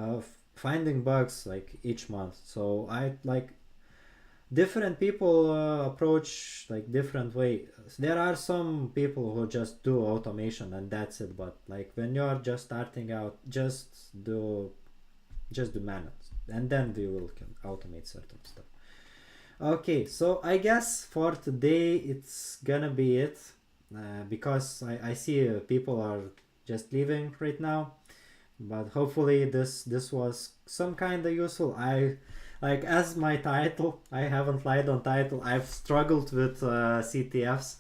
are finding bugs like each month. So I like different people approach like different way. There are some people who just do automation and that's it, but like when you're just starting out, just do manuals, and then we will can automate certain stuff. Okay, so I guess for today it's gonna be it, because I see people are just leaving right now, but hopefully this was some kind of useful. I like as my title, I haven't lied on title, I've struggled with CTFs.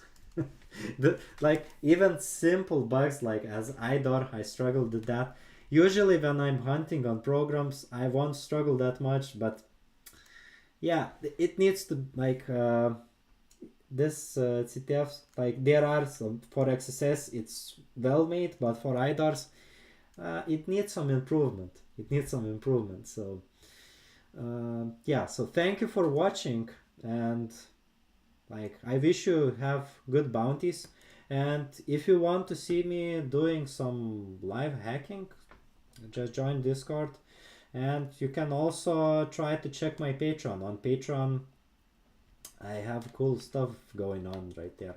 Like even simple bugs like as IDOR, I struggled with that. Usually when I'm hunting on programs I won't struggle that much, but yeah, it needs to like this CTFs, like there are some for XSS it's well made, but for IDORs it needs some improvement. So yeah, so thank you for watching, and like I wish you have good bounties. And if you want to see me doing some live hacking, just join Discord. And you can also try to check my Patreon. On Patreon I have cool stuff going on right there.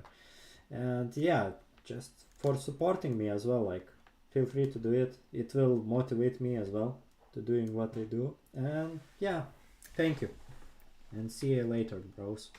And yeah, just for supporting me as well, like feel free to do it. It will motivate me as well to doing what I do. And yeah, thank you, and see you later, bros.